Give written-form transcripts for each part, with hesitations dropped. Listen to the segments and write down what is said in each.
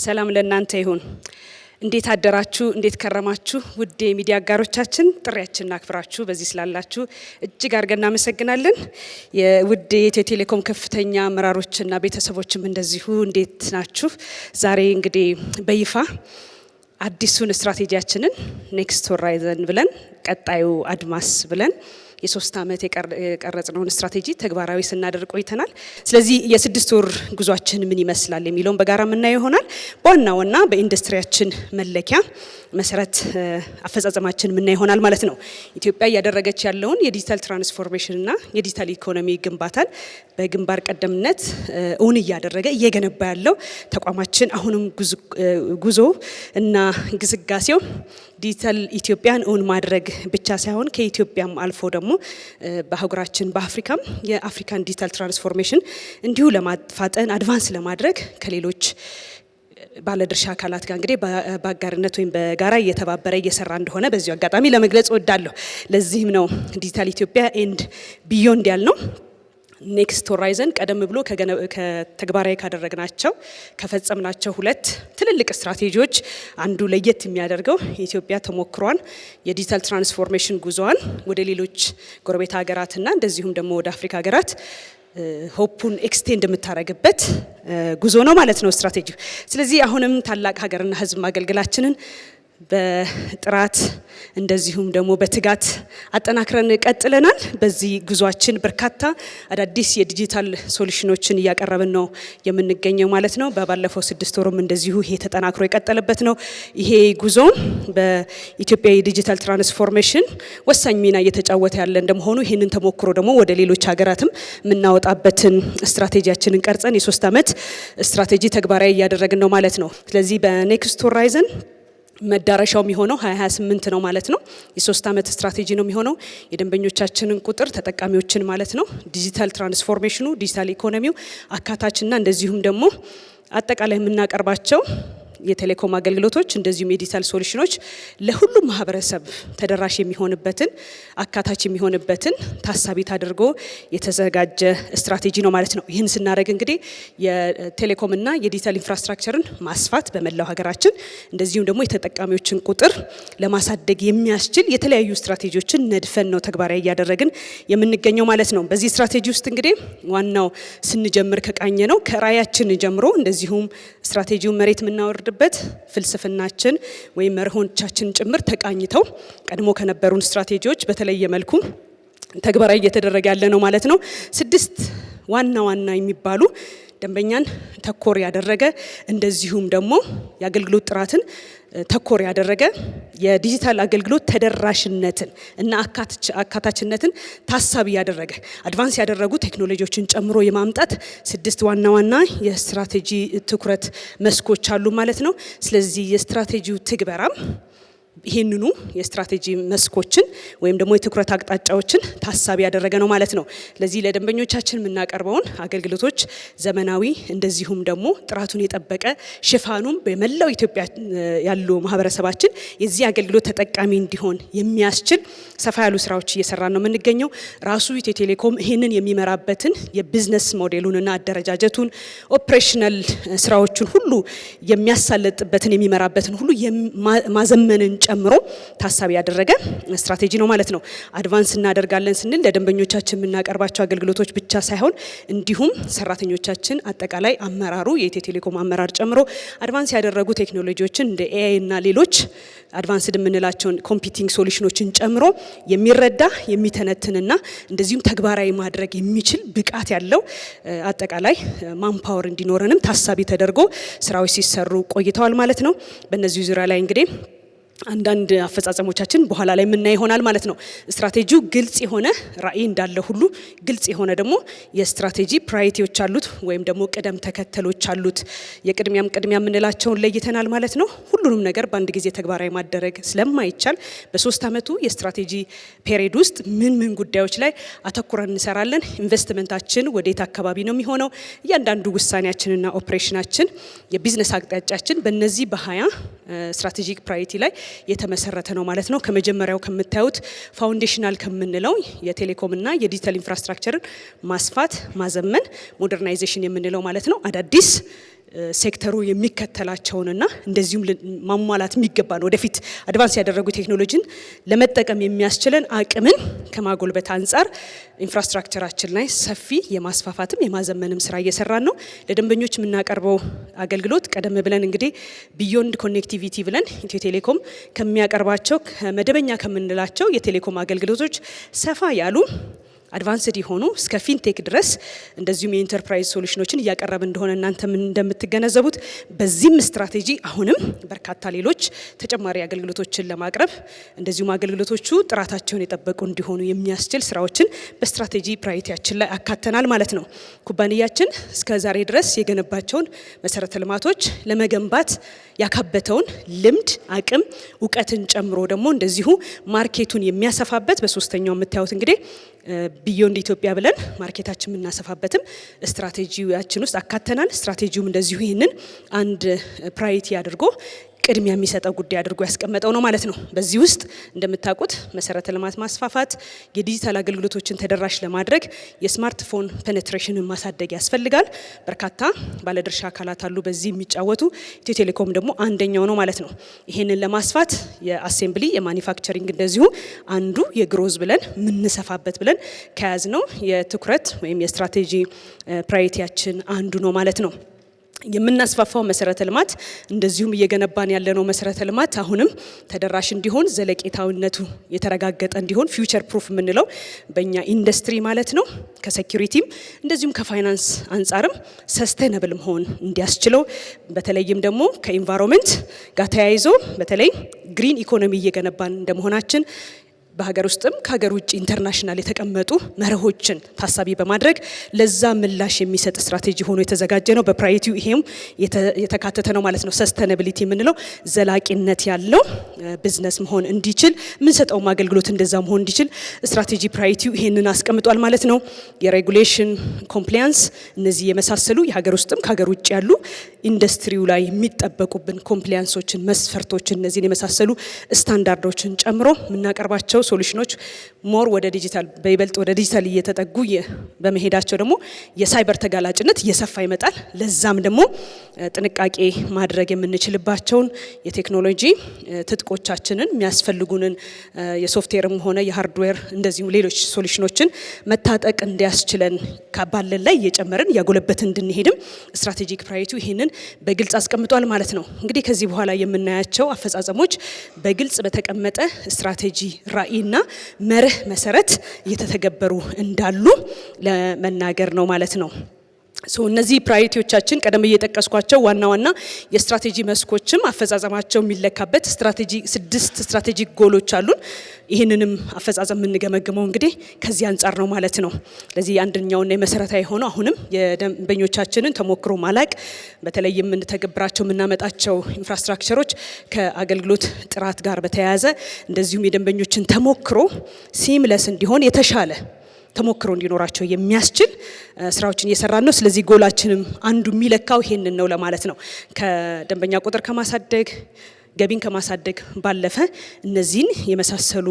ሰላም ለእናንተ ይሁን። እንዴት አደራችሁ? እንዴት ከረማችሁ? ውድ የሚዲያ አጋሮቻችን ጥሪያችንን አክብራችሁ በዚህ ስላላችሁ እጅግ አድርገን እናመሰግናለን። የውድ የኢትዮ ቴሌኮም ከፍተኛ አመራሮችና ቤተሰቦችም እንደዚሁ እንዴት ናችሁ? ዛሬ እንግዲህ በይፋ አዲሱን ስትራቴጂያችንን ኔክስት ሆራይዘን ብለን ቀጣዩ አድማስ ብለን የ3 ዓመት የቀረጽነውን ስትራቴጂ ተግባራዊ ስናደርግ ቆይተናል። ስለዚህ የ6 ወር ጉዟችን ምን ይመስላል የሚለውን በጋራ የምናየው ይሆናል። በዋናውና በኢንዱስትሪያችን መለኪያ መሰረት አፈጻጸማችን ምን ይሆናል ማለት ነው። ኢትዮጵያ እያደረገች ያለውን የዲጂታል ትራንስፎርሜሽንና የዲጂታል ኢኮኖሚ ግንባታን በግንባር ቀደምነት እውን እያደረገ እየገነባ ያለው ተቋማችን አሁንም ጉዞ እና ግስጋሴው ዲጂታል ኢትዮጵያን እውን ማድረግ ብቻ ሳይሆን ከኢትዮጵያም አልፎ ደግሞ በአህጉራችን በአፍሪካም የአፍሪካን ዲጂታል ትራንስፎርሜሽን እንዲሁ ለማፋጠን አድቫንስ ለማድረግ ከሌሎች ባለድርሻ አካላት ጋር እንግዲህ በአጋርነት ወይም በጋራ እየተባበረ እየሰራ እንደሆነ በዚሁ አጋጣሚ ለመግለጽ እወዳለሁ። ለዚህም ነው ዲጂታል ኢትዮጵያ ኤንድ ቢዮንድ ያልነው። ኔክስት ሆራይዘን ቀደም ብሎ ከተግባራዊ ካደረግናቸው ከፈጸምናቸው 2 ትልልቅ ስትራቴጂዎች አንዱ ለየት የሚያደርገው የኢትዮጵያ ተሞክሯን የዲጂታል ትራንስፎርሜሽን ጉዞዋን ወደ ሌሎች ጎረቤት ሀገራትና እንደዚሁም ደግሞ ወደ አፍሪካ ሀገራት ሆፑን ኤክስቴንድ የምታረግበት ጉዞ ነው ማለት ነው ስትራቴጂው። ስለዚህ አሁንም ታላቅ ሀገርና ሕዝብ ማገልገላችንን በጥራት እንደዚሁም ደግሞ በትጋት አጠናክረን ቀጥለናል። በዚህ ጉዟችን በርካታ አዳዲስ የዲጂታል ሶሉሽኖችን እያቀረብን ነው የምንገኘው ማለት ነው። ባለፈው 6 ወሩም እንደዚሁ ይሄ ተጠናክሮ የቀጠለበት ነው። ይሄ ጉዞ በኢትዮጵያ የዲጂታል ትራንስፎርሜሽን ወሳኝ ሚና እየተጫወተ ያለ እንደመሆኑ ይህንን ተሞክሮ ደግሞ ወደ ሌሎች ሀገራትም የምናወጣበትን ስትራቴጂያችንን ቀርጸን የ3 ዓመት ስትራቴጂ ተግባራዊ እያደረግን ነው ማለት ነው። ስለዚህ በኔክስት ሆራይዘን መዳረሻው የሚሆነው 2028 ነው ማለት ነው። የ3 ዓመት ስትራቴጂ ነው የሚሆነው። የደንበኞቻችንን ቁጥር ተጠቃሚዎችን ማለት ነው። ዲጂታል ትራንስፎርሜሽኑ ዲጂታል ኢኮኖሚው አካታችና እንደዚሁም ደግሞ አጠቃላይ የምናቀርባቸው የቴሌኮም አገልግሎቶች እንደዚሁም የዲጂታል ሶሉሽኖች ለሁሉም ማህበረሰብ ተደራሽ የሚሆንበትን አካታች የሚሆንበትን ታሳቢ አድርጎ የተዘጋጀ ስትራቴጂ ነው ማለት ነው። ይህን ስናደርግ እንግዲህ የቴሌኮምና የዲጂታል ኢንፍራስትራክቸርን ማስፋት በመላው ሀገራችን እንደዚሁም ደግሞ የተጠቃሚዎችን ቁጥር ለማሳደግ የሚያስችል የተለያዩ ስትራቴጂዎችን ነድፈን ነው ተግባራዊ እያደረግን የምንገኘው ማለት ነው። በዚህ ስትራቴጂ ውስጥ እንግዲህ ዋናው ስንጀምር ከቃኘ ነው ከራያችን ጀምሮ እንደዚሁም ስትራቴጂውን መሬት የምናወርድ በት ፍልስፍናችን ወይም መርሆቻችን ጭምር ተቃኝተው ቀድሞ ከነበሩን ስትራቴጂዎች በተለየ መልኩ ተግባራዊ እየተደረገ ያለ ነው ማለት ነው። 6 ዋና የሚባሉ ደንበኛን ተኮር ያደረገ እንደዚሁም ደግሞ የአገልግሎት ጥራትን ተኮር ያደረገ የዲጂታል አገልግሎት ተደራሽነትን እና አካታችነትን ታሳቢ ያደረገ አድቫንስ ያደረጉ ቴክኖሎጂዎችን ጨምሮ የማምጣት 6 ዋና የስትራቴጂ ትኩረት መስኮች አሉ ማለት ነው። ስለዚህ የስትራቴጂው ትግበራም ይሄንኑ የስትራቴጂ መስኮችን ወይም ደግሞ የትኩረት አቅጣጫዎችን ታሳቢ ያደረገ ነው ማለት ነው። ለዚህ ለደንበኞቻችን የምናቀርበውን አገልግሎቶች ዘመናዊ እንደዚሁም ደግሞ ጥራቱን የጠበቀ ሽፋኑም በመላው ኢትዮጵያ ያሉ ማህበረሰባችን የዚህ አገልግሎት ተጠቃሚ እንዲሆን የሚያስችል ሰፋ ያሉ ስራዎች እየሰራ ነው የምንገኘው። ራሱ ኢትዮ ቴሌኮም ይሄንን የሚመራበትን የቢዝነስ ሞዴሉንና አደረጃጀቱን ኦፕሬሽናል ስራዎችን ሁሉ የሚያሳለጥበትን የሚመራበትን ሁሉ ማዘመንን ጨምሮ ታሳቢ ያደረገ ስትራቴጂ ነው ማለት ነው። አድቫንስ እናደርጋለን ስንል ለደንበኞቻችን የምናቀርባቸው አገልግሎቶች ብቻ ሳይሆን እንዲሁም ሰራተኞቻችን አጠቃላይ አመራሩ የኢትዮ ቴሌኮም አመራር ጨምሮ አድቫንስ ያደረጉ ቴክኖሎጂዎችን እንደ ኤአይ እና ሌሎች አድቫንስድ የምንላቸውን ኮምፒቲንግ ሶሉሽኖችን ጨምሮ የሚረዳ የሚተነትንና እንደዚሁም ተግባራዊ ማድረግ የሚችል ብቃት ያለው አጠቃላይ ማንፓወር እንዲኖረንም ታሳቢ ተደርጎ ስራዎች ሲሰሩ ቆይተዋል ማለት ነው። በእነዚህ ዙሪያ ላይ እንግዲህ አንዳንድ አፈጻጸሞቻችን በኋላ ላይ የምናይ ይሆናል ማለት ነው። ስትራቴጂው ግልጽ የሆነ ራዕይ እንዳለ ሁሉ ግልጽ የሆነ ደግሞ የስትራቴጂ ፕራዮሪቲዎች አሉት ወይም ደግሞ ቅደም ተከተሎች አሉት። የቅድሚያ የምንላቸውን ለይተናል ማለት ነው። ሁሉንም ነገር በአንድ ጊዜ ተግባራዊ ማድረግ ስለማይቻል በ3 ዓመቱ የስትራቴጂ ፔሪድ ውስጥ ምን ጉዳዮች ላይ አተኩረን እንሰራለን፣ ኢንቨስትመንታችን ወዴት አካባቢ ነው የሚሆነው፣ እያንዳንዱ ውሳኔያችንና ኦፕሬሽናችን የቢዝነስ አቅጣጫችን በእነዚህ በ20 ስትራቴጂክ ፕራዮሪቲ ላይ የተመሰረተ ነው ማለት ነው። ከመጀመሪያው ከምታዩት ፋውንዴሽናል ከምንለው የቴሌኮም እና የዲጂታል ኢንፍራስትራክቸርን ማስፋት ማዘመን ሞደርናይዜሽን የምንለው ማለት ነው። አዳዲስ ሴክተሩ የሚከተላቸውንና እንደዚሁም ማሟላት የሚገባን ወደፊት አድቫንስ ያደረጉ ቴክኖሎጂን ለመጠቀም የሚያስችለን አቅምን ከማጎልበት አንጻር ኢንፍራስትራክቸራችን ላይ ሰፊ የማስፋፋትም የማዘመንም ስራ እየሰራን ነው። ለደንበኞች የምናቀርበው አገልግሎት ቀደም ብለን እንግዲህ ቢዮንድ ኮኔክቲቪቲ ብለን ኢትዮ ቴሌኮም ከሚያቀርባቸው መደበኛ ከምንላቸው የቴሌኮም አገልግሎቶች ሰፋ ያሉ አድቫንስድ የሆኑ እስከ ፊንቴክ ድረስ እንደዚሁም የኢንተርፕራይዝ ሶሉሽኖችን እያቀረበ እንደሆነ እናንተም እንደምትገነዘቡት በዚህም ስትራቴጂ አሁንም በርካታ ሌሎች ተጨማሪ አገልግሎቶችን ለማቅረብ እንደዚሁም አገልግሎቶቹ ጥራታቸውን የጠበቁ እንዲሆኑ የሚያስችል ስራዎችን በስትራቴጂ ፕራዮሪቲያችን ላይ አካተናል ማለት ነው። ኩባንያችን እስከ ዛሬ ድረስ የገነባቸውን መሰረተ ልማቶች ለመገንባት ያካበተውን ልምድ፣ አቅም፣ እውቀትን ጨምሮ ደግሞ እንደዚሁ ማርኬቱን የሚያሰፋበት በሶስተኛው የምታዩት እንግዲህ ቢዮንድ ኢትዮጵያ ብለን ማርኬታችን የምናሰፋበትም ስትራቴጂያችን ውስጥ አካተናል። ስትራቴጂውም እንደዚሁ ይህንን አንድ ፕራዮሪቲ አድርጎ ቅድሚያ የሚሰጠው ጉዳይ አድርጎ ያስቀመጠው ነው ማለት ነው። በዚህ ውስጥ እንደምታውቁት መሰረተ ልማት ማስፋፋት፣ የዲጂታል አገልግሎቶችን ተደራሽ ለማድረግ የስማርትፎን ፔኔትሬሽንን ማሳደግ ያስፈልጋል። በርካታ ባለድርሻ አካላት አሉ በዚህ የሚጫወቱ፣ ኢትዮ ቴሌኮም ደግሞ አንደኛው ነው ማለት ነው። ይሄንን ለማስፋት የአሴምብሊ የማኒፋክቸሪንግ እንደዚሁ አንዱ የግሮዝ ብለን የምንሰፋበት ብለን ከያዝነው የትኩረት ወይም የስትራቴጂ ፕራዮሪቲያችን አንዱ ነው ማለት ነው። የምናስፋፋው መሰረተ ልማት እንደዚሁም እየገነባን ያለነው መሰረተ ልማት አሁንም ተደራሽ እንዲሆን ዘለቄታዊነቱ የተረጋገጠ እንዲሆን ፊውቸር ፕሩፍ የምንለው በእኛ ኢንዱስትሪ ማለት ነው። ከሴኩሪቲም እንደዚሁም ከፋይናንስ አንጻርም ሰስቴነብል መሆን እንዲያስችለው በተለይም ደግሞ ከኢንቫይሮንመንት ጋር ተያይዞ በተለይ ግሪን ኢኮኖሚ እየገነባን እንደመሆናችን በሀገር ውስጥም ከሀገር ውጭ ኢንተርናሽናል የተቀመጡ መርሆችን ታሳቢ በማድረግ ለዛ ምላሽ የሚሰጥ ስትራቴጂ ሆኖ የተዘጋጀ ነው። በፕራዮሪቲው ይሄም የተካተተ ነው ማለት ነው። ሰስተናቢሊቲ የምንለው ዘላቂነት ያለው ቢዝነስ መሆን እንዲችል የምንሰጠውም አገልግሎት እንደዛ መሆን እንዲችል ስትራቴጂ ፕራዮሪቲው ይሄንን አስቀምጧል ማለት ነው። የሬጉሌሽን ኮምፕላያንስ፣ እነዚህ የመሳሰሉ የሀገር ውስጥም ከሀገር ውጭ ያሉ ኢንዱስትሪው ላይ የሚጠበቁብን ኮምፕላያንሶችን፣ መስፈርቶችን፣ እነዚህን የመሳሰሉ ስታንዳርዶችን ጨምሮ የምናቀርባቸው ሶሉሽኖች ሞር ወደ ዲጂታል በይበልጥ ወደ ዲጂታል እየተጠጉ በመሄዳቸው ደግሞ የሳይበር ተጋላጭነት እየሰፋ ይመጣል። ለዛም ደግሞ ጥንቃቄ ማድረግ የምንችልባቸውን የቴክኖሎጂ ትጥቆቻችንን የሚያስፈልጉንን የሶፍትዌርም ሆነ የሃርድዌር እንደዚሁ ሌሎች ሶሉሽኖችን መታጠቅ እንዲያስችለን ባለን ላይ እየጨመርን እያጎለበትን እንድንሄድም ስትራቴጂክ ፕራዮሪቲው ይሄንን በግልጽ አስቀምጧል ማለት ነው። እንግዲህ ከዚህ በኋላ የምናያቸው አፈጻጸሞች በግልጽ በተቀመጠ ስትራቴጂ ራዕይና መርህ መሰረት እየተተገበሩ እንዳሉ ለመናገር ነው ማለት ነው። እነዚህ ፕራዮሪቲዎቻችን ቀደም እየጠቀስኳቸው ዋና ዋና የስትራቴጂ መስኮችም አፈጻጸማቸው የሚለካበት ስድስት ስትራቴጂክ ጎሎች አሉን። ይህንንም አፈጻጸም የምንገመግመው እንግዲህ ከዚህ አንጻር ነው ማለት ነው። ለዚህ አንደኛውና የመሰረታዊ ሆኖ አሁንም የደንበኞቻችንን ተሞክሮ ማላቅ፣ በተለይ የምንተገብራቸው የምናመጣቸው ኢንፍራስትራክቸሮች ከአገልግሎት ጥራት ጋር በተያያዘ እንደዚሁም የደንበኞችን ተሞክሮ ሲምለስ እንዲሆን የተሻለ ተሞክሮ እንዲኖራቸው የሚያስችል ስራዎችን እየሰራን ነው። ስለዚህ ጎላችንም አንዱ የሚለካው ይሄንን ነው ለማለት ነው። ከደንበኛ ቁጥር ከማሳደግ ገቢን ከማሳደግ ባለፈ እነዚህን የመሳሰሉ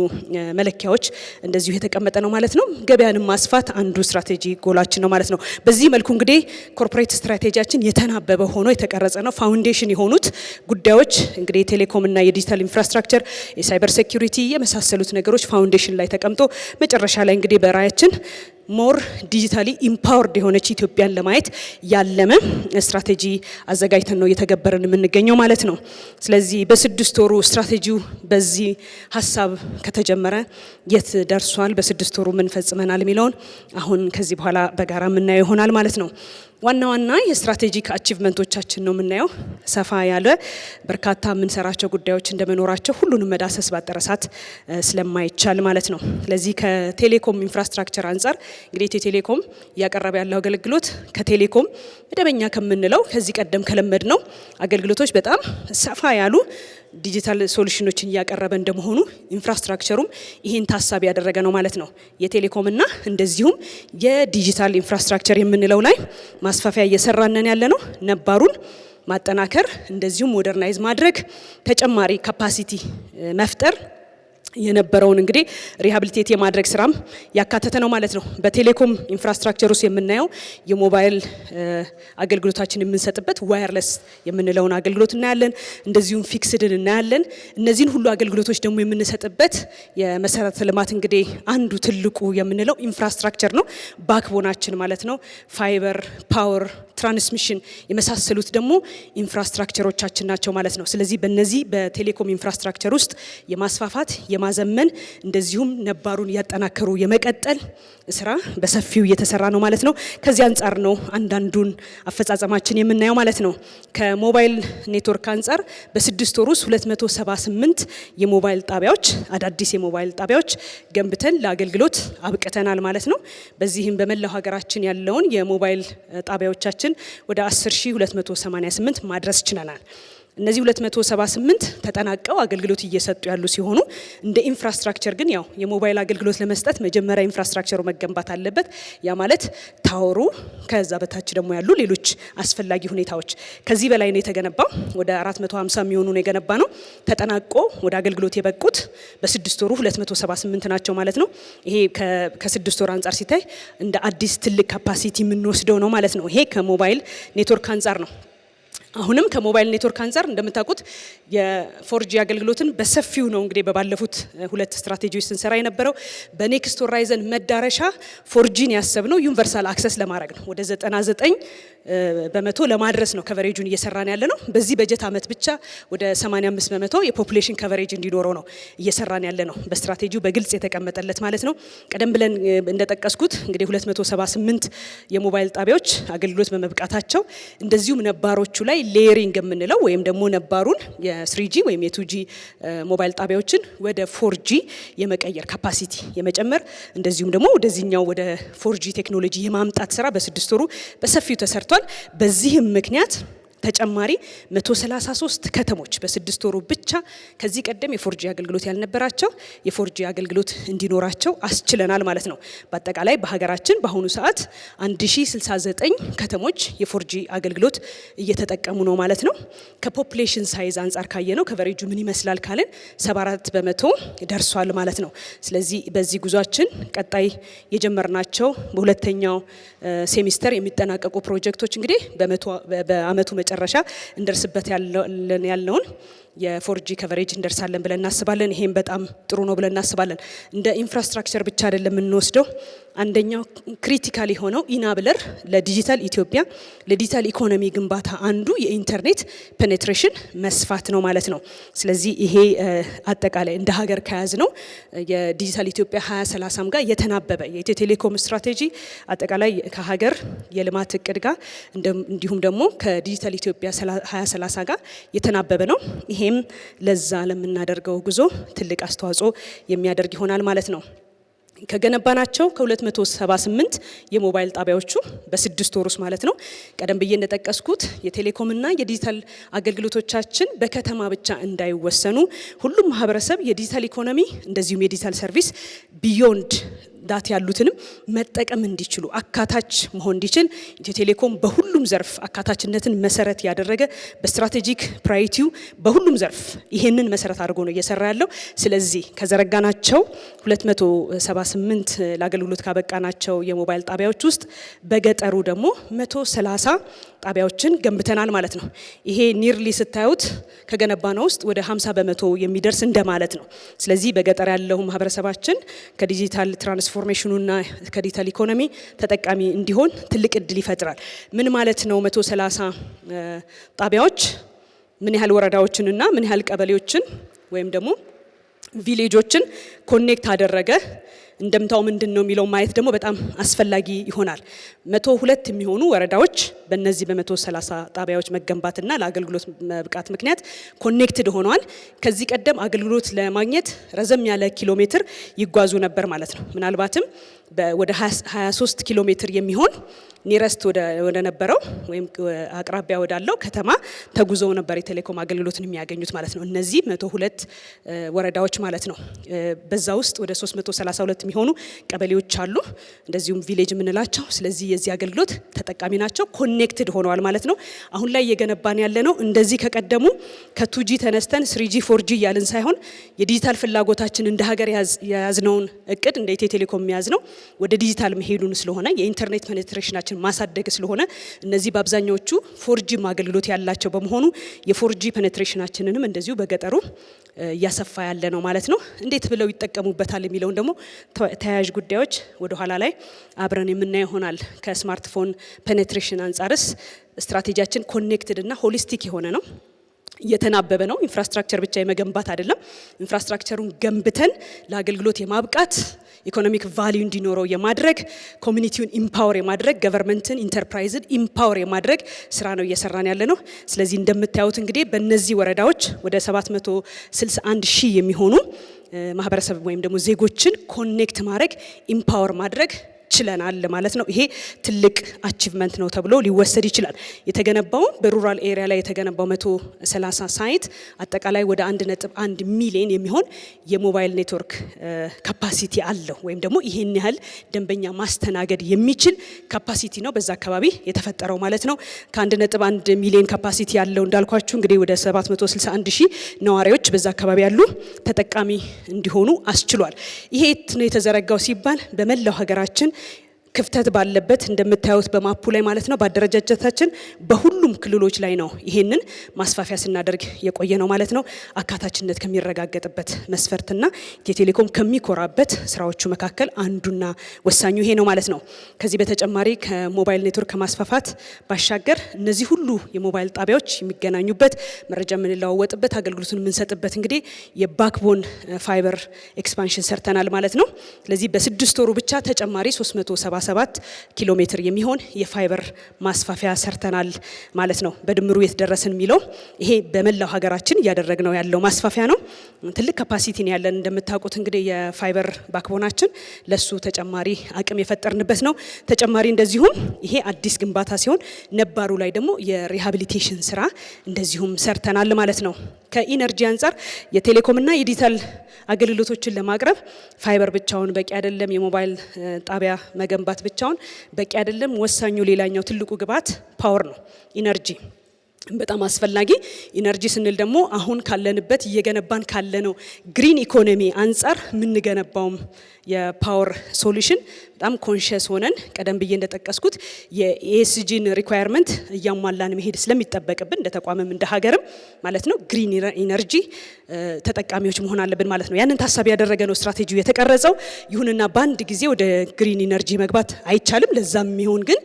መለኪያዎች እንደዚሁ የተቀመጠ ነው ማለት ነው። ገበያንም ማስፋት አንዱ ስትራቴጂ ጎላችን ነው ማለት ነው። በዚህ መልኩ እንግዲህ ኮርፖሬት ስትራቴጂያችን የተናበበ ሆኖ የተቀረጸ ነው። ፋውንዴሽን የሆኑት ጉዳዮች እንግዲህ የቴሌኮም እና የዲጂታል ኢንፍራስትራክቸር፣ የሳይበር ሴኩሪቲ የመሳሰሉት ነገሮች ፋውንዴሽን ላይ ተቀምጦ መጨረሻ ላይ እንግዲህ በራዕያችን ሞር ዲጂታሊ ኢምፓወርድ የሆነች ኢትዮጵያን ለማየት ያለመ ስትራቴጂ አዘጋጅተን ነው እየተገበርን የምንገኘው ማለት ነው። ስለዚህ በስድስት ወሩ ስትራቴጂው በዚህ ሀሳብ ከተጀመረ የት ደርሷል፣ በስድስት ወሩ ምን ፈጽመናል የሚለውን አሁን ከዚህ በኋላ በጋራ የምናየው ይሆናል ማለት ነው። ዋና ዋና የስትራቴጂክ አቺቭመንቶቻችን ነው የምናየው። ሰፋ ያለ በርካታ የምንሰራቸው ጉዳዮች እንደመኖራቸው ሁሉንም መዳሰስ ባጠረ ሰዓት ስለማይቻል ማለት ነው። ስለዚህ ከቴሌኮም ኢንፍራስትራክቸር አንጻር እንግዲህ ኢትዮ ቴሌኮም እያቀረበ ያለው አገልግሎት ከቴሌኮም መደበኛ ከምንለው ከዚህ ቀደም ከለመድ ነው አገልግሎቶች በጣም ሰፋ ያሉ ዲጂታል ሶሉሽኖችን እያቀረበ እንደመሆኑ ኢንፍራስትራክቸሩም ይህን ታሳቢ ያደረገ ነው ማለት ነው። የቴሌኮምና እንደዚሁም የዲጂታል ኢንፍራስትራክቸር የምንለው ላይ ማስፋፊያ እየሰራነን ያለ ነው። ነባሩን ማጠናከር እንደዚሁም ሞደርናይዝ ማድረግ ተጨማሪ ካፓሲቲ መፍጠር የነበረውን እንግዲህ ሪሃቢሊቴት የማድረግ ስራም ያካተተ ነው ማለት ነው። በቴሌኮም ኢንፍራስትራክቸር ውስጥ የምናየው የሞባይል አገልግሎታችን የምንሰጥበት ዋየርለስ የምንለውን አገልግሎት እናያለን። እንደዚሁም ፊክስድን እናያለን። እነዚህን ሁሉ አገልግሎቶች ደግሞ የምንሰጥበት የመሰረተ ልማት እንግዲህ አንዱ ትልቁ የምንለው ኢንፍራስትራክቸር ነው፣ ባክቦናችን ማለት ነው። ፋይበር፣ ፓወር፣ ትራንስሚሽን የመሳሰሉት ደግሞ ኢንፍራስትራክቸሮቻችን ናቸው ማለት ነው። ስለዚህ በእነዚህ በቴሌኮም ኢንፍራስትራክቸር ውስጥ የማስፋፋት የማዘመን እንደዚሁም ነባሩን ያጠናከሩ የመቀጠል ስራ በሰፊው እየተሰራ ነው ማለት ነው። ከዚህ አንጻር ነው አንዳንዱን አፈጻጸማችን የምናየው ማለት ነው። ከሞባይል ኔትወርክ አንጻር በ6 ወር ውስጥ 278 የሞባይል ጣቢያዎች አዳዲስ የሞባይል ጣቢያዎች ገንብተን ለአገልግሎት አብቅተናል ማለት ነው። በዚህም በመላው ሀገራችን ያለውን የሞባይል ጣቢያዎቻችን ወደ 10288 ማድረስ ችለናል። እነዚህ 278 ተጠናቀው አገልግሎት እየሰጡ ያሉ ሲሆኑ እንደ ኢንፍራስትራክቸር ግን ያው የሞባይል አገልግሎት ለመስጠት መጀመሪያ ኢንፍራስትራክቸሩ መገንባት አለበት። ያ ማለት ታወሩ፣ ከዛ በታች ደግሞ ያሉ ሌሎች አስፈላጊ ሁኔታዎች ከዚህ በላይ ነው የተገነባው። ወደ 450 የሚሆኑ ነው የገነባ ነው። ተጠናቆ ወደ አገልግሎት የበቁት በ6 ወሩ 278 ናቸው ማለት ነው። ይሄ ከ6 ወር አንጻር ሲታይ እንደ አዲስ ትልቅ ካፓሲቲ የምንወስደው ነው ማለት ነው። ይሄ ከሞባይል ኔትወርክ አንጻር ነው። አሁንም ከሞባይል ኔትወርክ አንጻር እንደምታውቁት የፎርጂ አገልግሎትን በሰፊው ነው እንግዲህ በባለፉት 2 ስትራቴጂዎች ስንሰራ የነበረው። በኔክስት ሆራይዘን መዳረሻ ፎርጂን ያሰብነው ዩኒቨርሳል አክሰስ ለማድረግ ነው። ወደ 99 በመቶ ለማድረስ ነው ከቨሬጁን እየሰራን ያለ ነው። በዚህ በጀት ዓመት ብቻ ወደ 85 በመቶ የፖፑሌሽን ከቨሬጅ እንዲኖረው ነው እየሰራን ያለ ነው። በስትራቴጂው በግልጽ የተቀመጠለት ማለት ነው። ቀደም ብለን እንደጠቀስኩት እንግዲህ 278 የሞባይል ጣቢያዎች አገልግሎት በመብቃታቸው እንደዚሁም ነባሮቹ ላይ ሌየሪንግ የምንለው ወይም ደግሞ ነባሩን የ3G ወይም የ2G ሞባይል ጣቢያዎችን ወደ 4G የመቀየር ካፓሲቲ የመጨመር እንደዚሁም ደግሞ ወደዚህኛው ወደ 4G ቴክኖሎጂ የማምጣት ስራ በ6 ወሩ በሰፊው ተሰርቷል። በዚህም ምክንያት ተጨማሪ 133 ከተሞች በ6 ወሩ ብቻ ከዚህ ቀደም የ4G አገልግሎት ያልነበራቸው የ4G አገልግሎት እንዲኖራቸው አስችለናል ማለት ነው። በአጠቃላይ በሀገራችን በአሁኑ ሰዓት 1069 ከተሞች የ4G አገልግሎት እየተጠቀሙ ነው ማለት ነው። ከፖፑሌሽን ሳይዝ አንጻር ካየነው ከቨሬጁ ምን ይመስላል ካልን 74 በመቶ ደርሷል ማለት ነው። ስለዚህ በዚህ ጉዟችን ቀጣይ የጀመርናቸው በሁለተኛው ሴሚስተር የሚጠናቀቁ ፕሮጀክቶች እንግዲህ በአመቱ መጨረሻ እንደርስበት ያለውን የ4G ከቨሬጅ እንደርሳለን ብለን እናስባለን። ይሄም በጣም ጥሩ ነው ብለን እናስባለን። እንደ ኢንፍራስትራክቸር ብቻ አይደለም የምንወስደው። አንደኛው ክሪቲካል የሆነው ኢናብለር ለዲጂታል ኢትዮጵያ ለዲጂታል ኢኮኖሚ ግንባታ አንዱ የኢንተርኔት ፔኔትሬሽን መስፋት ነው ማለት ነው። ስለዚህ ይሄ አጠቃላይ እንደ ሀገር ከያዝ ነው የዲጂታል ኢትዮጵያ 2030 ጋር የተናበበ የኢትዮ ቴሌኮም ስትራቴጂ አጠቃላይ ከሀገር የልማት እቅድ ጋር እንዲሁም ደግሞ ከዲጂታል ኢትዮጵያ 2030 ጋር የተናበበ ነው። ይሄም ለዛ ለምናደርገው ጉዞ ትልቅ አስተዋጽኦ የሚያደርግ ይሆናል ማለት ነው። ከገነባናቸው ከ278 የሞባይል ጣቢያዎቹ በ6 ወር ውስጥ ማለት ነው ቀደም ብዬ እንደጠቀስኩት የቴሌኮምና የዲጂታል አገልግሎቶቻችን በከተማ ብቻ እንዳይወሰኑ ሁሉም ማህበረሰብ የዲጂታል ኢኮኖሚ እንደዚሁም የዲጂታል ሰርቪስ ቢዮንድ ዳት ያሉትንም መጠቀም እንዲችሉ አካታች መሆን እንዲችል ኢትዮ ቴሌኮም በሁሉም ዘርፍ አካታችነትን መሰረት ያደረገ በስትራቴጂክ ፕራዮሪቲው በሁሉም ዘርፍ ይሄንን መሰረት አድርጎ ነው እየሰራ ያለው። ስለዚህ ከዘረጋናቸው 278 ለአገልግሎት ካበቃናቸው የሞባይል ጣቢያዎች ውስጥ በገጠሩ ደግሞ 130 ጣቢያዎችን ገንብተናል ማለት ነው። ይሄ ኒርሊ ስታዩት ከገነባነው ውስጥ ወደ 50 በመቶ የሚደርስ እንደማለት ነው። ስለዚህ በገጠር ያለው ማህበረሰባችን ከዲጂታል ትራንስፎርሜሽኑና ከዲጂታል ኢኮኖሚ ተጠቃሚ እንዲሆን ትልቅ እድል ይፈጥራል። ምን ማለት ነው? 130 ጣቢያዎች ምን ያህል ወረዳዎችንና ምን ያህል ቀበሌዎችን ወይም ደግሞ ቪሌጆችን ኮኔክት አደረገ? እንደምታው ምንድነው የሚለው ማየት ደግሞ በጣም አስፈላጊ ይሆናል። 102 የሚሆኑ ወረዳዎች በእነዚህ በ130 ጣቢያዎች መገንባትና ለአገልግሎት መብቃት ምክንያት ኮኔክትድ ሆነዋል። ከዚህ ቀደም አገልግሎት ለማግኘት ረዘም ያለ ኪሎ ሜትር ይጓዙ ነበር ማለት ነው። ምናልባትም ወደ 23 ኪሎ ሜትር የሚሆን ኒረስት ወደ ነበረው ወይም አቅራቢያ ወዳለው ከተማ ተጉዘው ነበር የቴሌኮም አገልግሎትን የሚያገኙት ማለት ነው። እነዚህ 102 ወረዳዎች ማለት ነው። በዛ ውስጥ ወደ 332 የሚሆኑ ቀበሌዎች አሉ እንደዚሁም ቪሌጅ የምንላቸው። ስለዚህ የዚህ አገልግሎት ተጠቃሚ ናቸው፣ ኮኔክትድ ሆነዋል ማለት ነው። አሁን ላይ እየገነባን ያለነው እንደዚህ ከቀደሙ ከ2G ተነስተን 3G 4G እያልን ሳይሆን የዲጂታል ፍላጎታችን እንደ ሀገር የያዝነውን እቅድ እንደ ኢትዮ ቴሌኮም የሚያዝነው ወደ ዲጂታል መሄዱን ስለሆነ የኢንተርኔት ፔኔትሬሽናችን ማሳደግ ስለሆነ እነዚህ በአብዛኛዎቹ 4G አገልግሎት ያላቸው በመሆኑ የ4G ፔኔትሬሽናችንንም እንደዚሁ በገጠሩ እያሰፋ ያለ ነው ማለት ነው። እንዴት ብለው ይጠቀሙበታል የሚለውን ደግሞ ተያያዥ ጉዳዮች ወደ ኋላ ላይ አብረን የምናየው ይሆናል። ከስማርትፎን ፔኔትሬሽን አንጻርስ ስትራቴጂያችን ኮኔክትድ እና ሆሊስቲክ የሆነ ነው፣ እየተናበበ ነው። ኢንፍራስትራክቸር ብቻ የመገንባት አይደለም፣ ኢንፍራስትራክቸሩን ገንብተን ለአገልግሎት የማብቃት ኢኮኖሚክ ቫልዩ እንዲኖረው የማድረግ ኮሚኒቲውን ኢምፓወር የማድረግ ገቨርንመንትን ኢንተርፕራይዝን ኢምፓወር የማድረግ ስራ ነው እየሰራን ያለ ነው። ስለዚህ እንደምታዩት እንግዲህ በእነዚህ ወረዳዎች ወደ 761 ሺህ የሚሆኑ ማህበረሰብ ወይም ደግሞ ዜጎችን ኮኔክት ማድረግ ኢምፓወር ማድረግ ችለናል ማለት ነው። ይሄ ትልቅ አቺቭመንት ነው ተብሎ ሊወሰድ ይችላል። የተገነባው በሩራል ኤሪያ ላይ የተገነባው 130 ሳይት አጠቃላይ ወደ 1.1 ሚሊዮን የሚሆን የሞባይል ኔትወርክ ካፓሲቲ አለው ወይም ደግሞ ይሄን ያህል ደንበኛ ማስተናገድ የሚችል ካፓሲቲ ነው በዛ አካባቢ የተፈጠረው ማለት ነው። ከ1.1 ሚሊዮን ካፓሲቲ ያለው እንዳልኳችሁ እንግዲህ ወደ 761 ሺህ ነዋሪዎች በዛ አካባቢ ያሉ ተጠቃሚ እንዲሆኑ አስችሏል። ይሄ ነው የተዘረጋው ሲባል በመላው ሀገራችን ክፍተት ባለበት እንደምታዩት በማፑ ላይ ማለት ነው በአደረጃጀታችን በሁሉም ክልሎች ላይ ነው ይሄንን ማስፋፊያ ስናደርግ የቆየ ነው ማለት ነው። አካታችነት ከሚረጋገጥበት መስፈርትና ኢትዮ ቴሌኮም ከሚኮራበት ስራዎቹ መካከል አንዱና ወሳኙ ይሄ ነው ማለት ነው። ከዚህ በተጨማሪ ከሞባይል ኔትወርክ ከማስፋፋት ባሻገር እነዚህ ሁሉ የሞባይል ጣቢያዎች የሚገናኙበት መረጃ የምንለዋወጥበት አገልግሎቱን የምንሰጥበት እንግዲህ የባክቦን ፋይበር ኤክስፓንሽን ሰርተናል ማለት ነው። ስለዚህ በ6 ወሩ ብቻ ተጨማሪ 377 ኪሎ ሜትር የሚሆን የፋይበር ማስፋፊያ ሰርተናል ማለት ነው። በድምሩ የተደረሰን የሚለው ይሄ በመላው ሀገራችን እያደረግነው ያለው ማስፋፊያ ነው። ትልቅ ካፓሲቲ ነው ያለን እንደምታውቁት እንግዲህ የፋይበር ባክቦናችን ለሱ ተጨማሪ አቅም የፈጠርንበት ነው። ተጨማሪ እንደዚሁም ይሄ አዲስ ግንባታ ሲሆን ነባሩ ላይ ደግሞ የሪሃቢሊቴሽን ስራ እንደዚሁም ሰርተናል ማለት ነው። ከኢነርጂ አንጻር የቴሌኮምና የዲጂታል አገልግሎቶችን ለማቅረብ ፋይበር ብቻውን በቂ አይደለም። የሞባይል ጣቢያ መገንባት ብቻውን በቂ አይደለም። ወሳኙ ሌላኛው ትልቁ ግብዓት ፓወር ነው፣ ኢነርጂ በጣም አስፈላጊ። ኢነርጂ ስንል ደግሞ አሁን ካለንበት እየገነባን ካለነው ግሪን ኢኮኖሚ አንጻር የምንገነባውም የፓወር ሶሉሽን በጣም ኮንሽስ ሆነን ቀደም ብዬ እንደጠቀስኩት የኤስጂን ሪኳየርመንት እያሟላን መሄድ ስለሚጠበቅብን እንደ ተቋምም እንደ ሀገርም ማለት ነው ግሪን ኢነርጂ ተጠቃሚዎች መሆን አለብን ማለት ነው። ያንን ታሳቢ ያደረገ ነው ስትራቴጂው የተቀረጸው። ይሁንና በአንድ ጊዜ ወደ ግሪን ኢነርጂ መግባት አይቻልም። ለዛም የሚሆን ግን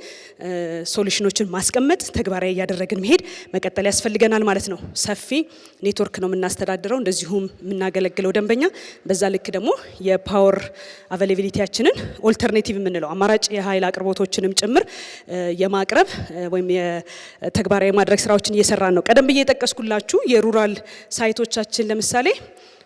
ሶሉሽኖችን ማስቀመጥ ተግባራዊ እያደረግን መሄድ መቀጠል ያስፈልገናል ማለት ነው። ሰፊ ኔትወርክ ነው የምናስተዳድረው እንደዚሁም የምናገለግለው ደንበኛ። በዛ ልክ ደግሞ የፓወር አቬሌቢሊቲያችንን ኦልተርኔቲቭ የምንለው አማራጭ የኃይል አቅርቦቶችንም ጭምር የማቅረብ ወይም የተግባራዊ ማድረግ ስራዎችን እየሰራን ነው። ቀደም ብዬ የጠቀስኩላችሁ የሩራል ሳይቶቻችን ለምሳሌ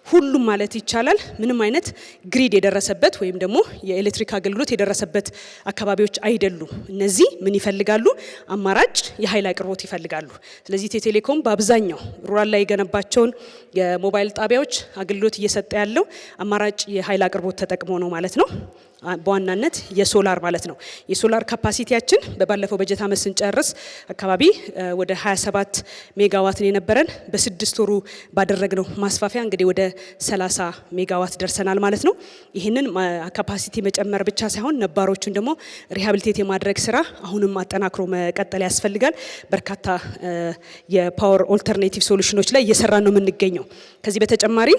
ሁሉም ማለት ይቻላል ምንም አይነት ግሪድ የደረሰበት ወይም ደግሞ የኤሌክትሪክ አገልግሎት የደረሰበት አካባቢዎች አይደሉም። እነዚህ ምን ይፈልጋሉ? አማራጭ የኃይል አቅርቦት ይፈልጋሉ። ስለዚህ ኢትዮ ቴሌኮም በአብዛኛው ሩራል ላይ የገነባቸውን የሞባይል ጣቢያዎች አገልግሎት እየሰጠ ያለው አማራጭ የኃይል አቅርቦት ተጠቅሞ ነው ማለት ነው። በዋናነት የሶላር ማለት ነው። የሶላር ካፓሲቲያችን በባለፈው በጀት ዓመት ስንጨርስ አካባቢ ወደ 27 ሜጋዋት የነበረን በ6 ወሩ ባደረግነው ማስፋፊያ እንግዲህ ወደ 30 ሜጋዋት ደርሰናል ማለት ነው። ይህንን ካፓሲቲ መጨመር ብቻ ሳይሆን ነባሮቹን ደግሞ ሪሃቢሊቴት የማድረግ ስራ አሁንም አጠናክሮ መቀጠል ያስፈልጋል። በርካታ የፓወር ኦልተርኔቲቭ ሶሉሽኖች ላይ እየሰራን ነው የምንገኘው። ከዚህ በተጨማሪ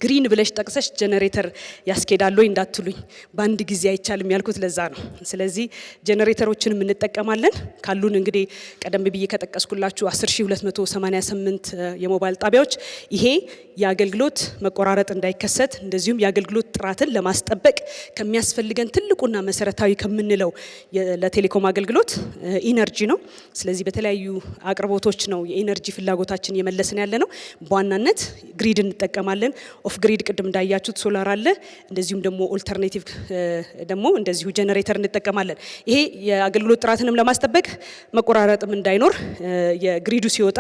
ግሪን ብለሽ ጠቅሰሽ ጀነሬተር ያስኬዳል ወይ እንዳትሉኝ፣ በአንድ ጊዜ አይቻልም ያልኩት ለዛ ነው። ስለዚህ ጀነሬተሮችንም እንጠቀማለን ካሉን እንግዲህ ቀደም ብዬ ከጠቀስኩላችሁ 10288 የሞባይል ጣቢያዎች ይሄ የአገልግሎት መቆራረጥ እንዳይከሰት እንደዚሁም የአገልግሎት ጥራትን ለማስጠበቅ ከሚያስፈልገን ትልቁና መሰረታዊ ከምንለው ለቴሌኮም አገልግሎት ኢነርጂ ነው። ስለዚህ በተለያዩ አቅርቦቶች ነው የኢነርጂ ፍላጎታችን እየመለስን ያለ ነው። በዋናነት ግሪድ እንጠቀማለን። ኦፍ ግሪድ ቅድም እንዳያችሁት ሶላር አለ። እንደዚሁም ደግሞ ኦልተርኔቲቭ ደግሞ እንደዚሁ ጄነሬተር እንጠቀማለን። ይሄ የአገልግሎት ጥራትንም ለማስጠበቅ መቆራረጥም እንዳይኖር የግሪዱ ሲወጣ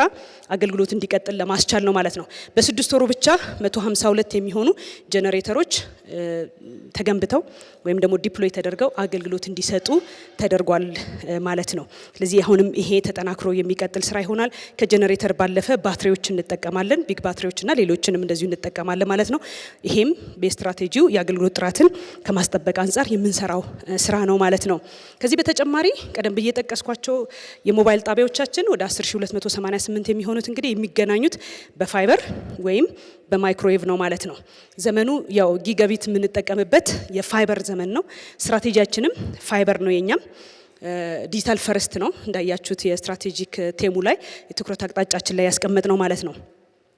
አገልግሎት እንዲቀጥል ለማስቻል ነው ማለት ነው። በ6 ወሩ ብቻ 152 የሚሆኑ ጄነሬተሮች ተገንብተው ወይም ደግሞ ዲፕሎይ ተደርገው አገልግሎት እንዲሰጡ ተደርጓል ማለት ነው። ስለዚህ አሁንም ይሄ ተጠናክሮ የሚቀጥል ስራ ይሆናል። ከጄነሬተር ባለፈ ባትሪዎች እንጠቀማለን፣ ቢግ ባትሪዎችና ሌሎችንም እንደዚሁ እንጠቀማለን ማለት ነው። ይሄም በስትራቴጂው የአገልግሎት ጥራትን ከማስጠበቅ አንጻር የምንሰራው ስራ ነው ማለት ነው። ከዚህ በተጨማሪ ቀደም ብዬ ጠቀስኳቸው የሞባይል ጣቢያዎቻችን ወደ 10288 የሚሆኑት እንግዲህ የሚገናኙት በፋይበር ወይም በማይክሮዌቭ ነው ማለት ነው። ዘመኑ ያው ጊጋቢት የምንጠቀምበት የፋይበር ዘመን ነው። ስትራቴጂያችንም ፋይበር ነው። የኛም ዲጂታል ፈርስት ነው እንዳያችሁት የስትራቴጂክ ቴሙ ላይ የትኩረት አቅጣጫችን ላይ ያስቀመጥ ነው ማለት ነው።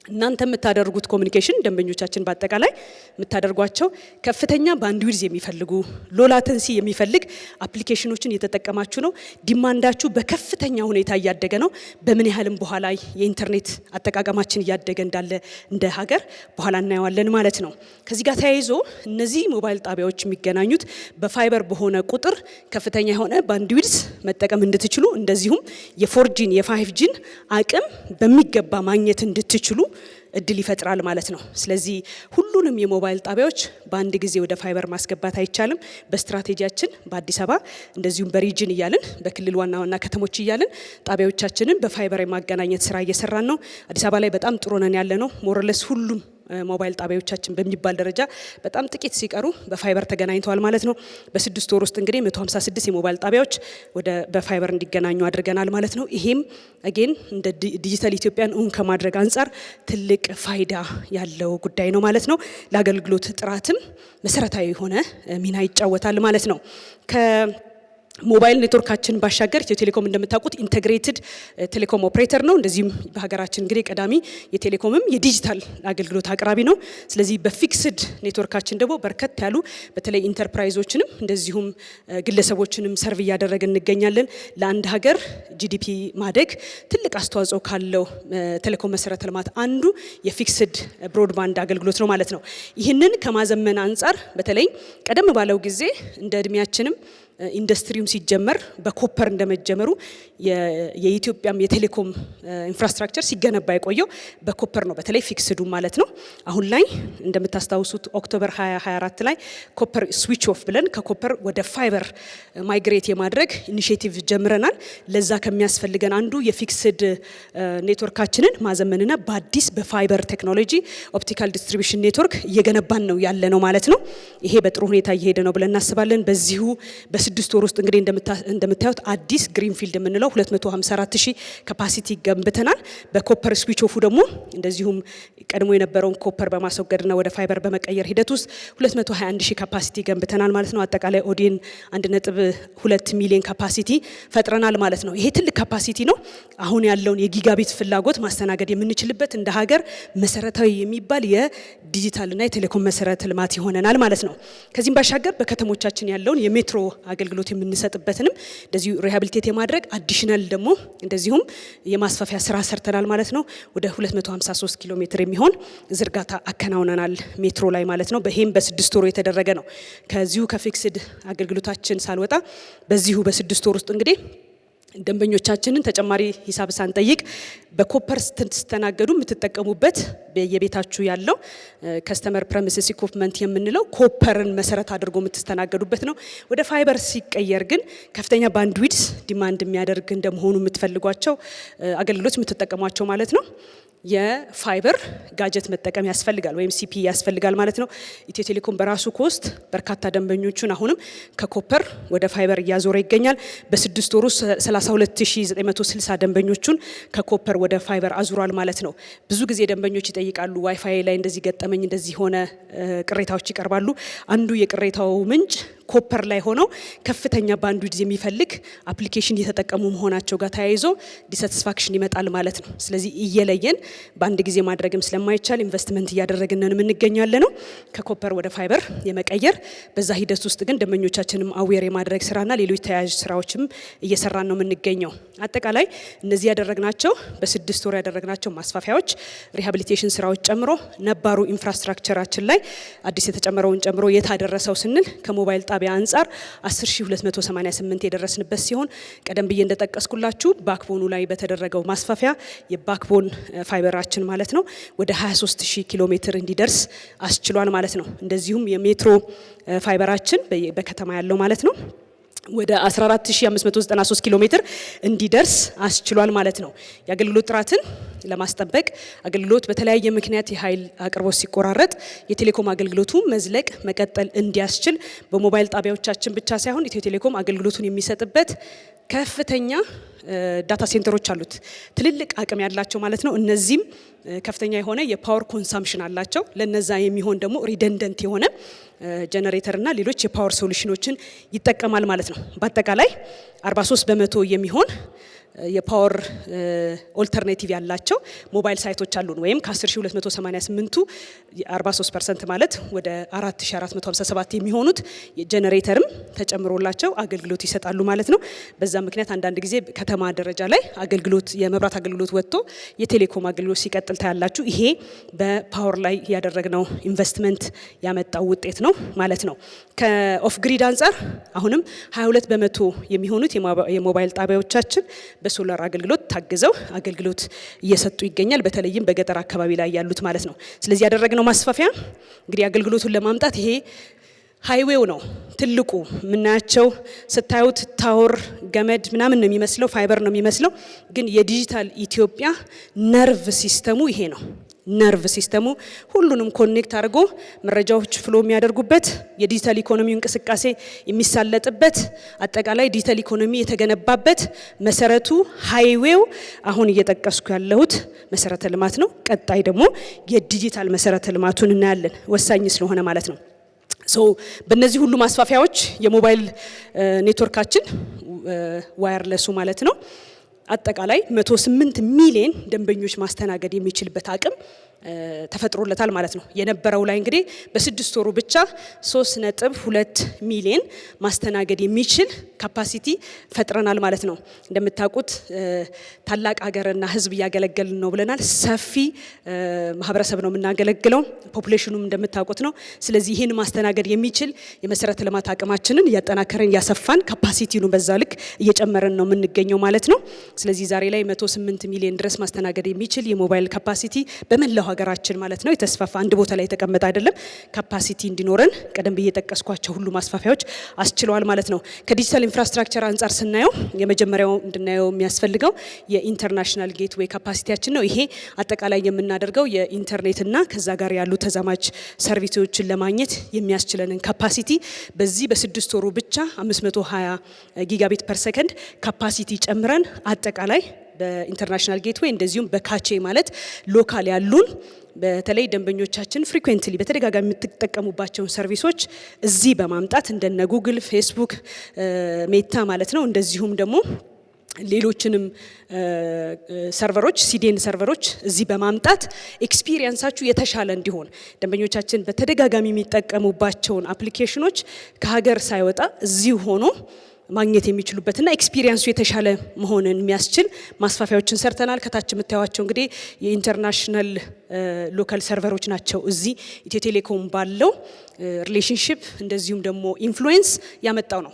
እናንተ የምታደርጉት ኮሙኒኬሽን ደንበኞቻችን በአጠቃላይ የምታደርጓቸው ከፍተኛ ባንድዊድዝ የሚፈልጉ ሎ ላተንሲ የሚፈልግ አፕሊኬሽኖችን እየተጠቀማችሁ ነው። ዲማንዳችሁ በከፍተኛ ሁኔታ እያደገ ነው። በምን ያህልም በኋላ የኢንተርኔት አጠቃቀማችን እያደገ እንዳለ እንደ ሀገር በኋላ እናየዋለን ማለት ነው። ከዚህ ጋር ተያይዞ እነዚህ ሞባይል ጣቢያዎች የሚገናኙት በፋይበር በሆነ ቁጥር ከፍተኛ የሆነ ባንድዊድዝ መጠቀም እንድትችሉ እንደዚሁም የፎርጂን የፋይቭጂን አቅም በሚገባ ማግኘት እንድትችሉ እድል ይፈጥራል ማለት ነው። ስለዚህ ሁሉንም የሞባይል ጣቢያዎች በአንድ ጊዜ ወደ ፋይበር ማስገባት አይቻልም። በስትራቴጂያችን በአዲስ አበባ እንደዚሁም በሪጅን እያልን በክልል ዋና ዋና ከተሞች እያልን ጣቢያዎቻችንን በፋይበር የማገናኘት ስራ እየሰራን ነው። አዲስ አበባ ላይ በጣም ጥሩ ነን ያለ ነው። ሞረለስ ሁሉም ሞባይል ጣቢያዎቻችን በሚባል ደረጃ በጣም ጥቂት ሲቀሩ በፋይበር ተገናኝተዋል ማለት ነው። በ6 ወር ውስጥ እንግዲህ 156 የሞባይል ጣቢያዎች ወደ በፋይበር እንዲገናኙ አድርገናል ማለት ነው። ይሄም አጌን እንደ ዲጂታል ኢትዮጵያን እውን ከማድረግ አንጻር ትልቅ ፋይዳ ያለው ጉዳይ ነው ማለት ነው። ለአገልግሎት ጥራትም መሰረታዊ የሆነ ሚና ይጫወታል ማለት ነው። ሞባይል ኔትወርካችን ባሻገር ኢትዮ ቴሌኮም እንደምታውቁት ኢንተግሬትድ ቴሌኮም ኦፕሬተር ነው። እንደዚህም በሀገራችን እንግዲህ ቀዳሚ የቴሌኮምም የዲጂታል አገልግሎት አቅራቢ ነው። ስለዚህ በፊክስድ ኔትወርካችን ደግሞ በርከት ያሉ በተለይ ኢንተርፕራይዞችንም እንደዚሁም ግለሰቦችንም ሰርቭ እያደረግን እንገኛለን። ለአንድ ሀገር ጂዲፒ ማደግ ትልቅ አስተዋጽኦ ካለው ቴሌኮም መሰረተ ልማት አንዱ የፊክስድ ብሮድባንድ አገልግሎት ነው ማለት ነው። ይህንን ከማዘመን አንጻር በተለይ ቀደም ባለው ጊዜ እንደ እድሜያችንም ኢንዱስትሪውም ሲጀመር በኮፐር እንደመጀመሩ የኢትዮጵያም የቴሌኮም ኢንፍራስትራክቸር ሲገነባ የቆየው በኮፐር ነው፣ በተለይ ፊክስዱ ማለት ነው። አሁን ላይ እንደምታስታውሱት ኦክቶበር 2024 ላይ ኮፐር ስዊች ኦፍ ብለን ከኮፐር ወደ ፋይበር ማይግሬት የማድረግ ኢኒሺዬቲቭ ጀምረናል። ለዛ ከሚያስፈልገን አንዱ የፊክስድ ኔትወርካችንን ማዘመንና በአዲስ በፋይበር ቴክኖሎጂ ኦፕቲካል ዲስትሪቢዩሽን ኔትወርክ እየገነባን ነው ያለ ነው ማለት ነው። ይሄ በጥሩ ሁኔታ እየሄደ ነው ብለን እናስባለን። በዚሁ በ6 ወር ውስጥ እንግዲህ እንደምታዩት አዲስ ግሪንፊልድ የምንለው 254,000 ካፓሲቲ ገንብተናል። በኮፐር ስዊች ኦፉ ደግሞ እንደዚሁም ቀድሞ የነበረውን ኮፐር በማስወገድና ወደ ፋይበር በመቀየር ሂደት ውስጥ 221,000 ካፓሲቲ ገንብተናል ማለት ነው። አጠቃላይ ኦዲን 1.2 ሚሊዮን ካፓሲቲ ፈጥረናል ማለት ነው። ይሄ ትልቅ ካፓሲቲ ነው። አሁን ያለውን የጊጋቢት ፍላጎት ማስተናገድ የምንችልበት እንደ ሀገር መሰረታዊ የሚባል የዲጂታልና የቴሌኮም መሰረተ ልማት ይሆነናል ማለት ነው። ከዚህም ባሻገር በከተሞቻችን ያለውን የሜትሮ አገልግሎት የምንሰጥበትንም እንደዚሁ ሪሃቢሊቴት የማድረግ አዲሽናል ደግሞ እንደዚሁም የማስፋፊያ ስራ ሰርተናል ማለት ነው። ወደ 253 ኪሎ ሜትር የሚሆን ዝርጋታ አከናውነናል ሜትሮ ላይ ማለት ነው። በይሄም በ6 ወሩ የተደረገ ነው። ከዚሁ ከፊክስድ አገልግሎታችን ሳልወጣ በዚሁ በ6 ወር ውስጥ እንግዲህ ደንበኞቻችንን ተጨማሪ ሂሳብ ሳንጠይቅ በኮፐር ስትስተናገዱ የምትጠቀሙበት በየቤታችሁ ያለው ከስተመር ፕሬሚሲስ ኢኩፕመንት የምንለው ኮፐርን መሰረት አድርጎ የምትስተናገዱበት ነው። ወደ ፋይበር ሲቀየር ግን ከፍተኛ ባንድዊድዝ ዲማንድ የሚያደርግ እንደመሆኑ የምትፈልጓቸው አገልግሎት የምትጠቀሟቸው ማለት ነው የፋይበር ጋጀት መጠቀም ያስፈልጋል ወይም ሲፒ ያስፈልጋል ማለት ነው። ኢትዮ ቴሌኮም በራሱ ኮስት በርካታ ደንበኞቹን አሁንም ከኮፐር ወደ ፋይበር እያዞረ ይገኛል። በ6 ወሩ 32960 ደንበኞቹን ከኮፐር ወደ ፋይበር አዙሯል ማለት ነው። ብዙ ጊዜ ደንበኞች ይጠይቃሉ፣ ዋይፋይ ላይ እንደዚህ ገጠመኝ እንደዚህ ሆነ ቅሬታዎች ይቀርባሉ። አንዱ የቅሬታው ምንጭ ኮፐር ላይ ሆነው ከፍተኛ ባንድዊድዝ የሚፈልግ አፕሊኬሽን እየተጠቀሙ መሆናቸው ጋር ተያይዞ ዲሳቲስፋክሽን ይመጣል ማለት ነው። ስለዚህ እየለየን በአንድ ጊዜ ማድረግም ስለማይቻል ኢንቨስትመንት እያደረግን ነው የምንገኛለን ነው ከኮፐር ወደ ፋይበር የመቀየር በዛ ሂደት ውስጥ ግን ደንበኞቻችንም አዌር የማድረግ ስራና ሌሎች ተያያዥ ስራዎችም እየሰራን ነው የምንገኘው። አጠቃላይ እነዚህ ያደረግናቸው በ6 ወር ያደረግናቸው ማስፋፊያዎች ሪሃቢሊቴሽን ስራዎች ጨምሮ ነባሩ ኢንፍራስትራክቸራችን ላይ አዲስ የተጨመረውን ጨምሮ የታደረሰው ስንል ከሞባይል ጣቢያ አንጻር 10288 የደረስንበት ሲሆን ቀደም ብዬ እንደጠቀስኩላችሁ ባክቦኑ ላይ በተደረገው ማስፋፊያ የባክቦን ፋይበራችን ማለት ነው ወደ 23000 ኪሎ ሜትር እንዲደርስ አስችሏል ማለት ነው። እንደዚሁም የሜትሮ ፋይበራችን በከተማ ያለው ማለት ነው ወደ 14593 ኪሎ ሜትር እንዲደርስ አስችሏል ማለት ነው። የአገልግሎት ጥራትን ለማስጠበቅ አገልግሎት በተለያየ ምክንያት የኃይል አቅርቦት ሲቆራረጥ የቴሌኮም አገልግሎቱ መዝለቅ መቀጠል እንዲያስችል በሞባይል ጣቢያዎቻችን ብቻ ሳይሆን ኢትዮ ቴሌኮም አገልግሎቱን የሚሰጥበት ከፍተኛ ዳታ ሴንተሮች አሉት፣ ትልልቅ አቅም ያላቸው ማለት ነው። እነዚህም ከፍተኛ የሆነ የፓወር ኮንሳምፕሽን አላቸው። ለነዛ የሚሆን ደግሞ ሪደንደንት የሆነ ጀነሬተር እና ሌሎች የፓወር ሶሉሽኖችን ይጠቀማል ማለት ነው። በአጠቃላይ 43 በመቶ የሚሆን የፓወር ኦልተርኔቲቭ ያላቸው ሞባይል ሳይቶች አሉን። ወይም ከ10288ቱ 43% ማለት ወደ 4457 የሚሆኑት ጀነሬተርም ተጨምሮላቸው አገልግሎት ይሰጣሉ ማለት ነው። በዛ ምክንያት አንዳንድ ጊዜ ከተማ ደረጃ ላይ አገልግሎት የመብራት አገልግሎት ወጥቶ የቴሌኮም አገልግሎት ሲቀጥል ታያላችሁ። ይሄ በፓወር ላይ ያደረግነው ኢንቨስትመንት ያመጣው ውጤት ነው ማለት ነው። ከኦፍ ግሪድ አንጻር አሁንም 22 በመቶ የሚሆኑት የሞባይል ጣቢያዎቻችን በሶላር አገልግሎት ታግዘው አገልግሎት እየሰጡ ይገኛል። በተለይም በገጠር አካባቢ ላይ ያሉት ማለት ነው። ስለዚህ ያደረግነው ማስፋፊያ እንግዲህ አገልግሎቱን ለማምጣት ይሄ ሃይዌው ነው ትልቁ የምናያቸው። ስታዩት ታወር ገመድ ምናምን ነው የሚመስለው፣ ፋይበር ነው የሚመስለው። ግን የዲጂታል ኢትዮጵያ ነርቭ ሲስተሙ ይሄ ነው። ነርቭ ሲስተሙ ሁሉንም ኮኔክት አድርጎ መረጃዎች ፍሎ የሚያደርጉበት የዲጂታል ኢኮኖሚው እንቅስቃሴ የሚሳለጥበት አጠቃላይ ዲጂታል ኢኮኖሚ የተገነባበት መሰረቱ ሃይዌው አሁን እየጠቀስኩ ያለሁት መሰረተ ልማት ነው። ቀጣይ ደግሞ የዲጂታል መሰረተ ልማቱን እናያለን፣ ወሳኝ ስለሆነ ማለት ነው። በእነዚህ ሁሉ ማስፋፊያዎች የሞባይል ኔትወርካችን ዋየርለሱ ማለት ነው አጠቃላይ 108 ሚሊዮን ደንበኞች ማስተናገድ የሚችልበት አቅም ተፈጥሮለታል ማለት ነው። የነበረው ላይ እንግዲህ በ6 ወሩ ብቻ 3.2 ሚሊዮን ማስተናገድ የሚችል ካፓሲቲ ፈጥረናል ማለት ነው። እንደምታውቁት ታላቅ ሀገርና ሕዝብ እያገለገልን ነው ብለናል። ሰፊ ማህበረሰብ ነው የምናገለግለው፣ ፖፑሌሽኑም እንደምታውቁት ነው። ስለዚህ ይህን ማስተናገድ የሚችል የመሰረተ ልማት አቅማችንን እያጠናከረን እያሰፋን ካፓሲቲውን በዛ ልክ እየጨመረን ነው የምንገኘው ማለት ነው። ስለዚህ ዛሬ ላይ 108 ሚሊዮን ድረስ ማስተናገድ የሚችል የሞባይል ካፓሲቲ በመላው ሀገራችን ማለት ነው የተስፋፋ አንድ ቦታ ላይ የተቀመጠ አይደለም። ካፓሲቲ እንዲኖረን ቀደም ብዬ የጠቀስኳቸው ሁሉ ማስፋፊያዎች አስችለዋል ማለት ነው። ከዲጂታል ኢንፍራስትራክቸር አንጻር ስናየው የመጀመሪያው እንድናየው የሚያስፈልገው የኢንተርናሽናል ጌትዌይ ካፓሲቲያችን ነው። ይሄ አጠቃላይ የምናደርገው የኢንተርኔትና ከዛ ጋር ያሉ ተዛማጅ ሰርቪሶችን ለማግኘት የሚያስችለንን ካፓሲቲ በዚህ በ6 ወሩ ብቻ 520 ጊጋቢት ፐር ሰከንድ ካፓሲቲ ጨምረን አጠቃላይ በኢንተርናሽናል ጌትዌይ እንደዚሁም በካቼ ማለት ሎካል ያሉን በተለይ ደንበኞቻችን ፍሪኩዌንትሊ በተደጋጋሚ የምትጠቀሙባቸውን ሰርቪሶች እዚህ በማምጣት እንደነ ጉግል፣ ፌስቡክ፣ ሜታ ማለት ነው እንደዚሁም ደግሞ ሌሎችንም ሰርቨሮች ሲዲኤን ሰርቨሮች እዚህ በማምጣት ኤክስፒሪየንሳችሁ የተሻለ እንዲሆን ደንበኞቻችን በተደጋጋሚ የሚጠቀሙባቸውን አፕሊኬሽኖች ከሀገር ሳይወጣ እዚሁ ሆኖ ማግኘት የሚችሉበትና ኤክስፒሪየንሱ የተሻለ መሆንን የሚያስችል ማስፋፊያዎችን ሰርተናል። ከታች የምታዩዋቸው እንግዲህ የኢንተርናሽናል ሎካል ሰርቨሮች ናቸው። እዚህ ኢትዮ ቴሌኮም ባለው ሪሌሽንሺፕ እንደዚሁም ደግሞ ኢንፍሉዌንስ ያመጣው ነው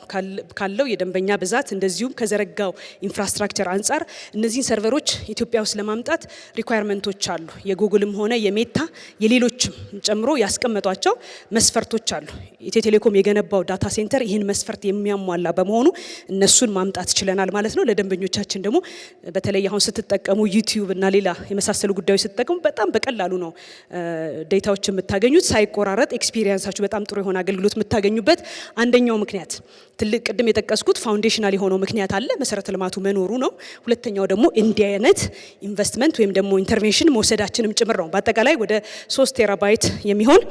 ካለው የደንበኛ ብዛት እንደዚሁም ከዘረጋው ኢንፍራስትራክቸር አንጻር እነዚህን ሰርቨሮች ኢትዮጵያ ውስጥ ለማምጣት ሪኳየርመንቶች አሉ። የጉግልም ሆነ የሜታ የሌሎችም ጨምሮ ያስቀመጧቸው መስፈርቶች አሉ። ኢትዮ ቴሌኮም የገነባው ዳታ ሴንተር ይህን መስፈርት የሚያሟላ በመሆኑ እነሱን ማምጣት ችለናል ማለት ነው። ለደንበኞቻችን ደግሞ በተለይ አሁን ስትጠቀሙ ዩቲዩብ እና ሌላ የመሳሰሉ ጉዳዮች ስትጠቀሙ በጣም በቀላሉ ነው ዴታዎች የምታገኙት ሳይቆራረጥ ኤክስፒሪየንሳችሁ በጣም ጥሩ የሆነ አገልግሎት የምታገኙበት አንደኛው ምክንያት ትልቅ ቅድም የጠቀስኩት ፋውንዴሽናል የሆነው ምክንያት አለ መሰረተ ልማቱ መኖሩ ነው። ሁለተኛው ደግሞ እንዲህ አይነት ኢንቨስትመንት ወይም ደግሞ ኢንተርቬንሽን መውሰዳችንም ጭምር ነው። በአጠቃላይ ወደ 3 ቴራባይት የሚሆን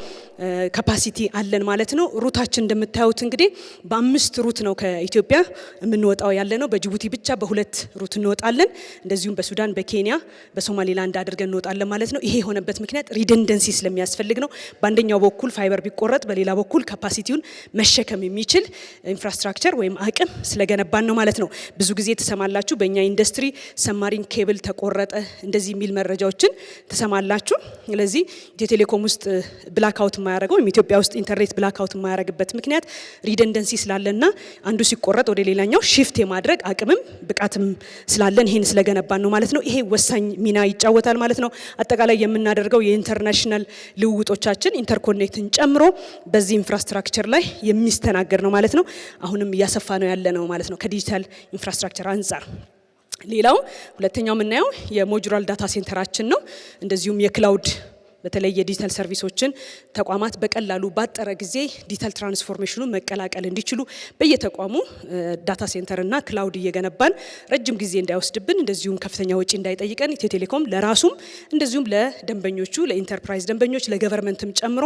ካፓሲቲ አለን ማለት ነው። ሩታችን እንደምታዩት እንግዲህ በ5 ሩት ነው ከኢትዮጵያ የምንወጣው ያለ ነው። በጅቡቲ ብቻ በ2 ሩት እንወጣለን። እንደዚሁም በሱዳን፣ በኬንያ፣ በሶማሊላንድ አድርገን እንወጣለን ማለት ነው። ይሄ የሆነበት ምክንያት ሪደንደንሲ ስለሚያስፈልግ ነው። በአንደኛው በኩል ፋይበር ቢቆረጥ በሌላ በኩል ካፓሲቲውን መሸከም የሚችል ኢንፍራስትራክቸር ወይም አቅም ስለገነባን ነው ማለት ነው። ብዙ ጊዜ ተሰማላችሁ በእኛ ኢንዱስትሪ ሰማሪን ኬብል ተቆረጠ እንደዚህ የሚል መረጃዎችን ተሰማላችሁ። ስለዚህ ኢትዮ ቴሌኮም ውስጥ ብላክአውት የማያደርገው ወይም ኢትዮጵያ ውስጥ ኢንተርኔት ብላክአውት የማያደርግበት ምክንያት ሪደንደንሲ ስላለና አንዱ ሲቆረጥ ወደ ሌላኛው ሺፍት የማድረግ አቅምም ብቃትም ስላለን ይሄን ስለገነባን ነው ማለት ነው። ይሄ ወሳኝ ሚና ይጫወታል ማለት ነው። አጠቃላይ የምናደርገው የኢንተርናሽናል ልውውጦቻችን ኢንተርኮኔክትን ጨምሮ በዚህ ኢንፍራስትራክቸር ላይ የሚስተናገድ ነው ማለት ነው። አሁንም እያሰፋ ነው ያለ ነው ማለት ነው ከዲጂታል ኢንፍራስትራክቸር አንጻር። ሌላው ሁለተኛው የምናየው የሞጁላር ዳታ ሴንተራችን ነው። እንደዚሁም የክላውድ በተለይ የዲጂታል ሰርቪሶችን ተቋማት በቀላሉ ባጠረ ጊዜ ዲጂታል ትራንስፎርሜሽኑን መቀላቀል እንዲችሉ በየተቋሙ ዳታ ሴንተርና ክላውድ እየገነባን ረጅም ጊዜ እንዳይወስድብን እንደዚሁም ከፍተኛ ወጪ እንዳይጠይቀን ኢትዮ ቴሌኮም ለራሱም እንደዚሁም ለደንበኞቹ ለኢንተርፕራይዝ ደንበኞች ለገቨርንመንትም ጨምሮ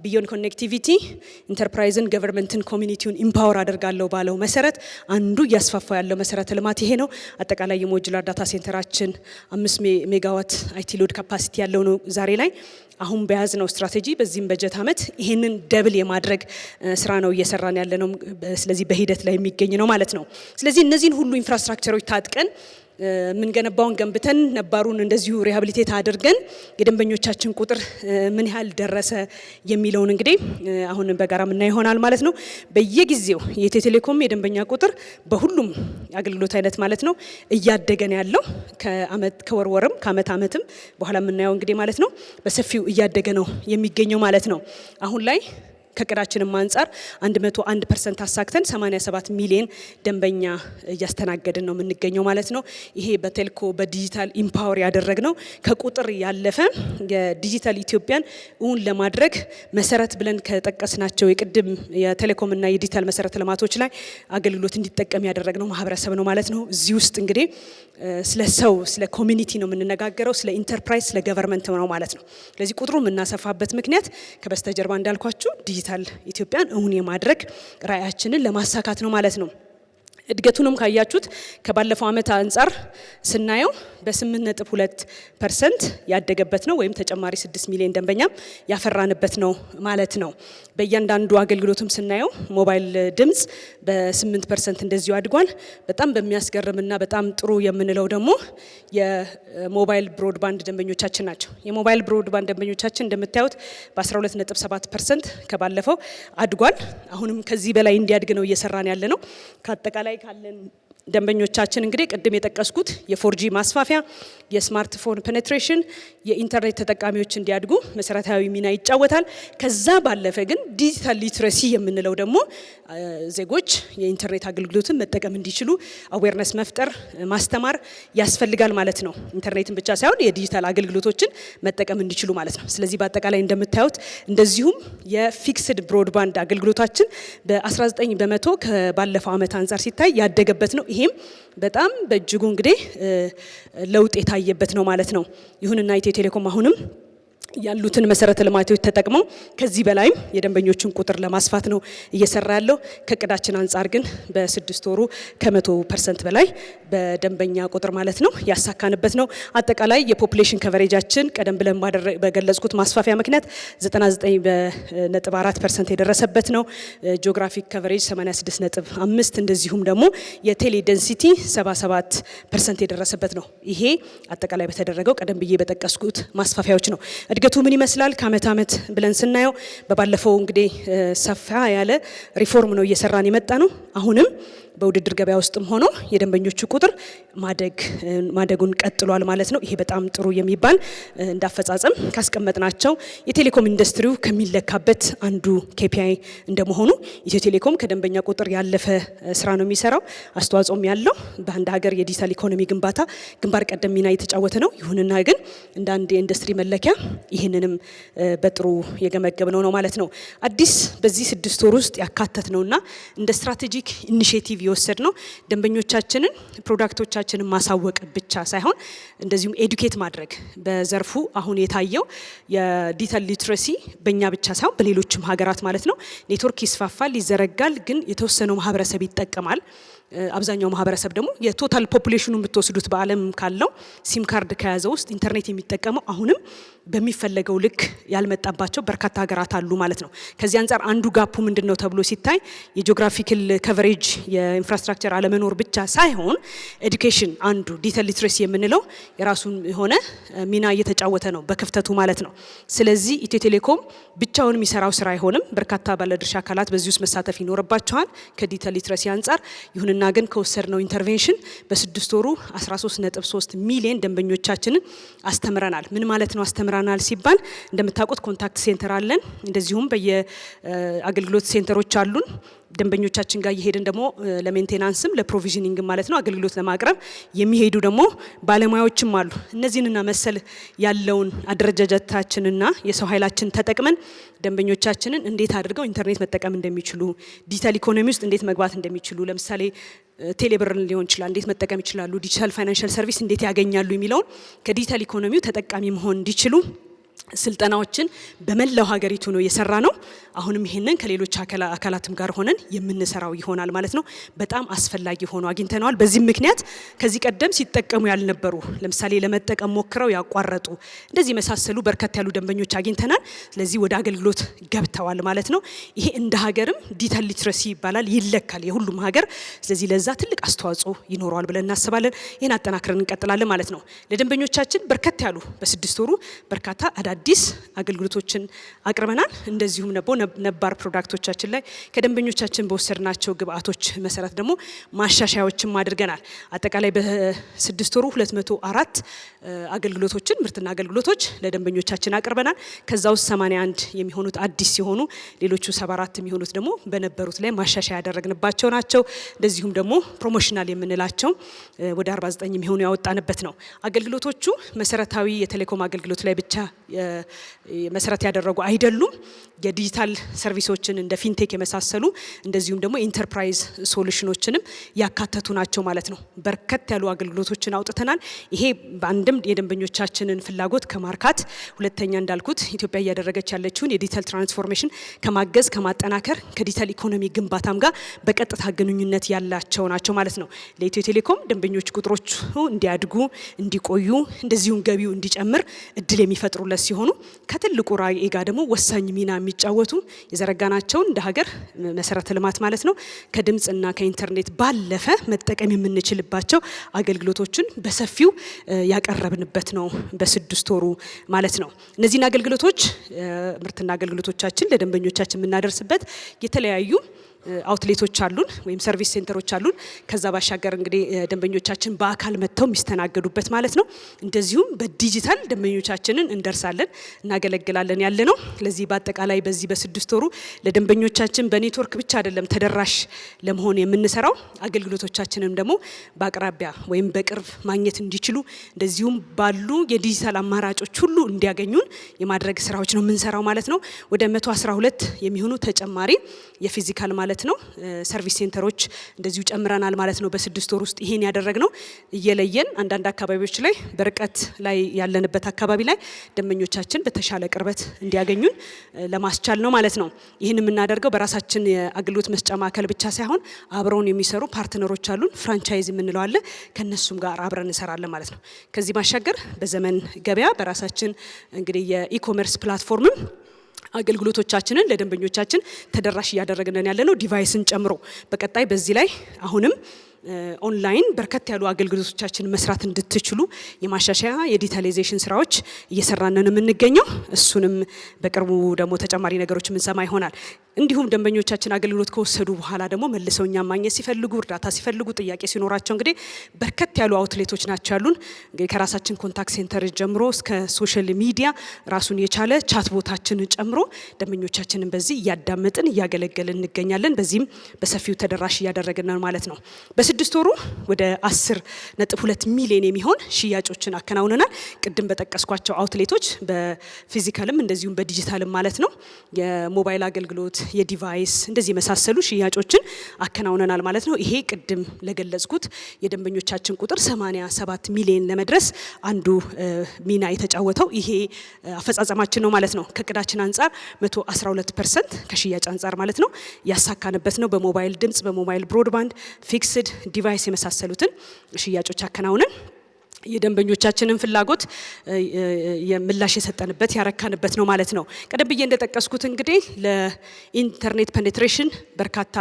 ቢዮንድ ኮኔክቲቪቲ ኢንተርፕራይዝን ገቨርንመንትን ኮሚኒቲውን ኢምፓወር አደርጋለሁ ባለው መሰረት አንዱ እያስፋፋው ያለው መሰረተ ልማት ይሄ ነው። አጠቃላይ የሞጁላር ዳታ ሴንተራችን 5 ሜጋዋት አይቲ ሎድ ካፓሲቲ ያለው ነው ዛሬ ላይ። አሁን በያዝነው ስትራቴጂ በዚህም በጀት ዓመት ይሄንን ደብል የማድረግ ስራ ነው እየሰራን ያለ ነው። ስለዚህ በሂደት ላይ የሚገኝ ነው ማለት ነው። ስለዚህ እነዚህን ሁሉ ኢንፍራስትራክቸሮች ታጥቀን ምንገነባውን ገንብተን ነባሩን እንደዚሁ ሪሃቢሊቴት አድርገን የደንበኞቻችን ቁጥር ምን ያህል ደረሰ የሚለውን እንግዲህ አሁን በጋራ ምና ይሆናል ማለት ነው። በየጊዜው የኢትዮ ቴሌኮም የደንበኛ ቁጥር በሁሉም አገልግሎት አይነት ማለት ነው እያደገ ነው ያለው። ከአመት ከወርወርም ከአመት አመትም በኋላ የምናየው እንግዲህ ማለት ነው በሰፊው እያደገ ነው የሚገኘው ማለት ነው። አሁን ላይ ከቅዳችንም አንጻር 101% አሳክተን 87 ሚሊዮን ደንበኛ እያስተናገድን ነው የምንገኘው ማለት ነው። ይሄ በቴልኮ በዲጂታል ኢምፓወር ያደረግነው ከቁጥር ያለፈ የዲጂታል ኢትዮጵያን እውን ለማድረግ መሰረት ብለን ከጠቀስናቸው የቅድም የቴሌኮምና የዲጂታል መሰረተ ልማቶች ላይ አገልግሎት እንዲጠቀም ያደረግነው ማህበረሰብ ነው ማለት ነው። እዚህ ውስጥ እንግዲህ ስለ ሰው ስለ ኮሚኒቲ ነው የምንነጋገረው፣ ስለ ኢንተርፕራይዝ ስለ ገቨርንመንት ነው ማለት ነው። ስለዚህ ቁጥሩ የምናሰፋበት ምክንያት ከበስተጀርባ እንዳልኳችሁ ዲጂታል ኢትዮጵያን እውን የማድረግ ራዕያችንን ለማሳካት ነው ማለት ነው። እድገቱንም ካያችሁት ከባለፈው አመት አንጻር ስናየው በ8.2% ያደገበት ነው ወይም ተጨማሪ 6 ሚሊዮን ደንበኛ ያፈራንበት ነው ማለት ነው። በእያንዳንዱ አገልግሎትም ስናየው ሞባይል ድምጽ በ8% እንደዚሁ አድጓል። በጣም በሚያስገርምና በጣም ጥሩ የምንለው ደግሞ የሞባይል ብሮድባንድ ደንበኞቻችን ናቸው። የሞባይል ብሮድባንድ ደንበኞቻችን እንደምታዩት በ12.7% ከባለፈው አድጓል። አሁንም ከዚህ በላይ እንዲያድግ ነው እየሰራን ያለ ነው። ከአጠቃላይ ካለን ደንበኞቻችን እንግዲህ ቅድም የጠቀስኩት የፎርጂ ማስፋፊያ፣ የስማርትፎን ፔኔትሬሽን፣ የኢንተርኔት ተጠቃሚዎች እንዲያድጉ መሰረታዊ ሚና ይጫወታል። ከዛ ባለፈ ግን ዲጂታል ሊትረሲ የምንለው ደግሞ ዜጎች የኢንተርኔት አገልግሎትን መጠቀም እንዲችሉ አዌርነስ መፍጠር ማስተማር ያስፈልጋል ማለት ነው። ኢንተርኔትን ብቻ ሳይሆን የዲጂታል አገልግሎቶችን መጠቀም እንዲችሉ ማለት ነው። ስለዚህ በአጠቃላይ እንደምታዩት እንደዚሁም የፊክስድ ብሮድባንድ አገልግሎታችን በ19 በመቶ ከባለፈው አመት አንጻር ሲታይ ያደገበት ነው። ይሄም በጣም በእጅጉ እንግዲህ ለውጥ የታየበት ነው ማለት ነው። ይሁንና ኢትዮ ቴሌኮም አሁንም ያሉትን መሰረተ ልማቶች ተጠቅመው ከዚህ በላይም የደንበኞችን ቁጥር ለማስፋት ነው እየሰራ ያለው። ከቅዳችን አንጻር ግን በ6 ወሩ ከ100% በላይ በደንበኛ ቁጥር ማለት ነው ያሳካንበት ነው። አጠቃላይ የፖፑሌሽን ከቨሬጃችን ቀደም ብለን በገለጽኩት ማስፋፊያ ምክንያት 99.4% የደረሰበት ነው። ጂኦግራፊክ ከቨሬጅ 86.5 እንደዚሁም ደግሞ የቴሌ ዴንሲቲ 77% የደረሰበት ነው። ይሄ አጠቃላይ በተደረገው ቀደም ብዬ በጠቀስኩት ማስፋፊያዎች ነው። እድገቱ ምን ይመስላል ከአመት አመት ብለን ስናየው በባለፈው እንግዲህ ሰፋ ያለ ሪፎርም ነው እየሰራን የመጣ ነው። አሁንም በውድድር ገበያ ውስጥም ሆኖ የደንበኞቹ ቁጥር ማደጉን ቀጥሏል ማለት ነው። ይሄ በጣም ጥሩ የሚባል እንዳፈጻጸም ካስቀመጥናቸው የቴሌኮም ኢንዱስትሪው ከሚለካበት አንዱ KPI እንደመሆኑ ኢትዮ ቴሌኮም ከደንበኛ ቁጥር ያለፈ ስራ ነው የሚሰራው። አስተዋጽኦም ያለው በአንድ ሀገር የዲጂታል ኢኮኖሚ ግንባታ ግንባር ቀደም ሚና የተጫወተ ነው። ይሁንና ግን እንደ አንድ የኢንዱስትሪ መለኪያ ይህንንም በጥሩ የገመገብነው ነው ማለት ነው። አዲስ በዚህ 6 ወር ውስጥ ያካተትነውና እንደ ስትራቴጂክ ኢኒሺዬቲቭ የወሰድነው ደንበኞቻችንን ፕሮዳክቶቻችንን ማሳወቅ ብቻ ሳይሆን እንደዚሁም ኤዱኬት ማድረግ በዘርፉ አሁን የታየው የዲጂታል ሊትረሲ በእኛ ብቻ ሳይሆን በሌሎችም ሀገራት ማለት ነው ኔትወርክ ይስፋፋል፣ ይዘረጋል፣ ግን የተወሰነው ማህበረሰብ ይጠቀማል። አብዛኛው ማህበረሰብ ደግሞ የቶታል ፖፑሌሽኑን ብትወስዱት በዓለም ካለው ሲም ካርድ ከያዘው ውስጥ ኢንተርኔት የሚጠቀመው አሁንም በሚፈለገው ልክ ያልመጣባቸው በርካታ ሀገራት አሉ ማለት ነው። ከዚህ አንፃር አንዱ ጋፑ ምንድነው ተብሎ ሲታይ የጂኦግራፊካል ከቨሬጅ የኢንፍራስትራክቸር አለመኖር ብቻ ሳይሆን ኤዱኬሽን አንዱ ዲጂታል ሊትሬሲ የምንለው የራሱን የሆነ ሚና እየተጫወተ ነው በክፍተቱ ማለት ነው። ስለዚህ ኢትዮ ቴሌኮም ብቻውን የሚሰራው ስራ አይሆንም። በርካታ ባለድርሻ አካላት በዚህ ውስጥ መሳተፍ ይኖርባቸዋል ከዲጂታል ሊትሬሲ አንፃር። ይሁንና ግን ከወሰድነው ኢንተርቬንሽን በ6 ወሩ 13.3 ሚሊዮን ደንበኞቻችንን አስተምረናል። ምን ማለት ነው አስተምረናል ሲባል? እንደምታውቁት ኮንታክት ሴንተር አለን፣ እንደዚሁም በየአገልግሎት ሴንተሮች አሉን። ደንበኞቻችን ጋር እየሄድን ደግሞ ለሜንቴናንስም ለፕሮቪዥኒንግ ማለት ነው አገልግሎት ለማቅረብ የሚሄዱ ደግሞ ባለሙያዎችም አሉ። እነዚህንና መሰል ያለውን አደረጃጀታችንና የሰው ኃይላችን ተጠቅመን ደንበኞቻችንን እንዴት አድርገው ኢንተርኔት መጠቀም እንደሚችሉ፣ ዲጂታል ኢኮኖሚ ውስጥ እንዴት መግባት እንደሚችሉ፣ ለምሳሌ ቴሌብርን ሊሆን ይችላል እንዴት መጠቀም ይችላሉ፣ ዲጂታል ፋይናንሻል ሰርቪስ እንዴት ያገኛሉ የሚለውን ከዲጂታል ኢኮኖሚው ተጠቃሚ መሆን እንዲችሉ ስልጠናዎችን በመላው ሀገሪቱ ነው የሰራ ነው። አሁንም ይሄንን ከሌሎች አካላትም ጋር ሆነን የምንሰራው ይሆናል ማለት ነው። በጣም አስፈላጊ ሆኖ አግኝተነዋል። በዚህም ምክንያት ከዚህ ቀደም ሲጠቀሙ ያልነበሩ ለምሳሌ ለመጠቀም ሞክረው ያቋረጡ እንደዚህ መሳሰሉ በርከት ያሉ ደንበኞች አግኝተናል። ስለዚህ ወደ አገልግሎት ገብተዋል ማለት ነው። ይሄ እንደ ሀገርም ዲጂታል ሊትረሲ ይባላል፣ ይለካል የሁሉም ሀገር። ስለዚህ ለዛ ትልቅ አስተዋጽኦ ይኖረዋል ብለን እናስባለን። ይሄን አጠናክረን እንቀጥላለን ማለት ነው። ለደንበኞቻችን በርከት ያሉ በ6 ወሩ በርካታ አዳዲስ አገልግሎቶችን አቅርበናል። እንደዚሁም ነባር ፕሮዳክቶቻችን ላይ ከደንበኞቻችን በወሰድናቸው ግብአቶች መሰረት ደግሞ ማሻሻያዎችን አድርገናል። አጠቃላይ በ6 ወሩ 204 አገልግሎቶችን ምርትና አገልግሎቶች ለደንበኞቻችን አቅርበናል። ከዛ ውስጥ 81 የሚሆኑት አዲስ ሲሆኑ ሌሎቹ 74 የሚሆኑት ደግሞ በነበሩት ላይ ማሻሻያ ያደረግንባቸው ናቸው። እንደዚሁም ደግሞ ፕሮሞሽናል የምንላቸው ወደ 49 የሚሆኑ ያወጣንበት ነው። አገልግሎቶቹ መሰረታዊ የቴሌኮም አገልግሎት ላይ ብቻ መሰረት ያደረጉ አይደሉም። የዲጂታል ሰርቪሶችን እንደ ፊንቴክ የመሳሰሉ እንደዚሁም ደግሞ ኢንተርፕራይዝ ሶሉሽኖችንም ያካተቱ ናቸው ማለት ነው። በርከት ያሉ አገልግሎቶችን አውጥተናል። ይሄ በአንድም የደንበኞቻችንን ፍላጎት ከማርካት፣ ሁለተኛ እንዳልኩት ኢትዮጵያ እያደረገች ያለችውን የዲጂታል ትራንስፎርሜሽን ከማገዝ ከማጠናከር ከዲጂታል ኢኮኖሚ ግንባታም ጋር በቀጥታ ግንኙነት ያላቸው ናቸው ማለት ነው። ለኢትዮ ቴሌኮም ደንበኞች ቁጥሮቹ እንዲያድጉ እንዲቆዩ፣ እንደዚሁም ገቢው እንዲጨምር እድል የሚፈጥሩለት ሲሆኑ ከትልቁ ራዕይ ጋር ደግሞ ወሳኝ ሚና የሚጫወቱ የዘረጋናቸውን እንደ ሀገር መሰረተ ልማት ማለት ነው ከድምጽና ከኢንተርኔት ባለፈ መጠቀም የምንችልባቸው አገልግሎቶችን በሰፊው ያቀረብንበት ነው በ6 ወሩ ማለት ነው። እነዚህን አገልግሎቶች ምርትና አገልግሎቶቻችን ለደንበኞቻችን የምናደርስበት የተለያዩ አውትሌቶች አሉን ወይም ሰርቪስ ሴንተሮች አሉን። ከዛ ባሻገር እንግዲህ ደንበኞቻችን በአካል መጥተው የሚስተናገዱበት ማለት ነው። እንደዚሁም በዲጂታል ደንበኞቻችንን እንደርሳለን እናገለግላለን ያለ ነው። ስለዚህ በአጠቃላይ በዚህ በ6 ወሩ ለደንበኞቻችን በኔትወርክ ብቻ አይደለም ተደራሽ ለመሆን የምንሰራው፣ አገልግሎቶቻችንም ደግሞ በአቅራቢያ ወይም በቅርብ ማግኘት እንዲችሉ እንደዚሁም ባሉ የዲጂታል አማራጮች ሁሉ እንዲያገኙን የማድረግ ስራዎች ነው የምንሰራው ማለት ነው። ወደ 112 የሚሆኑ ተጨማሪ የፊዚካል ማለት ነው ሰርቪስ ሴንተሮች እንደዚሁ ጨምረናል ማለት ነው። በ6 ወር ውስጥ ይሄን ያደረግነው እየለየን አንዳንድ አካባቢዎች ላይ በርቀት ላይ ያለንበት አካባቢ ላይ ደንበኞቻችን በተሻለ ቅርበት እንዲያገኙን ለማስቻል ነው ማለት ነው። ይህን የምናደርገው በራሳችን የአገልግሎት መስጫ ማዕከል ብቻ ሳይሆን አብረውን የሚሰሩ ፓርትነሮች አሉን፣ ፍራንቻይዝ የምንለው አለ። ከነሱም ጋር አብረን እንሰራለን ማለት ነው። ከዚህ ባሻገር በዘመን ገበያ በራሳችን እንግዲህ የኢኮሜርስ ፕላትፎርምም አገልግሎቶቻችንን ለደንበኞቻችን ተደራሽ እያደረግን ያለነው ዲቫይስን ጨምሮ። በቀጣይ በዚህ ላይ አሁንም ኦንላይን በርከት ያሉ አገልግሎቶቻችን መስራት እንድትችሉ የማሻሻያ የዲጂታላይዜሽን ስራዎች እየሰራን ነው የምንገኘው። እሱንም በቅርቡ ደግሞ ተጨማሪ ነገሮች የምንሰማ ይሆናል። እንዲሁም ደንበኞቻችን አገልግሎት ከወሰዱ በኋላ ደግሞ መልሰው እኛን ማግኘት ሲፈልጉ እርዳታ ሲፈልጉ ጥያቄ ሲኖራቸው እንግዲህ በርከት ያሉ አውትሌቶች ናቸው ያሉን። ከራሳችን ኮንታክት ሴንተር ጀምሮ እስከ ሶሻል ሚዲያ ራሱን የቻለ ቻት ቦታችንን ጨምሮ ደንበኞቻችንን በዚህ እያዳመጥን እያገለገልን እንገኛለን። በዚህም በሰፊው ተደራሽ እያደረግን ነው ማለት ነው። በ6 ወሩ ወደ 10.2 ሚሊዮን የሚሆን ሽያጮችን አከናውነናል። ቅድም በጠቀስኳቸው አውትሌቶች በፊዚካልም እንደዚሁም በዲጂታልም ማለት ነው። የሞባይል አገልግሎት የዲቫይስ እንደዚህ የመሳሰሉ ሽያጮችን አከናውነናል ማለት ነው። ይሄ ቅድም ለገለጽኩት የደንበኞቻችን ቁጥር 87 ሚሊዮን ለመድረስ አንዱ ሚና የተጫወተው ይሄ አፈጻጸማችን ነው ማለት ነው። ከቅዳችን አንጻር 112% ከሽያጭ አንጻር ማለት ነው ያሳካንበት ነው። በሞባይል ድምጽ፣ በሞባይል ብሮድባንድ፣ ፊክስድ ዲቫይስ የመሳሰሉትን ሽያጮች አከናውነን የደንበኞቻችንን ፍላጎት የምላሽ የሰጠንበት ያረካንበት ነው ማለት ነው። ቀደም ብዬ እንደጠቀስኩት እንግዲህ ለኢንተርኔት ፔኔትሬሽን በርካታ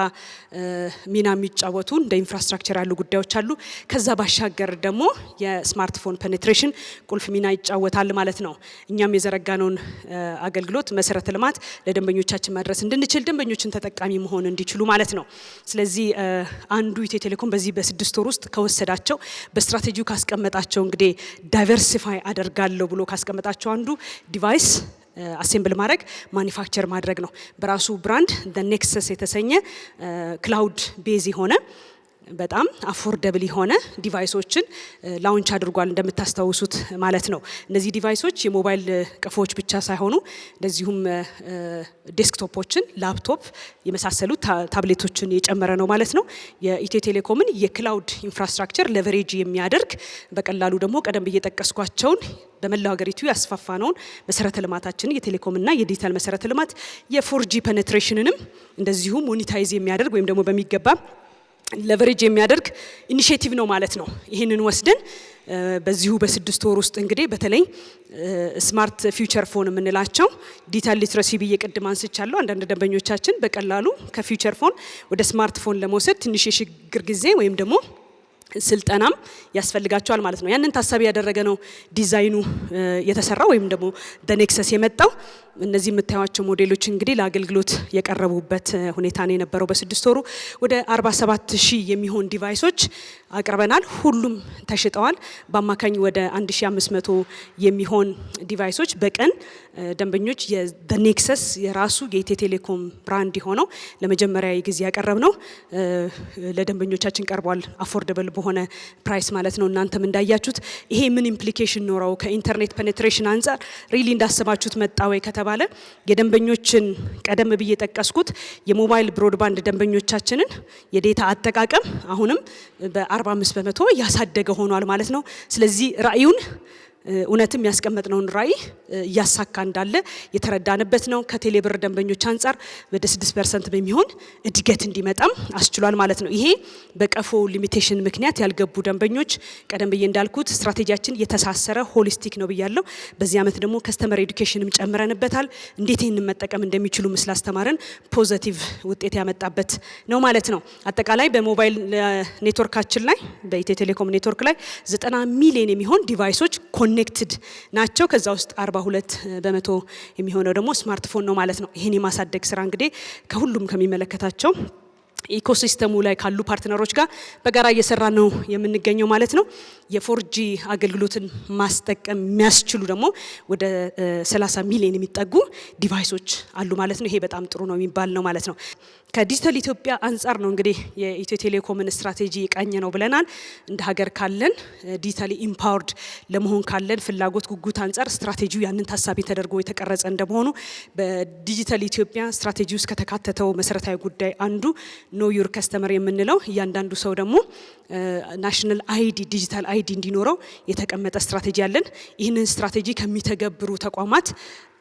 ሚና የሚጫወቱ እንደ ኢንፍራስትራክቸር ያሉ ጉዳዮች አሉ። ከዛ ባሻገር ደግሞ የስማርትፎን ፔኔትሬሽን ቁልፍ ሚና ይጫወታል ማለት ነው። እኛም የዘረጋነውን አገልግሎት መሰረተ ልማት ለደንበኞቻችን ማድረስ እንድንችል ደንበኞችን ተጠቃሚ መሆን እንዲችሉ ማለት ነው። ስለዚህ አንዱ ኢትዮ ቴሌኮም በዚህ በ6 ወር ውስጥ ከወሰዳቸው በስትራቴጂው ካስቀመጣቸው እንግዲህ ዳይቨርሲፋይ አደርጋለሁ ብሎ ካስቀመጣቸው አንዱ ዲቫይስ አሴምብል ማድረግ ማኒፋክቸር ማድረግ ነው። በራሱ ብራንድ ኔክሰስ የተሰኘ ክላውድ ቤዝ የሆነ በጣም አፎርደብል የሆነ ዲቫይሶችን ላውንች አድርጓል እንደምታስታውሱት ማለት ነው። እነዚህ ዲቫይሶች የሞባይል ቀፎዎች ብቻ ሳይሆኑ እንደዚሁም ዴስክቶፖችን፣ ላፕቶፕ የመሳሰሉ ታብሌቶችን የጨመረ ነው ማለት ነው። የኢትዮ ቴሌኮምን የክላውድ ኢንፍራስትራክቸር ሌቨሬጅ የሚያደርግ በቀላሉ ደግሞ ቀደም ብዬ ጠቀስኳቸውን በመላው ሀገሪቱ ያስፋፋነውን መሰረተ ልማታችን የቴሌኮምና የዲጂታል መሰረተ ልማት የፎርጂ ፔኔትሬሽንንም እንደዚሁ ሞኒታይዝ የሚያደርግ ወይም ደግሞ በሚገባ ለቨሬጅ የሚያደርግ ኢኒሼቲቭ ነው ማለት ነው። ይህንን ወስደን በዚሁ በ6 ወር ውስጥ እንግዲህ በተለይ ስማርት ፊውቸር ፎን የምንላቸው ዲጂታል ሊትረሲ ብዬ ቅድም አንስቻለሁ። አንዳንድ ደንበኞቻችን በቀላሉ ከፊውቸር ፎን ወደ ስማርት ፎን ለመውሰድ ትንሽ የሽግግር ጊዜ ወይም ደግሞ ስልጠናም ያስፈልጋቸዋል ማለት ነው። ያንን ታሳቢ ያደረገ ነው ዲዛይኑ የተሰራው ወይም ደግሞ በኔክሰስ የመጣው። እነዚህ የምታዩቸው ሞዴሎች እንግዲህ ለአገልግሎት የቀረቡበት ሁኔታ ነው የነበረው። በ6 ወሩ ወደ 47,000 የሚሆን ዲቫይሶች አቅርበናል። ሁሉም ተሽጠዋል። በአማካኝ ወደ 1500 የሚሆን ዲቫይሶች በቀን ደንበኞች በኔክሰስ የራሱ የኢትዮ ቴሌኮም ብራንድ የሆነው ለመጀመሪያ ጊዜ ያቀረብ ነው ለደንበኞቻችን ቀርቧል። አፎርደብል በሆነ ፕራይስ ማለት ነው። እናንተም እንዳያችሁት ይሄ ምን ኢምፕሊኬሽን ኖረው ከኢንተርኔት ፔኔትሬሽን አንጻር ሪሊ እንዳሰባችሁት መጣ ወይ ከተባለ የደንበኞችን ቀደም ብዬ ጠቀስኩት የሞባይል ብሮድባንድ ደንበኞቻችንን የዴታ አጠቃቀም አሁንም በ45% ያሳደገ ሆኗል ማለት ነው። ስለዚህ ራእዩን እውነትም ያስቀመጥነውን ራእይ እያሳካ እንዳለ የተረዳንበት ነው። ከቴሌብር ደንበኞች አንጻር ወደ 6% በሚሆን እድገት እንዲመጣም አስችሏል ማለት ነው። ይሄ በቀፎ ሊሚቴሽን ምክንያት ያልገቡ ደንበኞች ቀደም ብዬ እንዳልኩት ስትራቴጂያችን የተሳሰረ ሆሊስቲክ ነው ብያለሁ። በዚህ ዓመት ደግሞ ከስተመር ኤዱኬሽንም ጨምረንበታል። እንዴት ይህንን መጠቀም እንደሚችሉ ስላስተማርን ፖዚቲቭ ውጤት ያመጣበት ነው ማለት ነው። አጠቃላይ በሞባይል ኔትወርካችን ላይ በኢትዮ ቴሌኮም ኔትወርክ ላይ 90 ሚሊዮን የሚሆን ዲቫይሶች ኮኔክትድ ናቸው። ከዛ ውስጥ 42% የሚሆነው ደግሞ ስማርትፎን ነው ማለት ነው። ይህን የማሳደግ ስራ እንግዲህ ከሁሉም ከሚመለከታቸው ኢኮሲስተሙ ላይ ካሉ ፓርትነሮች ጋር በጋራ እየሰራ ነው የምንገኘው ማለት ነው። የፎርጂ አገልግሎትን ማስጠቀም የሚያስችሉ ደግሞ ወደ 30 ሚሊዮን የሚጠጉ ዲቫይሶች አሉ ማለት ነው። ይሄ በጣም ጥሩ ነው የሚባል ነው ማለት ነው። ከዲጂታል ኢትዮጵያ አንጻር ነው እንግዲህ የኢትዮ ቴሌኮምን ስትራቴጂ ቃኘ ነው ብለናል። እንደ ሀገር ካለን ዲጂታሊ ኢምፓወርድ ለመሆን ካለን ፍላጎት ጉጉት አንጻር ስትራቴጂው ያንን ታሳቢ ተደርጎ የተቀረጸ እንደመሆኑ በዲጂታል ኢትዮጵያ ስትራቴጂ ውስጥ ከተካተተው መሰረታዊ ጉዳይ አንዱ ኖ ዩር ከስተመር የምንለው እያንዳንዱ ሰው ደግሞ ናሽናል አይዲ ዲጂታል አይዲ እንዲኖረው የተቀመጠ ስትራቴጂ አለን። ይህንን ስትራቴጂ ከሚተገብሩ ተቋማት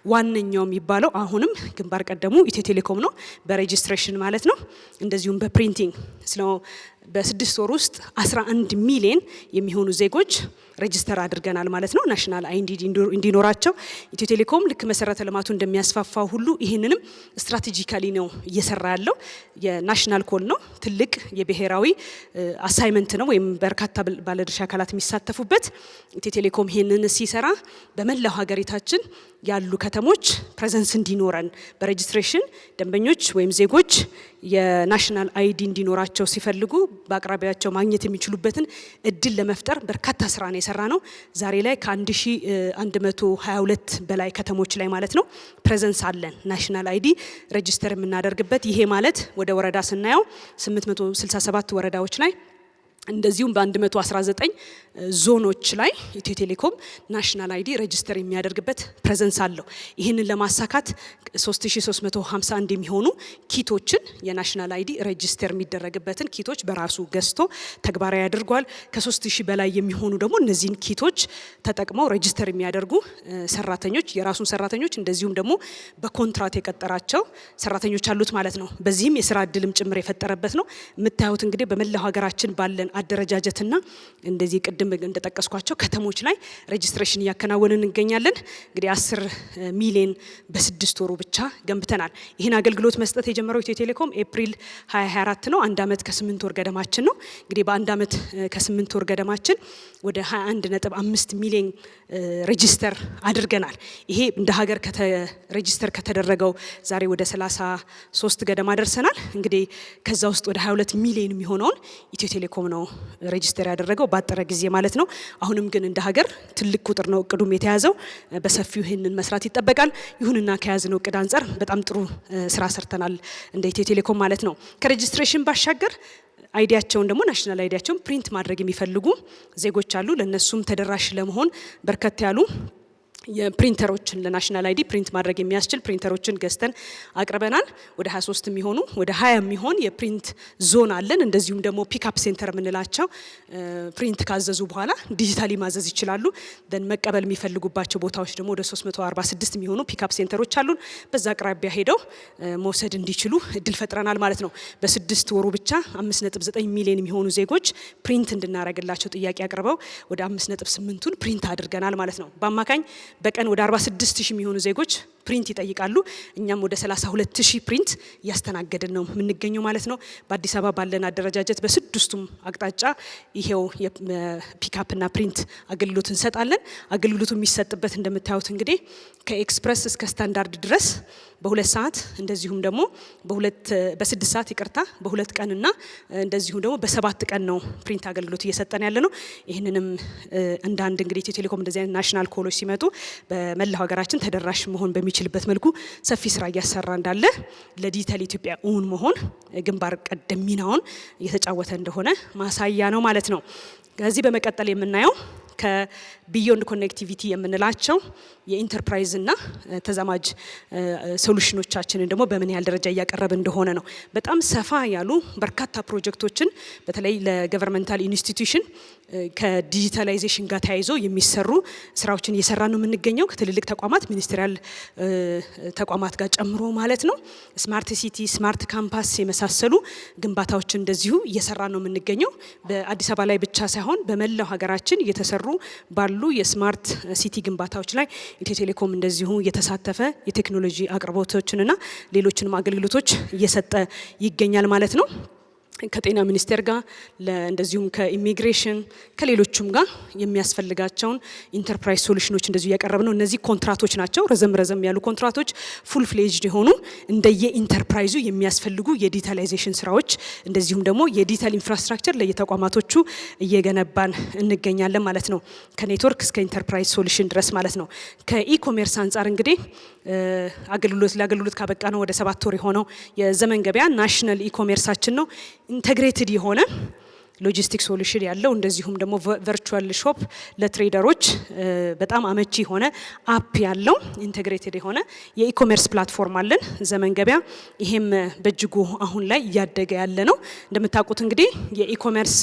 ዋነኛው የሚባለው አሁንም ግንባር ቀደሙ ኢትዮ ቴሌኮም ነው፣ በሬጅስትሬሽን ማለት ነው። እንደዚሁም በፕሪንቲንግ በ6 ወር ውስጥ 11 ሚሊዮን የሚሆኑ ዜጎች ሬጂስተር አድርገናል ማለት ነው። ናሽናል አይዲ እንዲኖራቸው ኢትዮ ቴሌኮም ልክ መሰረተ ልማቱ እንደሚያስፋፋው ሁሉ ይህንንም ስትራቴጂካሊ ነው እየሰራ ያለው። የናሽናል ኮል ነው፣ ትልቅ የብሔራዊ አሳይመንት ነው ወይም በርካታ ባለድርሻ አካላት የሚሳተፉበት። ኢትዮ ቴሌኮም ይህንን ሲሰራ በመላው ሀገሪታችን ያሉ ከተሞች ፕሬዘንስ እንዲኖረን በሬጂስትሬሽን ደንበኞች ወይም ዜጎች የናሽናል አይዲ እንዲኖራቸው ሲፈልጉ በአቅራቢያቸው ማግኘት የሚችሉበትን እድል ለመፍጠር በርካታ ስራ ነው የሰራ ነው። ዛሬ ላይ ከ1122 በላይ ከተሞች ላይ ማለት ነው ፕሬዘንስ አለን ናሽናል አይዲ ሬጂስተር የምናደርግበት። ይሄ ማለት ወደ ወረዳ ስናየው 867 ወረዳዎች ላይ እንደዚሁም በ119 ዞኖች ላይ ኢትዮ ቴሌኮም ናሽናል አይዲ ሬጂስተር የሚያደርግበት ፕሬዘንስ አለው። ይህንን ለማሳካት 3351 የሚሆኑ ኪቶችን የናሽናል አይዲ ሬጂስተር የሚደረግበትን ኪቶች በራሱ ገዝቶ ተግባራዊ ያደርጓል። ከ3000 በላይ የሚሆኑ ደግሞ እነዚህን ኪቶች ተጠቅመው ሬጂስተር የሚያደርጉ ሰራተኞች የራሱን ሰራተኞች እንደዚሁም ደግሞ በኮንትራት የቀጠራቸው ሰራተኞች አሉት ማለት ነው። በዚህም የስራ እድልም ጭምር የፈጠረበት ነው። የምታዩት እንግዲህ በመላው ሀገራችን ባለን አደረጃጀትና እንደዚህ ቅድም እንደጠቀስኳቸው ከተሞች ላይ ሬጂስትሬሽን እያከናወንን እንገኛለን። እንግዲህ 10 ሚሊዮን በ6 ወሩ ብቻ ገንብተናል። ይህን አገልግሎት መስጠት የጀመረው ኢትዮ ቴሌኮም ኤፕሪል 2024 ነው። 1 ዓመት ከ8 ወር ገደማችን ነው። እንግዲህ በ1 ዓመት ከ8 ወር ገደማችን ወደ 21.5 ሚሊዮን ሬጂስተር አድርገናል። ይሄ እንደ ሀገር ሬጂስተር ከተደረገው ዛሬ ወደ 33 ገደማ ደርሰናል። እንግዲህ ከዛ ውስጥ ወደ 22 ሚሊዮን የሚሆነውን ኢትዮ ቴሌኮም ነው ሬጂስተር ያደረገው ባጠረ ጊዜ ማለት ነው። አሁንም ግን እንደ ሀገር ትልቅ ቁጥር ነው እቅዱም የተያዘው። በሰፊው ይህንን መስራት ይጠበቃል። ይሁንና ከያዝነው እቅድ አንጻር በጣም ጥሩ ስራ ሰርተናል እንደ ኢትዮ ቴሌኮም ማለት ነው። ከሬጂስትሬሽን ባሻገር አይዲያቸውን ደግሞ ናሽናል አይዲያቸውን ፕሪንት ማድረግ የሚፈልጉ ዜጎች አሉ። ለነሱም ተደራሽ ለመሆን በርከት ያሉ የፕሪንተሮችን ለናሽናል አይዲ ፕሪንት ማድረግ የሚያስችል ፕሪንተሮችን ገዝተን አቅርበናል። ወደ 23 የሚሆኑ ወደ 20 የሚሆን የፕሪንት ዞን አለን። እንደዚሁም ደግሞ ፒክአፕ ሴንተር የምንላቸው ፕሪንት ካዘዙ በኋላ ዲጂታሊ ማዘዝ ይችላሉ። ደን መቀበል የሚፈልጉባቸው ቦታዎች ደግሞ ወደ 346 የሚሆኑ ፒክአፕ ሴንተሮች አሉን። በዛ አቅራቢያ ሄደው መውሰድ እንዲችሉ እድል ፈጥረናል ማለት ነው። በ6 ወሩ ብቻ 5.9 ሚሊዮን የሚሆኑ ዜጎች ፕሪንት እንድናረግላቸው ጥያቄ አቅርበው ወደ 5.8ቱን ፕሪንት አድርገናል ማለት ነው። በአማካኝ በቀን ወደ 46000 የሚሆኑ ዜጎች ፕሪንት ይጠይቃሉ። እኛም ወደ 32000 ፕሪንት እያስተናገድን ነው የምንገኘው ማለት ነው። በአዲስ አበባ ባለን አደረጃጀት በስድስቱም አቅጣጫ ይሄው የፒክአፕና ፕሪንት አገልግሎት እንሰጣለን። አገልግሎቱ የሚሰጥበት እንደምታዩት እንግዲህ ከኤክስፕረስ እስከ ስታንዳርድ ድረስ በ2 ሰዓት እንደዚሁም ደግሞ በ6 ሰዓት ይቅርታ በ2 ቀንና እንደዚሁም ደግሞ በ7 ቀን ነው ፕሪንት አገልግሎት እየሰጠን ያለ ነው። ይህንንም እንደ አንድ እንግዲህ ኢትዮ ቴሌኮም እንደዚህ አይነት ናሽናል ኮሎች ሲመጡ በመላው ሀገራችን ተደራሽ መሆን በሚችልበት መልኩ ሰፊ ስራ እያሰራ እንዳለ ለዲጂታል ኢትዮጵያ እውን መሆን ግንባር ቀደም ሚናውን እየተጫወተ እንደሆነ ማሳያ ነው ማለት ነው። ከዚህ በመቀጠል የምናየው ከቢዮንድ ኮኔክቲቪቲ የምንላቸው የኢንተርፕራይዝ እና ተዛማጅ ሶሉሽኖቻችንን ደግሞ በምን ያህል ደረጃ እያቀረበ እንደሆነ ነው። በጣም ሰፋ ያሉ በርካታ ፕሮጀክቶችን በተለይ ለገቨርንመንታል ኢንስቲትዩሽን ከዲጂታላይዜሽን ጋር ተያይዞ የሚሰሩ ስራዎችን እየሰራ ነው የምንገኘው ከትልልቅ ተቋማት ሚኒስትሪያል ተቋማት ጋር ጨምሮ ማለት ነው። ስማርት ሲቲ፣ ስማርት ካምፓስ የመሳሰሉ ግንባታዎችን እንደዚሁ እየሰራ ነው የምንገኘው። በአዲስ አበባ ላይ ብቻ ሳይሆን በመላው ሀገራችን እየተሰሩ ባሉ የስማርት ሲቲ ግንባታዎች ላይ ኢትዮ ቴሌኮም እንደዚሁ እየተሳተፈ የቴክኖሎጂ አቅርቦቶችንና ሌሎችንም አገልግሎቶች እየሰጠ ይገኛል ማለት ነው። ከጤና ሚኒስቴር ጋር እንደዚሁም ከኢሚግሬሽን ከሌሎችም ጋር የሚያስፈልጋቸውን ኢንተርፕራይዝ ሶሉሽኖች እንደዚሁ እያቀረብ ነው። እነዚህ ኮንትራቶች ናቸው። ረዘም ያሉ ኮንትራቶች ፉል ፍሌጅድ የሆኑ እንደየ ኢንተርፕራይዙ የሚያስፈልጉ የዲጂታላይዜሽን ስራዎች እንደዚሁም ደግሞ የዲጂታል ኢንፍራስትራክቸር ለየተቋማቶቹ እየገነባን እንገኛለን ማለት ነው። ከኔትወርክ እስከ ኢንተርፕራይዝ ሶሉሽን ድረስ ማለት ነው። ከኢኮሜርስ አንጻር እንግዲህ ለአገልግሎት ካበቃ ነው ወደ 7 ወር የሆነው የዘመን ገበያ ናሽናል ኢኮሜርሳችን ነው። ኢንተግሬትድ የሆነ ሎጂስቲክ ሶሉሽን ያለው እንደዚሁም ደግሞ ቨርቹዋል ሾፕ ለትሬደሮች በጣም አመቺ ሆነ አፕ ያለው ኢንተግሬትድ የሆነ የኢኮሜርስ ፕላትፎርም አለን ዘመን ገበያ። ይሄም በእጅጉ አሁን ላይ እያደገ ያለ ነው። እንደምታውቁት እንግዲህ የኢኮሜርስ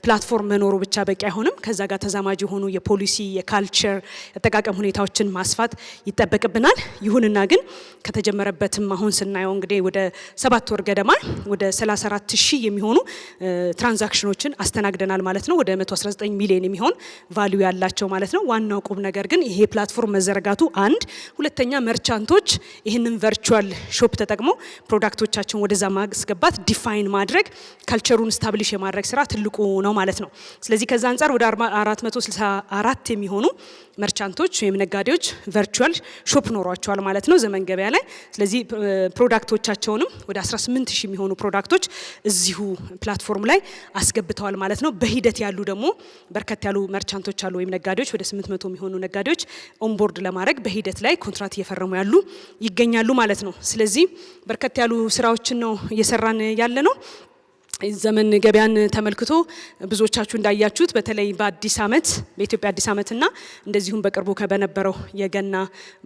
ፕላትፎርም መኖሩ ብቻ በቂ አይሆንም። ከዛ ጋር ተዛማጅ የሆኑ የፖሊሲ የካልቸር አጠቃቀም ሁኔታዎችን ማስፋት ይጠበቅብናል። ይሁንና ግን ከተጀመረበትም አሁን ስናየው እንግዲህ ወደ 7 ወር ገደማ ወደ 34,000 የሚሆኑ ትራንዛክሽኖችን አስተናግደናል ማለት ነው። ወደ 119 ሚሊዮን የሚሆን ቫልዩ ያላቸው ማለት ነው። ዋናው ቁም ነገር ግን ይሄ ፕላትፎርም መዘረጋቱ አንድ፣ ሁለተኛ መርቻንቶች ይህንን ቨርቹዋል ሾፕ ተጠቅሞ ፕሮዳክቶቻቸውን ወደዛ ማስገባት ዲፋይን ማድረግ ካልቸሩን ስታብሊሽ የማድረግ ስራ ትልቁ ነው ማለት ነው። ስለዚህ ከዛ አንጻር ወደ 464 የሚሆኑ መርቻንቶች ወይም ነጋዴዎች ቨርቹዋል ሾፕ ኖሯቸዋል ማለት ነው ዘመን ገበያ ላይ። ስለዚህ ፕሮዳክቶቻቸውንም ወደ 18,000 የሚሆኑ ፕሮዳክቶች እዚሁ ፕላትፎርም ላይ አስገብተዋል ማለት ነው። በሂደት ያሉ ደግሞ በርከት ያሉ መርቻንቶች አሉ ወይም ነጋዴዎች ወደ 800 የሚሆኑ ነጋዴዎች ኦንቦርድ ለማድረግ በሂደት ላይ ኮንትራት እየፈረሙ ያሉ ይገኛሉ ማለት ነው። ስለዚህ በርከት ያሉ ስራዎችን ነው እየሰራን ያለ ነው። ዘመን ገበያን ተመልክቶ ብዙዎቻችሁ እንዳያችሁት በተለይ በአዲስ አመት በኢትዮጵያ አዲስ አመትና እንደዚሁም በቅርቡ በነበረው የገና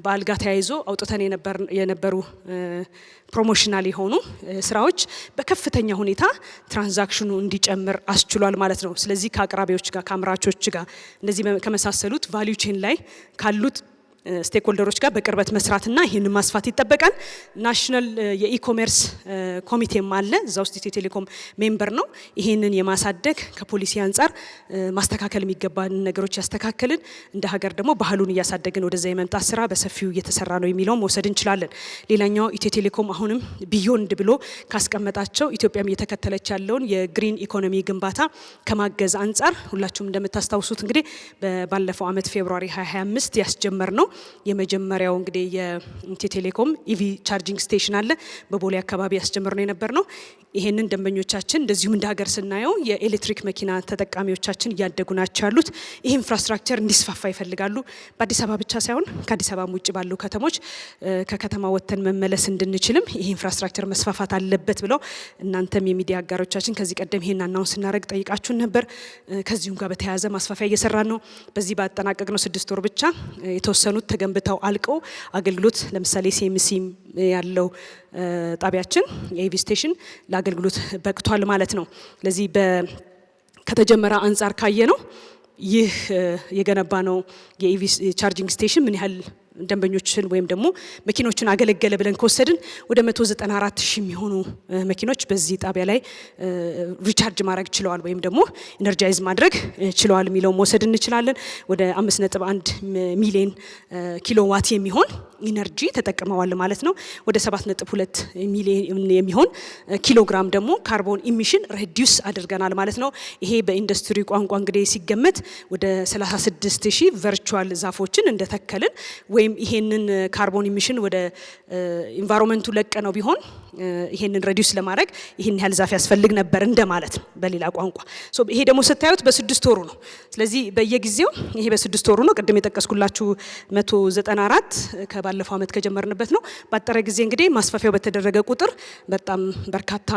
በዓል ጋር ተያይዞ አውጥተን የነበሩ ፕሮሞሽናል የሆኑ ስራዎች በከፍተኛ ሁኔታ ትራንዛክሽኑ እንዲጨምር አስችሏል ማለት ነው። ስለዚህ ከአቅራቢዎች ጋር ከአምራቾች ጋር እንደዚህ ከመሳሰሉት ቫልዩ ቼን ላይ ካሉት ስቴክሆልደሮች ጋር በቅርበት መስራትና ይህንን ማስፋት ይጠበቃል። ናሽናል የኢኮሜርስ ኮሚቴም አለ እዛ ውስጥ ኢትዮ ቴሌኮም ሜምበር ነው። ይህንን የማሳደግ ከፖሊሲ አንጻር ማስተካከል የሚገባን ነገሮች ያስተካከልን፣ እንደ ሀገር ደግሞ ባህሉን እያሳደግን ወደዛ የመምጣት ስራ በሰፊው እየተሰራ ነው የሚለውን መውሰድ እንችላለን። ሌላኛው ኢትዮ ቴሌኮም አሁንም ቢዮንድ ብሎ ካስቀመጣቸው ኢትዮጵያም እየተከተለች ያለውን የግሪን ኢኮኖሚ ግንባታ ከማገዝ አንጻር ሁላችሁም እንደምታስታውሱት እንግዲህ ባለፈው አመት ፌብሩዋሪ 2025 ያስጀመር ነው የመጀመሪያው እንግዲህ የኢትዮ ቴሌኮም ኢቪ ቻርጂንግ ስቴሽን አለ በቦሌ አካባቢ ያስጀመር ነው የነበር ነው። ይሄንን ደንበኞቻችን እንደዚሁም እንደ ሀገር ስናየው የኤሌክትሪክ መኪና ተጠቃሚዎቻችን እያደጉ ናቸው ያሉት። ይሄ ኢንፍራስትራክቸር እንዲስፋፋ ይፈልጋሉ። በአዲስ አበባ ብቻ ሳይሆን ከአዲስ አበባ ውጭ ባሉ ከተሞች ከከተማ ወጥተን መመለስ እንድንችልም ይሄ ኢንፍራስትራክቸር መስፋፋት አለበት ብለው እናንተም የሚዲያ አጋሮቻችን ከዚህ ቀደም ይሄን አናውንስ ስናደርግ ጠይቃችሁን ነበር። ከዚሁም ጋር በተያያዘ ማስፋፊያ እየሰራን ነው። በዚህ ባጠናቀቅነው 6 ወር ብቻ የተወሰኑ ተገንብተው አልቀው አገልግሎት ለምሳሌ ሲኤምሲ ያለው ጣቢያችን የኢቪ ስቴሽን ለአገልግሎት በቅቷል ማለት ነው። ለዚህ ከተጀመረ አንጻር ካየ ነው ይህ የገነባ ነው የኢቪ ቻርጂንግ ስቴሽን ምን ያህል ደንበኞችን ወይም ደግሞ መኪኖችን አገለገለ ብለን ከወሰድን ወደ 194,000 የሚሆኑ መኪኖች በዚህ ጣቢያ ላይ ሪቻርጅ ማድረግ ችለዋል ወይም ደግሞ ኢነርጃይዝ ማድረግ ችለዋል የሚለው መውሰድ እንችላለን። ወደ 5.1 ሚሊዮን ኪሎዋት የሚሆን ኢነርጂ ተጠቅመዋል ማለት ነው። ወደ 7.2 ሚሊዮን የሚሆን ኪሎግራም ደግሞ ካርቦን ኢሚሽን ሬዲዩስ አድርገናል ማለት ነው። ይሄ በኢንዱስትሪ ቋንቋ እንግዲህ ሲገመት ወደ 36,000 ቨርቹዋል ዛፎችን እንደተከልን ወይም ይሄንን ካርቦን ኢሚሽን ወደ ኢንቫይሮንመንቱ ለቀ ነው ቢሆን ይሄንን ሬዲዩስ ለማድረግ ይሄን ያህል ዛፍ ያስፈልግ ነበር እንደማለት ነው በሌላ ቋንቋ። ይሄ ደግሞ ስታዩት በ6 ወሩ ነው። ስለዚህ በየጊዜው ይሄ በ6 ወሩ ነው። ቅድም የጠቀስኩላችሁ 194 ከባለፈው አመት ከጀመርንበት ነው። ባጠረ ጊዜ እንግዲህ ማስፋፊያው በተደረገ ቁጥር በጣም በርካታ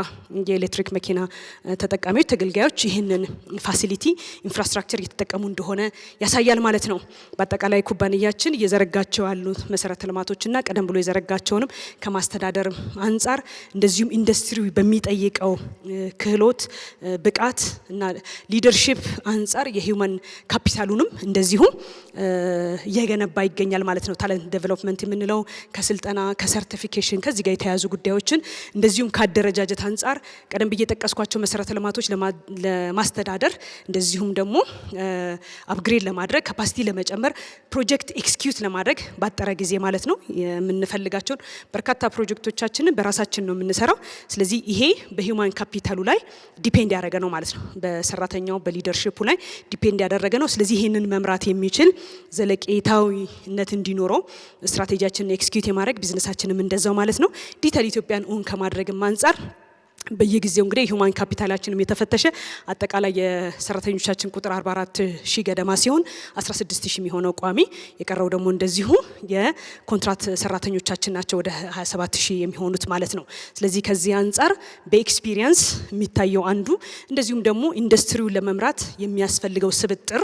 የኤሌክትሪክ መኪና ተጠቃሚዎች ተገልጋዮች ይሄንን ፋሲሊቲ ኢንፍራስትራክቸር እየተጠቀሙ እንደሆነ ያሳያል ማለት ነው። በአጠቃላይ ኩባንያችን እየዘረጋቸው ያሉት መሰረተ ልማቶችና ቀደም ብሎ የዘረጋቸውንም ከማስተዳደር አንጻር እንደዚሁም ኢንዱስትሪው በሚጠይቀው ክህሎት ብቃት እና ሊደርሺፕ አንጻር የሂውማን ካፒታሉንም እንደዚሁም እየገነባ ይገኛል ማለት ነው። ታለንት ዴቨሎፕመንት የምንለው ከስልጠና ከሰርቲፊኬሽን ከዚህ ጋር የተያያዙ ጉዳዮችን እንደዚሁም ካደረጃጀት አንጻር ቀደም ብዬ የጠቀስኳቸው መሰረተ ልማቶች ለማስተዳደር እንደዚሁም ደግሞ አፕግሬድ ለማድረግ ካፓሲቲ ለመጨመር ፕሮጀክት ኤክስኪዩት ለማድረግ ባጠረ ጊዜ ማለት ነው የምንፈልጋቸውን በርካታ ፕሮጀክቶቻችንን በራሳችን ነው የምንሰራው። ስለዚህ ይሄ በሂውማን ካፒታሉ ላይ ዲፔንድ ያደረገ ነው ማለት ነው። በሰራተኛው በሊደርሺፑ ላይ ዲፔንድ ያደረገ ነው። ስለዚህ ይሄንን መምራት የሚችል ዘለቄታዊነት እንዲኖረው ስትራቴጂያችንን ኤክስኪዩት የማድረግ ቢዝነሳችንም እንደዛው ማለት ነው። ዲጂታል ኢትዮጵያን ኦን ከማድረግም አንጻር በየጊዜው እንግዲህ ሂውማን ካፒታላችንም የተፈተሸ አጠቃላይ የሰራተኞቻችን ቁጥር 44000 ገደማ ሲሆን 16000 የሚሆነው ቋሚ የቀረው ደግሞ እንደዚሁ የኮንትራት ሰራተኞቻችን ናቸው ወደ 27000 የሚሆኑት ማለት ነው። ስለዚህ ከዚህ አንፃር በኤክስፒሪየንስ የሚታየው አንዱ እንደዚሁም ደግሞ ኢንዱስትሪውን ለመምራት የሚያስፈልገው ስብጥር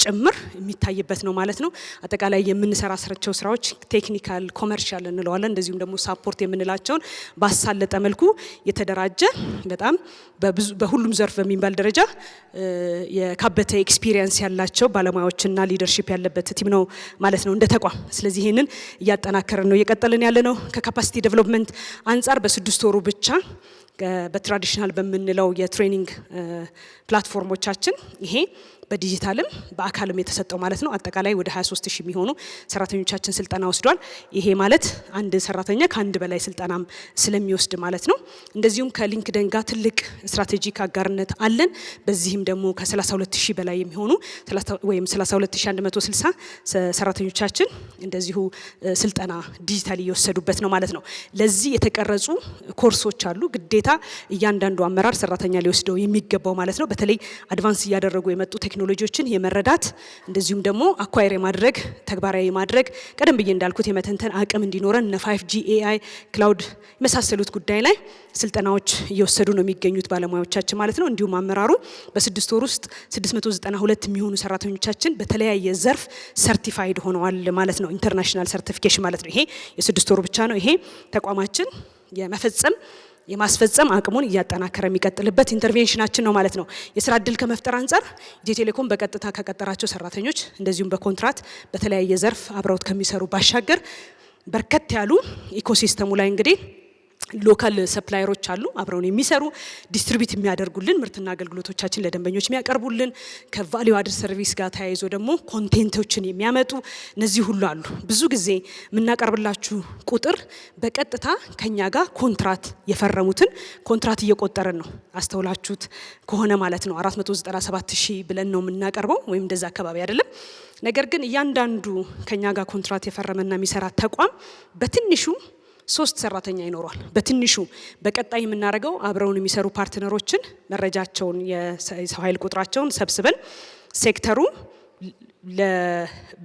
ጭምር የሚታይበት ነው ማለት ነው። አጠቃላይ የምንሰራቸው ስራዎች ቴክኒካል ኮመርሻል እንለዋለን እንደዚሁም ደግሞ ሳፖርት የምንላቸውን ባሳለጠ መልኩ የተደራጀ በጣም በሁሉም ዘርፍ በሚባል ደረጃ የካበተ ኤክስፒሪየንስ ያላቸው ባለሙያዎችና ሊደርሺፕ ያለበት ቲም ነው ማለት ነው እንደ ተቋም። ስለዚህ ይሄንን እያጠናከርን ነው እየቀጠልን ያለ ነው። ከካፓሲቲ ዴቨሎፕመንት አንፃር በ6 ወሩ ብቻ በትራዲሽናል በምንለው የትሬኒንግ ፕላትፎርሞቻችን ይሄ በዲጂታልም በአካልም የተሰጠው ማለት ነው አጠቃላይ ወደ 23000 የሚሆኑ ሰራተኞቻችን ስልጠና ወስዷል። ይሄ ማለት አንድ ሰራተኛ ከአንድ በላይ ስልጠናም ስለሚወስድ ማለት ነው። እንደዚሁም ከሊንክድን ጋር ትልቅ ስትራቴጂክ አጋርነት አለን። በዚህም ደግሞ ከ32000 በላይ የሚሆኑ ወይም 32160 ሰራተኞቻችን እንደዚሁ ስልጠና ዲጂታሊ እየወሰዱበት ነው ማለት ነው። ለዚህ የተቀረጹ ኮርሶች አሉ ግዴታ እያንዳንዱ አመራር ሰራተኛ ሊወስደው የሚገባው ማለት ነው። በተለይ አድቫንስ እያደረጉ የመጡ ቴክኖሎጂዎችን የመረዳት እንደዚሁም ደግሞ አኳየር የማድረግ ተግባራዊ ማድረግ ቀደም ብዬ እንዳልኩት የመተንተን አቅም እንዲኖረን እነ 5G AI ክላውድ የመሳሰሉት ጉዳይ ላይ ስልጠናዎች እየወሰዱ ነው የሚገኙት ባለሙያዎቻችን ማለት ነው። እንዲሁም አመራሩ በ6 ወር ውስጥ 692 የሚሆኑ ሰራተኞቻችን በተለያየ ዘርፍ ሰርቲፋይድ ሆነዋል ማለት ነው። ኢንተርናሽናል ሰርቲፊኬሽን ማለት ነው። ይሄ የ6 ወሩ ብቻ ነው። ይሄ ተቋማችን የማስፈጸም አቅሙን እያጠናከረ የሚቀጥልበት ኢንተርቬንሽናችን ነው ማለት ነው። የስራ እድል ከመፍጠር አንፃር ኢትዮ ቴሌኮም በቀጥታ ከቀጠራቸው ሰራተኞች እንደዚሁም በኮንትራት በተለያየ ዘርፍ አብረውት ከሚሰሩ ባሻገር በርከት ያሉ ኢኮሲስተሙ ላይ እንግዲህ ሎካል ሰፕላየሮች አሉ አብረውን የሚሰሩ ዲስትሪቢዩት የሚያደርጉልን ምርትና አገልግሎቶቻችን ለደንበኞች የሚያቀርቡልን ከቫልዩ አድ ሰርቪስ ጋር ተያይዞ ደግሞ ኮንቴንቶችን የሚያመጡ እነዚህ ሁሉ አሉ። ብዙ ጊዜ የምናቀርብላችሁ ቁጥር በቀጥታ ከኛ ጋር ኮንትራት የፈረሙትን ኮንትራት እየቆጠረን ነው አስተውላችሁት ከሆነ ማለት ነው 497000 ብለን ነው የምናቀርበው ወይም እንደዛ አካባቢ አይደለም። ነገር ግን እያንዳንዱ ከኛ ጋር ኮንትራት የፈረመና የሚሰራ ተቋም በትንሹ 3 ሰራተኛ ይኖራል። በትንሹ በቀጣይ የምናደርገው አብረውን የሚሰሩ ፓርትነሮችን መረጃቸውን የሰው ኃይል ቁጥራቸውን ሰብስበን ሴክተሩ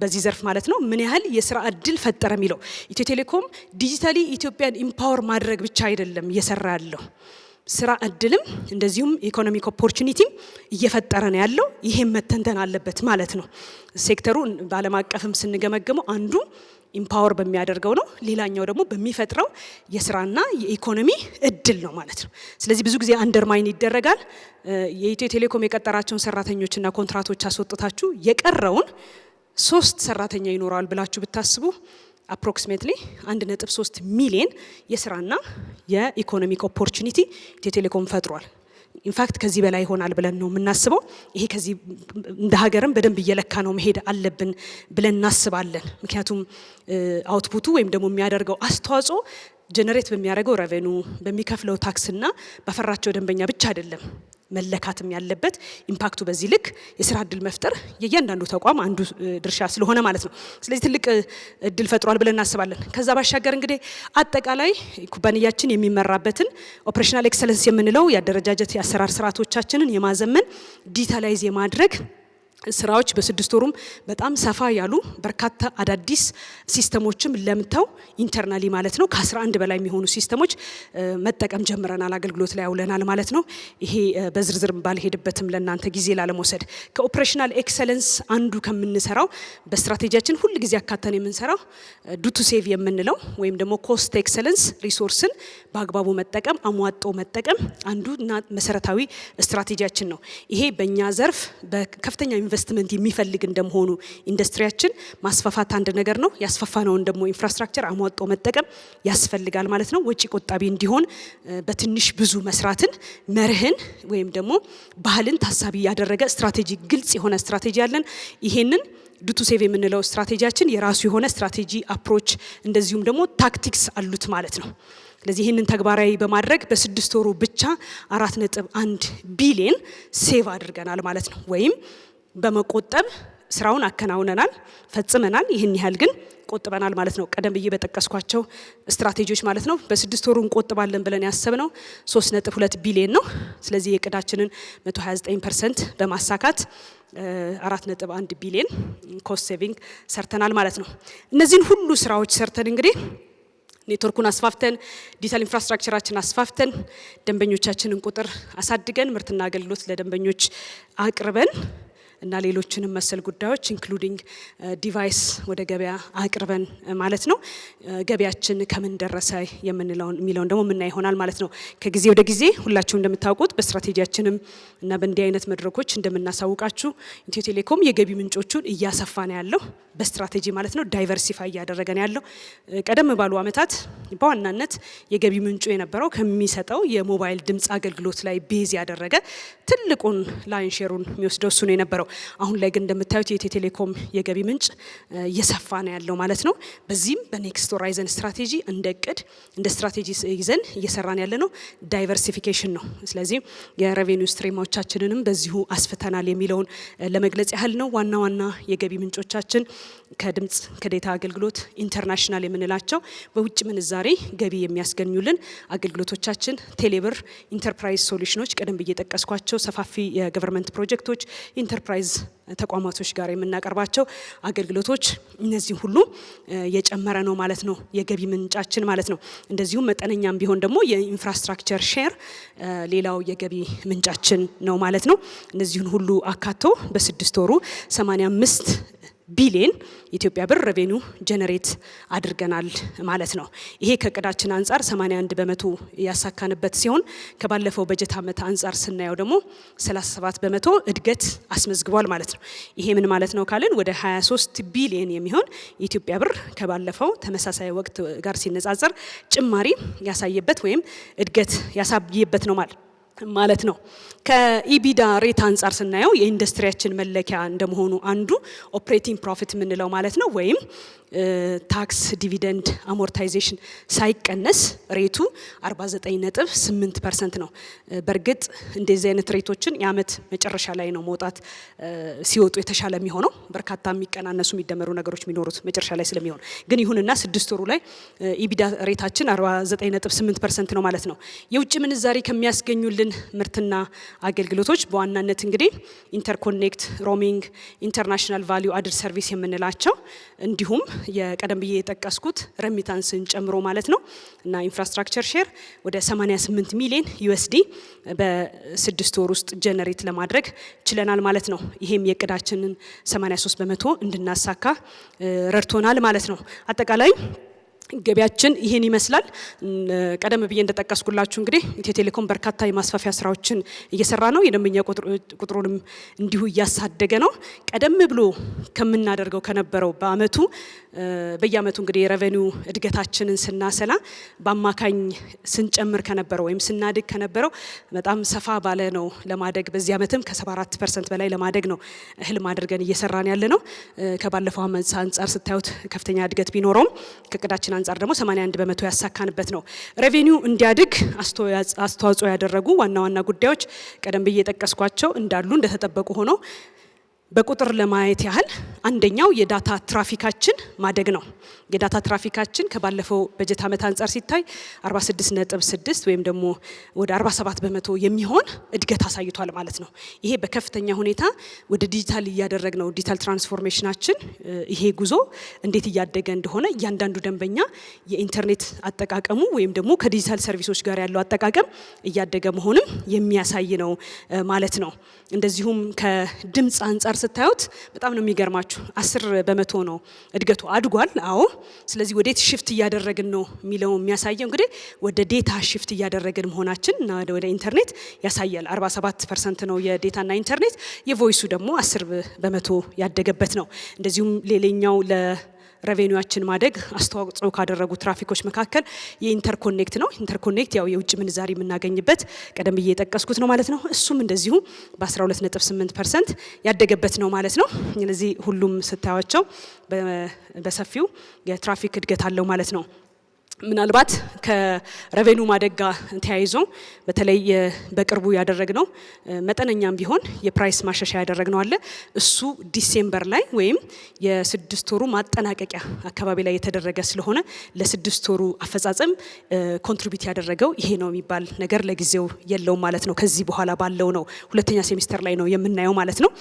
በዚህ ዘርፍ ማለት ነው ምን ያህል የስራ እድል ፈጠረ የሚለው ኢትዮ ቴሌኮም ዲጂታሊ ኢትዮጵያን ኢምፓወር ማድረግ ብቻ አይደለም እየሰራ ያለው ስራ እድልም እንደዚሁም ኢኮኖሚክ ኦፖርቹኒቲም እየፈጠረ ነው ያለው። ይሄም መተንተን አለበት ማለት ነው። ሴክተሩ በዓለም አቀፍም ስንገመገመው አንዱ ኢምፓወር በሚያደርገው ነው፣ ሌላኛው ደግሞ በሚፈጥረው የስራና የኢኮኖሚ እድል ነው ማለት ነው። ስለዚህ ብዙ ጊዜ አንደርማይን ይደረጋል። የኢትዮ ቴሌኮም የቀጠራቸውን ሰራተኞችና ኮንትራቶች አስወጥታችሁ የቀረውን 3 ሰራተኛ ይኖራል ብላችሁ ብታስቡ አፕሮክሲሜትሊ 1.3 ሚሊዮን የስራና የኢኮኖሚክ ኦፖርቹኒቲ ኢትዮ ቴሌኮም ፈጥሯል። ኢንፋክት ከዚህ በላይ ይሆናል ብለን ነው የምናስበው። ይሄ ከዚህ እንደ ሀገርም በደንብ እየለካ ነው መሄድ አለብን ብለን እናስባለን። ምክንያቱም አውትፑቱ ወይም ደግሞ የሚያደርገው አስተዋጽኦ ጀነሬት በሚያደርገው ሬቬኑ በሚከፍለው ታክስና ባፈራቸው ደንበኛ ብቻ አይደለም መለካትም ያለበት። ኢምፓክቱ በዚህ ልክ የስራ እድል መፍጠር የእያንዳንዱ ተቋም አንዱ ድርሻ ስለሆነ ማለት ነው። ስለዚህ ትልቅ እድል ፈጥሯል ብለን እናስባለን። ከዛ ባሻገር እንግዲህ አጠቃላይ ኩባንያችን የሚመራበትን ኦፕሬሽናል ኤክሰለንስ የምንለው የአደረጃጀት የአሰራር ስርዓቶቻችንን የማዘመን ዲጂታላይዝ የማድረግ ስራዎች በ6 ወሩም በጣም ሰፋ ያሉ በርካታ አዳዲስ ሲስተሞችም ለምተው ኢንተርናሊ ማለት ነው ከ11 በላይ የሚሆኑ ሲስተሞች መጠቀም ጀምረናል፣ አገልግሎት ላይ አውለናል ማለት ነው። ይሄ በዝርዝር ባልሄድበትም ለእናንተ ጊዜ ላለመውሰድ ከኦፕሬሽናል ኤክሰለንስ አንዱ ከምንሰራው በስትራቴጂያችን ሁሉ ጊዜ አካተን የምንሰራው ዱ ቱ ሴቭ የምንለው ወይም ደግሞ ኮስት ኤክሰለንስ ሪሶርስን በአግባቡ መጠቀም አሟጦ መጠቀም አንዱና መሰረታዊ ስትራቴጂያችን ነው። ይሄ በእኛ ዘርፍ በከፍተኛ ኢንቨስትመንት የሚፈልግ እንደመሆኑ ኢንዱስትሪያችን ማስፋፋት አንድ ነገር ነው። ያስፋፋነውን ደግሞ ኢንፍራስትራክቸር አሟጦ መጠቀም ያስፈልጋል ማለት ነው። ወጪ ቆጣቢ እንዲሆን በትንሽ ብዙ መስራትን መርህን ወይም ደግሞ ባህልን ታሳቢ ያደረገ ስትራቴጂ ግልጽ የሆነ ስትራቴጂ አለን። ይሄንን ዱ ቱ ሴቭ የምንለው ስትራቴጂያችን የራሱ የሆነ ስትራቴጂ አፕሮች እንደዚሁም ደግሞ ታክቲክስ አሉት ማለት ነው። ስለዚህ ይህንን ተግባራዊ በማድረግ በ6 ወሩ ብቻ 4.1 ቢሊዮን ሴቭ አድርገናል ማለት ነው። ወይም በመቆጠብ ስራውን አከናውነናል ፈጽመናል ይህን ያህል ግን ቆጥበናል ማለት ነው ቀደም ብዬ በተቀስኳቸው ስትራቴጂዎች ማለት ነው በ6 ወሩ እንቆጥባለን ብለን ያሰብነው 3.2 ቢሊዮን ነው ስለዚህ የቅዳችንን 129% በማሳካት 4.1 ቢሊዮን ኮስት ሴቪንግ ሰርተናል ማለት ነው እነዚህን ሁሉ ስራዎች ሰርተን እንግዲህ ኔትወርኩን አስፋፍተን ዲጂታል ኢንፍራስትራክቸራችን አስፋፍተን ደንበኞቻችንን ቁጥር አሳድገን ምርትና አገልግሎት ለደንበኞች አቅርበን እና ሌሎችንም መሰል ጉዳዮች ኢንክሉዲንግ ዲቫይስ ወደ ገበያ አቅርበን ማለት ነው ገበያችን ከምን ደረሰ የሚለውን ደግሞ ምን ይሆናል ማለት ነው ከጊዜ ወደ ጊዜ ሁላችሁ እንደምታውቁት በስትራቴጂያችንም እና በእንዲህ አይነት መድረኮች እንደምናሳውቃችሁ ኢትዮ ቴሌኮም የገቢ ምንጮቹን እያሰፋ ነው ያለው በስትራቴጂ ማለት ነው ዳይቨርሲፋይ እያደረገ ነው ያለው ቀደም ባሉ አመታት በዋናነት የገቢ ምንጩ የነበረው ከሚሰጠው የሞባይል ድምጽ አገልግሎት ላይ ቤዝ ያደረገ ትልቁን ላይን ሼሩን የሚወስደው እሱ ነው የነበረው አሁን ላይ ግን እንደምታዩት የኢትዮ ቴሌኮም የገቢ ምንጭ እየሰፋ ነው ያለው ማለት ነው በዚህም በኔክስት ሆራይዘን ስትራቴጂ እንደ ስትራቴጂ ይዘን እየሰራን ያለ ነው ዳይቨርሲፊኬሽን ነው ስለዚህ የሬቬኒው ስትሪሞቻችንንም በዚሁ አስፍተናል የሚለውን ለመግለጽ ያህል ነው ዋና የገቢ ምንጮቻችን ከድምጽ ከዴታ አገልግሎት ኢንተርናሽናል የምንላቸው በውጭ ምንዛሬ ገቢ የሚያስገኙልን አገልግሎቶቻችን ቴሌብር ኢንተርፕራይዝ ሶሉሽኖች ቀደም ብዬ ጠቀስኳቸው ሰፋፊ የገቨርንመንት ፕሮጀክቶች ኢንተርፕራይዝ ተቋማቶች ጋር የምናቀርባቸው አገልግሎቶች እነዚህ ሁሉ የጨመረ ነው ማለት ነው የገቢ ምንጫችን ማለት ነው እንደዚሁም መጠነኛም ቢሆን ደግሞ የኢንፍራስትራክቸር ሼር ሌላው የገቢ ምንጫችን ነው ማለት ነው እነዚህን ሁሉ አካቶ በ6 ወሩ 85 ቢሊዮን ኢትዮጵያ ብር ሬቬኒው ጀነሬት አድርገናል ማለት ነው ይሄ ከቅዳችን አንፃር 81% ያሳካንበት ሲሆን ከባለፈው በጀት ዓመት አንፃር ስናየው ደግሞ 37% እድገት አስመዝግቧል ማለት ነው ይሄ ምን ማለት ነው ካልን ወደ 23 ቢሊዮን የሚሆን ኢትዮጵያ ብር ከባለፈው ተመሳሳይ ወቅት ጋር ሲነጻጸር ጭማሪ ያሳየበት ወይም እድገት ያሳየበት ነው ማለት ነው ከኢቢዳ ሬት አንፃር ስናየው የኢንዱስትሪያችን መለኪያ እንደመሆኑ አንዱ ኦፕሬቲንግ ፕሮፊት ምንለው ማለት ነው ወይም ታክስ ዲቪደንድ አሞርታይዜሽን ሳይቀነስ ሬቱ 49.8% ነው በርግጥ እንደዚህ አይነት ሬቶችን የአመት መጨረሻ ላይ ነው መውጣት ሲወጡ የተሻለ የሚሆነው በርካታ የሚቀናነሱ የሚደመሩ ነገሮች የሚኖሩት መጨረሻ ላይ ስለሚሆን ግን ይሁንና 6 ወሩ ላይ ኢቢዳ ሬታችን 49.8% ነው ማለት ነው የውጭ ምንዛሪ ከሚያስገኙልን ምርትና አገልግሎቶች በዋናነት እንግዲህ ኢንተርኮኔክት ሮሚንግ ኢንተርናሽናል ቫልዩ አድድ ሰርቪስ የምንላቸው እንዲሁም የቀደም ብዬ የጠቀስኩት ረሚታንስን ጨምሮ ማለት ነው እና ኢንፍራስትራክቸር ሼር ወደ 88 ሚሊዮን ዩኤስዲ በ6 ወር ውስጥ ጀነሬት ለማድረግ ችለናል ማለት ነው ይሄም የቅዳችንን 83% እንድናሳካ ረድቶናል ማለት ነው አጠቃላይ ገቢያችን ይሄን ይመስላል ቀደም ብዬ እንደተጠቀስኩላችሁ እንግዲህ ኢትዮ ቴሌኮም በርካታ የማስፋፊያ ስራዎችን እየሰራ ነው የደንበኛ ቁጥሩንም እንዲሁ እያሳደገ ነው ቀደም ብሎ ከምናደርገው ከነበረው በየአመቱ እንግዲህ የሬቬኒው እድገታችንን ስናሰላ በአማካኝ ስንጨምር ከነበረው ወይም ስናድግ ከነበረው በጣም ሰፋ ባለ ነው ለማደግ በዚህ አመትም ከ74% በላይ ለማደግ ነው ህልም አድርገን እየሰራን ያለ ነው ከባለፈው አመት አንፃር ስታዩት ከፍተኛ እድገት ቢኖረውም ከቅዳችን አንፃር ደግሞ 81% ያሳካንበት ነው ሬቬኒው እንዲያድግ አስተዋጽኦ ያደረጉ ዋና ጉዳዮች ቀደም ብዬ የጠቀስኳቸው እንዳሉ እንደተጠበቁ ሆነው በቁጥር ለማየት ያህል አንደኛው የዳታ ትራፊካችን ማደግ ነው የዳታ ትራፊካችን ከባለፈው በጀት ዓመት አንፃር ሲታይ 46.6 ወይም ደግሞ ወደ 47% የሚሆን እድገት አሳይቷል ማለት ነው ይሄ በከፍተኛ ሁኔታ ወደ ዲጂታል እያደረግነው ዲጂታል ትራንስፎርሜሽናችን ይሄ ጉዞ እንዴት እያደገ እንደሆነ እያንዳንዱ ደንበኛ የኢንተርኔት አጠቃቀሙ ወይም ደግሞ ከዲጂታል ሰርቪሶች ጋር ያለው አጠቃቀም እያደገ መሆኑን የሚያሳይ ነው ማለት ነው እንደዚሁም ከድምጽ አንፃር ስታዩት በጣም ነው የሚገርማችሁ 10% ነው እድገቱ አድጓል አዎ ስለዚህ ወዴት ሽፍት እያደረግን ነው የሚለው የሚያሳየው እንግዲህ ወደ ዴታ ሽፍት እያደረግን መሆናችን እና ወደ ኢንተርኔት ያሳያል 47% ነው የዴታና ኢንተርኔት የቮይሱ ደግሞ 10% ያደገበት ነው እንደዚሁም ሌላኛው ሬቬኒዋችን ማደግ አስተዋጽኦ ካደረጉ ትራፊኮች መካከል የኢንተርኮኔክት ነው ኢንተርኮኔክት ያው የውጭ ምንዛሪ የምናገኝበት ቀደም ብዬ የጠቀስኩት ነው ማለት ነው እሱም እንደዚሁ በ12.8% ያደገበት ነው ማለት ነው ስለዚህ ሁሉም ስታዩቸው በሰፊው የትራፊክ እድገት አለው ማለት ነው ምናልባት ከሬቬኒው ማደግ ጋር ተያይዞ በተለይ በቅርቡ ያደረግነው መጠነኛም ቢሆን የፕራይስ ማሻሻያ ያደረግነው አለ። እሱ ዲሴምበር ላይ ወይም የስድስት ወሩ ማጠናቀቂያ አካባቢ ላይ የተደረገ ስለሆነ ለስድስት ወሩ አፈጻጸም ኮንትሪቢዩት ያደረገው ይሄ ነው የሚባል ነገር ለጊዜው የለውም ማለት ነው። ከዚህ በኋላ ባለው ነው ሁለተኛ ሴሚስተር ላይ ነው የምናየው ማለት ነው።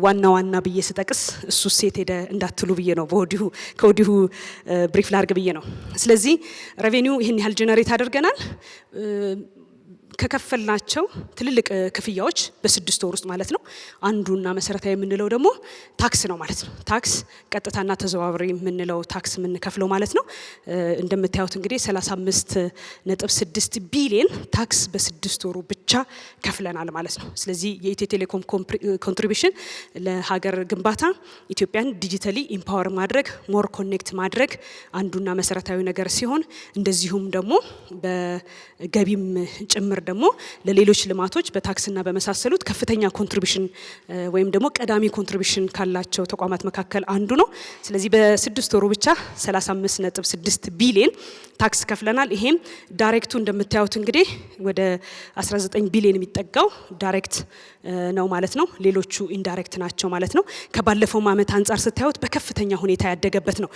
ዋና ዋና ብዬ ስጠቅስ እሱ ሴት ሄደ እንዳትሉ ብዬ ነው ከወዲሁ ብሪፍ ላርግ ብዬ ነው። ስለዚህ ሬቬኒው ይህን ያህል ጀነሬት አድርገናል። ከከፈልናቸው ትልልቅ ክፍያዎች በስድስት ወር ውስጥ ማለት ነው አንዱና መሰረታዊ የምንለው ደግሞ ታክስ ነው ማለት ነው። ታክስ ቀጥታና ተዘዋዋሪ የምንለው ታክስ የምንከፍለው ማለት ነው። እንደምታዩት እንግዲህ 35.6 ቢሊዮን ታክስ በስድስት ወሩ ብቻ ከፍለናል ማለት ነው። ስለዚህ የኢትዮ ቴሌኮም ኮንትሪቢሽን ለሀገር ግንባታ ኢትዮጵያን ዲጂታሊ ኢምፓወር ማድረግ ሞር ኮኔክት ማድረግ አንዱና መሰረታዊ ነገር ሲሆን እንደዚሁም ደግሞ በገቢም ጭምር ደግሞ ለሌሎች ልማቶች በታክስና በመሳሰሉት ከፍተኛ ኮንትሪቢሽን ወይም ደግሞ ቀዳሚ ኮንትሪቢሽን ካላቸው ተቋማት መካከል አንዱ ነው። ስለዚህ በስድስት ወሩ ብቻ 35.6 ቢሊዮን ታክስ ከፍለናል። ይሄም ዳይሬክቱ እንደምታዩት እንግዲህ ወደ 19 ቢሊዮን የሚጠጋው ዳይሬክት ነው ማለት ነው። ሌሎቹ ኢንዳይሬክት ናቸው ማለት ነው። ከባለፈው ዓመት አንጻር ስታዩት በከፍተኛ ሁኔታ ያደገበት ነው።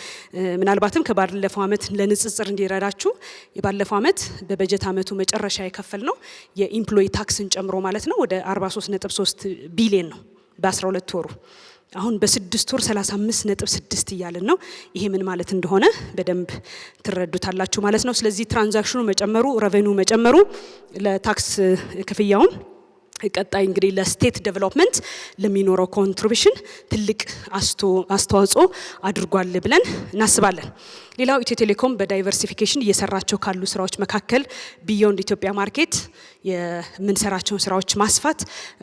ምናልባትም ከባለፈው ዓመት ለንጽጽር እንዲረዳችሁ የባለፈው ዓመት በበጀት ዓመቱ መጨረሻ የከፈል ነው የኢምፕሎይ ታክስን ጨምሮ ማለት ነው ወደ 43.3 ቢሊዮን ነው በ12 ወሩ። አሁን በስድስት ወር 35.6 እያልን ነው። ይሄ ምን ማለት እንደሆነ በደንብ ትረዱታላችሁ ማለት ነው። ስለዚህ ትራንዛክሽኑ መጨመሩ ሬቬኒው መጨመሩ ለታክስ ክፍያውን ቀጣይ እንግዲህ ለስቴት ዴቨሎፕመንት ለሚኖረው ኮንትሪቢሽን ትልቅ አስተዋጽኦ አድርጓል ብለን እናስባለን። ሌላው ኢትዮ ቴሌኮም በዳይቨርሲፊኬሽን እየሰራቸው ካሉ ስራዎች መካከል ቢዮንድ ኢትዮጵያ ማርኬት የምንሰራቸውን ስራዎች ማስፋት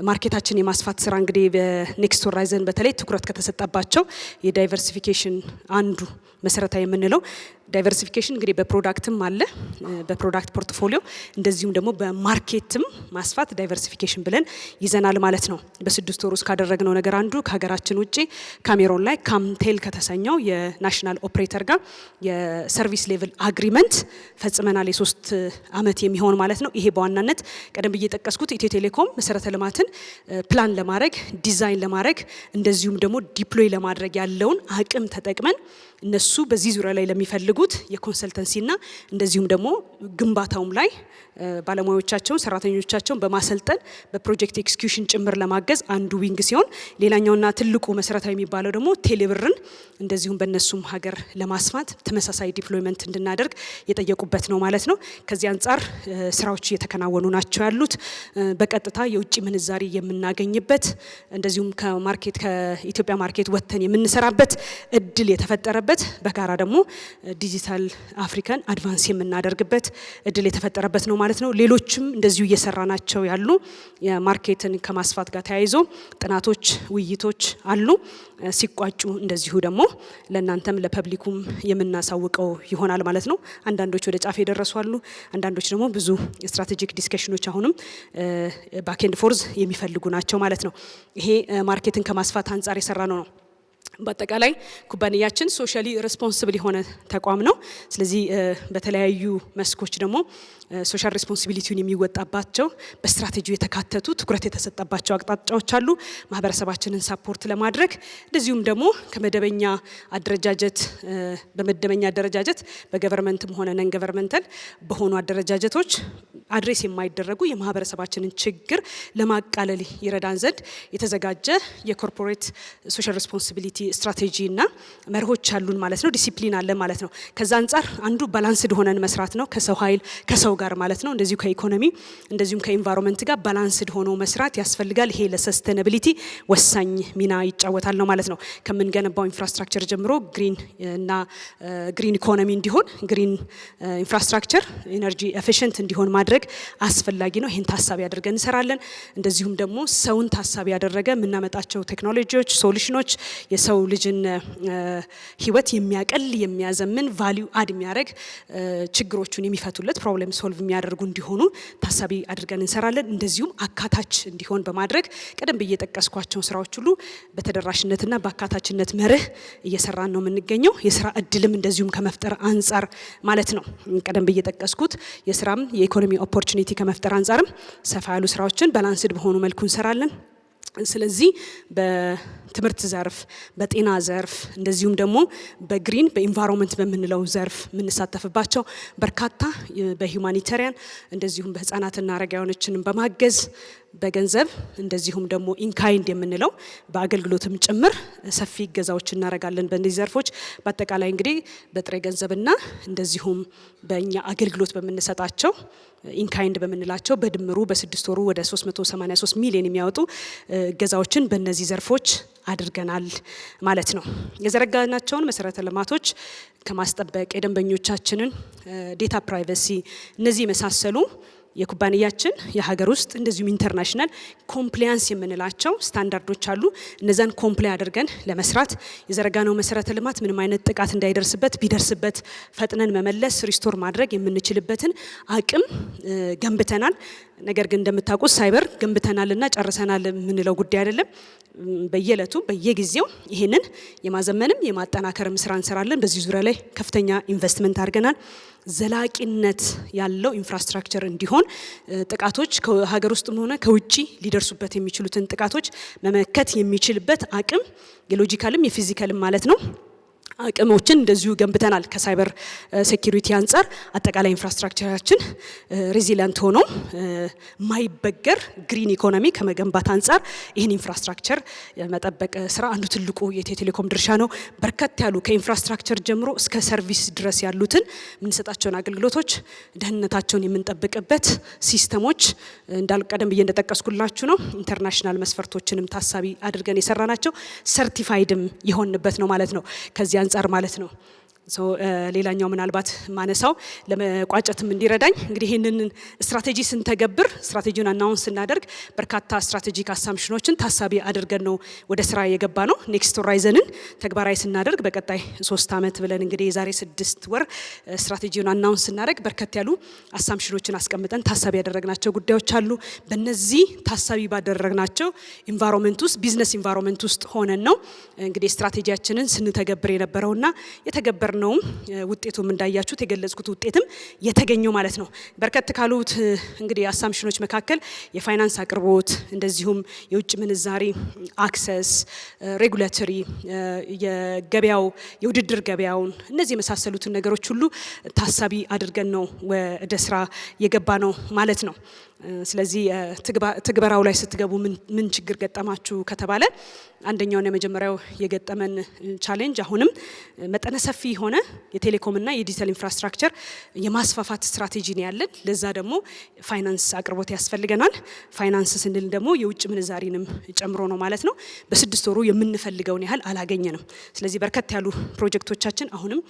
ማርኬታችን የማስፋት ስራ እንግዲህ በኔክስት ሆራይዘን በተለይ ትኩረት ከተሰጠባቸው የዳይቨርሲፊኬሽን አንዱ መሰረታዊ የምንለው ዳይቨርሲፊኬሽን እንግዲህ በፕሮዳክትም አለ በፕሮዳክት ፖርትፎሊዮ እንደዚሁም ደግሞ በማርኬትም ማስፋት ዳይቨርሲፊኬሽን ብለን ይዘናል ማለት ነው። በስድስት ወር ውስጥ ካደረግነው ነገር አንዱ ከሀገራችን ውጪ ካሜሮን ላይ ካምቴል ከተሰኘው የናሽናል ኦፕሬተር ጋር የሰርቪስ ሌቭል አግሪመንት ፈጽመናል። የ3 አመት የሚሆን ማለት ነው። ይሄ በዋናነት ቀደም ብዬ ጠቀስኩት ኢትዮ ቴሌኮም መሰረተ ልማትን ፕላን ለማድረግ ዲዛይን ለማድረግ እንደዚሁም ደግሞ ዲፕሎይ ለማድረግ ያለውን አቅም ተጠቅመን እነሱ በዚህ ዙሪያ ላይ ለሚፈልጉት የኮንሰልተንሲና እንደዚሁም ደግሞ ግንባታውም ላይ ባለሙያዎቻቸውን ሰራተኞቻቸውን በማሰልጠን በፕሮጀክት ኤክስኪዩሽን ጭምር ለማገዝ አንዱ ዊንግ ሲሆን ሌላኛውና ትልቁ መሰረታዊ የሚባለው ደግሞ ቴሌብርን እንደዚሁም በእነሱም ሀገር ለማስፋት ተመሳሳይ ዲፕሎይመንት እንድናደርግ የጠየቁበት ነው ማለት ነው። ከዚህ አንጻር ስራዎች እየተከናወኑ ናቸው ያሉት። በቀጥታ የውጭ ምንዛሪ የምናገኝበት እንደዚሁም ከኢትዮጵያ ማርኬት ወጥተን የምንሰራበት እድል የተፈጠረበት በጋራ ደግሞ ዲጂታል አፍሪካን አድቫንስ የምናደርግበት እድል የተፈጠረበት ነው ማለት ነው። ሌሎችም እንደዚሁ እየሰራናቸው ያሉ የማርኬትን ከማስፋት ጋር ተያይዞ ጥናቶች ውይይቶች አሉ። ሲቋጩ እንደዚሁ ደግሞ ለእናንተም ለፐብሊኩም የምናሳውቀው ይሆናል ማለት ነው። አንዳንዶች ወደ ጫፍ የደረሱ አሉ። አንዳንዶች ደግሞ ብዙ ስትራቴጂክ ዲስከሽኖች አሁንም ባክ ኤንድ ፎርዝ የሚፈልጉ ናቸው ማለት ነው። ይሄ ማርኬትን ከማስፋት አንጻር የሰራ ነው። በአጠቃላይ ኩባንያችን ሶሻሊ ሬስፖንሲብል የሆነ ተቋም ነው። ስለዚህ በተለያዩ መስኮች ደግሞ ሶሻል ሬስፖንሲቢሊቲውን የሚወጣባቸው በስትራቴጂው የተካተቱ ትኩረት የተሰጠባቸው አቅጣጫዎች አሉ። ማህበረሰባችንን ሳፖርት ለማድረግ እንደዚሁም ደግሞ ከመደበኛ አደረጃጀት በመደበኛ አደረጃጀት በገቨርንመንትም ሆነ ነን ገቨርንመንታል በሆኑ አደረጃጀቶች አድሬስ የማይደረጉ የማህበረሰባችንን ችግር ለማቃለል ይረዳን ዘንድ የተዘጋጀ የኮርፖሬት ሶሻል ሬስፖንሲቢሊቲ ስትራቴጂ እና መርሆች አሉን ማለት ነው። ዲሲፕሊን አለ ማለት ነው። ከዛ አንጻር አንዱ ባላንስድ ሆነን መስራት ነው። ከሰው ኃይል ከሰው ጋር ማለት ነው። እንደዚሁ ከኢኮኖሚ እንደዚሁም ከኢንቫይሮንመንት ጋር ባላንስድ ሆኖ መስራት ያስፈልጋል። ይሄ ለሰስቴናቢሊቲ ወሳኝ ሚና ይጫወታል ነው ማለት ነው። ከምንገነባው ኢንፍራስትራክቸር ጀምሮ ግሪን እና ግሪን ኢኮኖሚ እንዲሆን ግሪን ኢንፍራስትራክቸር ኢነርጂ ኤፊሽንት እንዲሆን ማድረግ አስፈላጊ ነው። ይሄን ታሳቢ አድርገን እንሰራለን። እንደዚሁም ደግሞ ሰውን ታሳቢ ያደረገ የምናመጣቸው ቴክኖሎጂዎች ሶሉሽኖች የሰው ልጅን ህይወት የሚያቀል የሚያዘምን ቫልዩ አድ የሚያደርግ ችግሮቹን የሚፈቱለት ፕሮብሌም ሶልቭ የሚያደርጉ እንዲሆኑ ታሳቢ አድርገን እንሰራለን። እንደዚሁም አካታች እንዲሆን በማድረግ ቀደም ብዬ የጠቀስኳቸው ስራዎች ሁሉ በተደራሽነትና በአካታችነት መርህ እየሰራን ነው የምንገኘው። የስራ እድልም እንደዚሁም ከመፍጠር አንጻር ማለት ነው። ቀደም ብዬ የጠቀስኩት የስራም የኢኮኖሚ ኦፖርቹኒቲ ከመፍጠር አንጻርም ሰፋ ያሉ ስራዎችን ባላንስድ በሆኑ መልኩ እንሰራለን። ስለዚህ በትምህርት ዘርፍ፣ በጤና ዘርፍ እንደዚሁም ደግሞ በግሪን በኢንቫይሮንመንት በምንለው ዘርፍ የምንሳተፍባቸው በርካታ በሂውማኒታሪያን እንደዚሁም በህፃናትና አረጋውያኖችን በማገዝ በገንዘብ እንደዚሁም ደግሞ ኢንካይንድ የምንለው በአገልግሎትም ጭምር ሰፊ እገዛዎች እናደርጋለን በእነዚህ ዘርፎች። በአጠቃላይ እንግዲህ በጥሬ ገንዘብና እንደዚሁም በእኛ አገልግሎት በምንሰጣቸው ኢንካይንድ በምንላቸው በድምሩ በ6 ወሩ ወደ 383 ሚሊዮን የሚያወጡ እገዛዎችን በእነዚህ ዘርፎች አድርገናል ማለት ነው። የዘረጋናቸውን መሰረተ ልማቶች ከማስጠበቅ የደንበኞቻችንን ዴታ ፕራይቬሲ እነዚህ የመሳሰሉ የኩባንያችን የሀገር ውስጥ እንደዚሁም ኢንተርናሽናል ኮምፕላያንስ የምንላቸው ስታንዳርዶች አሉ። እነዛን ኮምፕላይ አድርገን ለመስራት የዘረጋነው መሰረተ ልማት ምንም አይነት ጥቃት እንዳይደርስበት ቢደርስበት ፈጥነን መመለስ ሪስቶር ማድረግ የምንችልበትን አቅም ገንብተናል። ነገር ግን እንደምታውቁት ሳይበር ገንብተናልና ጨርሰናል የምንለው ጉዳይ አይደለም። በየዕለቱ በየጊዜው ይሄንን የማዘመንም የማጠናከርም ስራ እንሰራለን። በዚህ ዙሪያ ላይ ከፍተኛ ኢንቨስትመንት አድርገናል። ዘላቂነት ያለው ኢንፍራስትራክቸር እንዲሆን ጥቃቶች ከሀገር ውስጥም ሆነ ከውጪ ሊደርሱበት የሚችሉትን ጥቃቶች መመከት የሚችልበት አቅም የሎጂካልም የፊዚካልም ማለት ነው አቅሞችን እንደዚሁ ገንብተናል። ከሳይበር ሴኩሪቲ አንጻር አጠቃላይ ኢንፍራስትራክቸራችን ሬዚሊየንት ሆኖ ማይበገር ግሪን ኢኮኖሚ ከመገንባት አንጻር ይህን ኢንፍራስትራክቸር መጠበቅ ስራ አንዱ ትልቁ የኢትዮ ቴሌኮም ድርሻ ነው። በርከት ያሉ ከኢንፍራስትራክቸር ጀምሮ እስከ ሰርቪስ ድረስ ያሉትን የምንሰጣቸውን አገልግሎቶች ደህንነታቸውን የምንጠብቅበት ሲስተሞች እንዳልቀደም ብዬ እንደጠቀስኩላችሁ ነው። ኢንተርናሽናል መስፈርቶችንም ታሳቢ አድርገን የሰራናቸው ሰርቲፋይድም የሆንበት ነው ማለት ነው። ከዚህ አንጻር ማለት ነው። ሌላኛው ምናልባት ማነሳው ለመቋጨትም እንዲረዳኝ እንግዲህ ይህንን ስትራቴጂ ስንተገብር ስትራቴጂውን አናውንስ ስናደርግ በርካታ ስትራቴጂክ አሳምፕሽኖችን ታሳቢ አድርገን ነው ወደ ስራ የገባ ነው። ኔክስት ሆራይዘንን ተግባራዊ ስናደርግ በቀጣይ 3 ዓመት ብለን እንግዲህ የዛሬ 6 ወር ስትራቴጂውን አናውንስ ስናደርግ በርከት ያሉ አሳምፕሽኖችን አስቀምጠን ታሳቢ ያደረግናቸው ጉዳዮች አሉ። በእነዚህ ታሳቢ ባደረግናቸው ኢንቫይሮንመንት ውስጥ ቢዝነስ ኢንቫይሮንመንት ውስጥ ሆነን ነው እንግዲህ ስትራቴጂያችንን ስንተገብር የነበረውና የተገበር ነው ውጤቱም እንዳያችሁት የገለጽኩት ውጤትም የተገኘው ማለት ነው። በርከት ካሉት እንግዲህ አሳምፕሽኖች መካከል የፋይናንስ አቅርቦት እንደዚሁም የውጭ ምንዛሪ አክሰስ፣ ሬጉላቶሪ፣ የገበያው የውድድር ገበያውን እነዚህ የመሳሰሉትን ነገሮች ሁሉ ታሳቢ አድርገን ነው ወደ ስራ የገባ ነው ማለት ነው። ስለዚህ ትግበራው ላይ ስትገቡ ምን ችግር ገጠማችሁ ከተባለ አንደኛውና የመጀመሪያው የገጠመን ቻሌንጅ አሁንም መጠነ ሰፊ ሆነ የቴሌኮምና የዲጂታል ኢንፍራስትራክቸር የማስፋፋት ስትራቴጂ ነው ያለን። ለዛ ደግሞ ፋይናንስ አቅርቦት ያስፈልገናል። ፋይናንስ ስንል ደግሞ የውጭ ምንዛሪንም ጨምሮ ነው ማለት ነው። በ6 ወሩ የምንፈልገውን ያህል አላገኘንም። ስለዚህ በርከት ያሉ ፕሮጀክቶቻችን አሁንም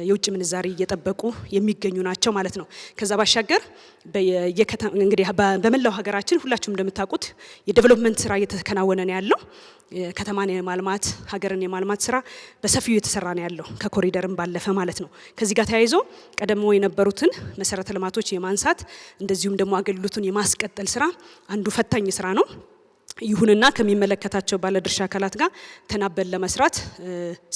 የውጭ ምንዛሪ እየጠበቁ የሚገኙ ናቸው ማለት ነው። ከዛ ባሻገር እንግዲህ በመላው ሀገራችን ሁላችሁም እንደምታውቁት የዴቨሎፕመንት ስራ እየተከናወነ ነው ያለው። ከተማን የማልማት ሀገርን የማልማት ስራ በሰፊው እየተሰራ ነው ያለው ከኮሪደርም ባለፈ ማለት ነው። ከዚህ ጋር ተያይዞ ቀደሞ የነበሩትን መሰረተ ልማቶች የማንሳት እንደዚሁም ደግሞ አገልግሎቱን የማስቀጠል ስራ አንዱ ፈታኝ ስራ ነው። ይሁንና ከሚመለከታቸው ባለድርሻ አካላት ጋር ተናበን ለመስራት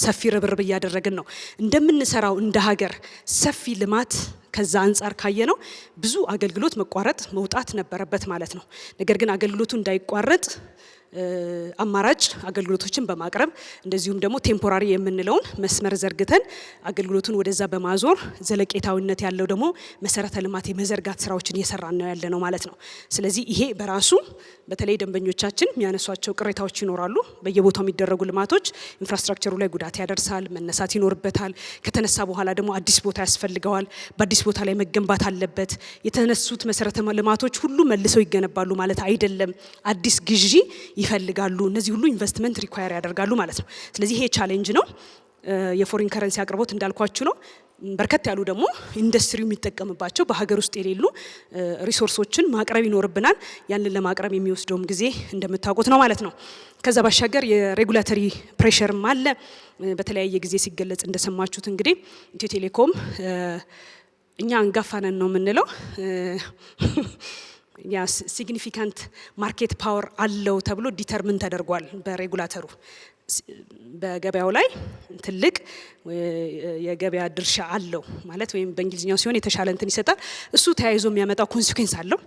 ሰፊ ርብርብ እያደረግን ነው። እንደምንሰራው እንደ ሀገር ሰፊ ልማት ከዛ አንጻር ካየ ነው ብዙ አገልግሎት መቋረጥ መውጣት ነበረበት ማለት ነው። ነገር ግን አገልግሎቱ እንዳይቋረጥ አማራጭ አገልግሎቶችን በማቅረብ እንደዚሁም ደግሞ ቴምፖራሪ የምንለውን መስመር ዘርግተን አገልግሎቱን ወደዛ በማዞር ዘለቄታዊነት ያለው ደግሞ መሰረተ ልማት የመዘርጋት ስራዎችን እየሰራን ነው ያለ ነው ማለት ነው። ስለዚህ ይሄ በራሱ በተለይ ደንበኞቻችን የሚያነሷቸው ቅሬታዎች ይኖራሉ። በየቦታው የሚደረጉ ልማቶች ኢንፍራስትራክቸሩ ላይ ጉዳት ያደርሳል፣ መነሳት ይኖርበታል። ከተነሳ በኋላ ደግሞ አዲስ ቦታ ያስፈልገዋል፣ በአዲስ ቦታ ላይ መገንባት አለበት። የተነሱት መሰረተ ልማቶች ሁሉ መልሰው ይገነባሉ ማለት አይደለም። አዲስ ግዢ ይፈልጋሉ። እነዚህ ሁሉ ኢንቨስትመንት ሪኳየር ያደርጋሉ ማለት ነው። ስለዚህ ይሄ ቻሌንጅ ነው። የፎሪን ከረንሲ አቅርቦት እንዳልኳችሁ ነው። በርከት ያሉ ደግሞ ኢንዱስትሪው የሚጠቀምባቸው በሀገር ውስጥ የሌሉ ሪሶርሶችን ማቅረብ ይኖርብናል። ያንን ለማቅረብ የሚወስደውም ጊዜ እንደምታውቁት ነው ማለት ነው። ከዛ ባሻገር የሬጉላተሪ ፕሬሸርም አለ። በተለያየ ጊዜ ሲገለጽ እንደሰማችሁት እንግዲህ ኢትዮ ቴሌኮም እኛ አንጋፋ ነን ነው የምንለው። ያ ሲግኒፊካንት ማርኬት ፓወር አለው ተብሎ ዲተርሚን ተደርጓል በሬጉላተሩ። በገበያው ላይ ትልቅ የገበያ ድርሻ አለው ማለት ወይም በእንግሊዝኛው ሲሆን የተሻለ እንትን ይሰጣል። እሱ ተያይዞ የሚያመጣው ኮንሲኩዌንስ አለው።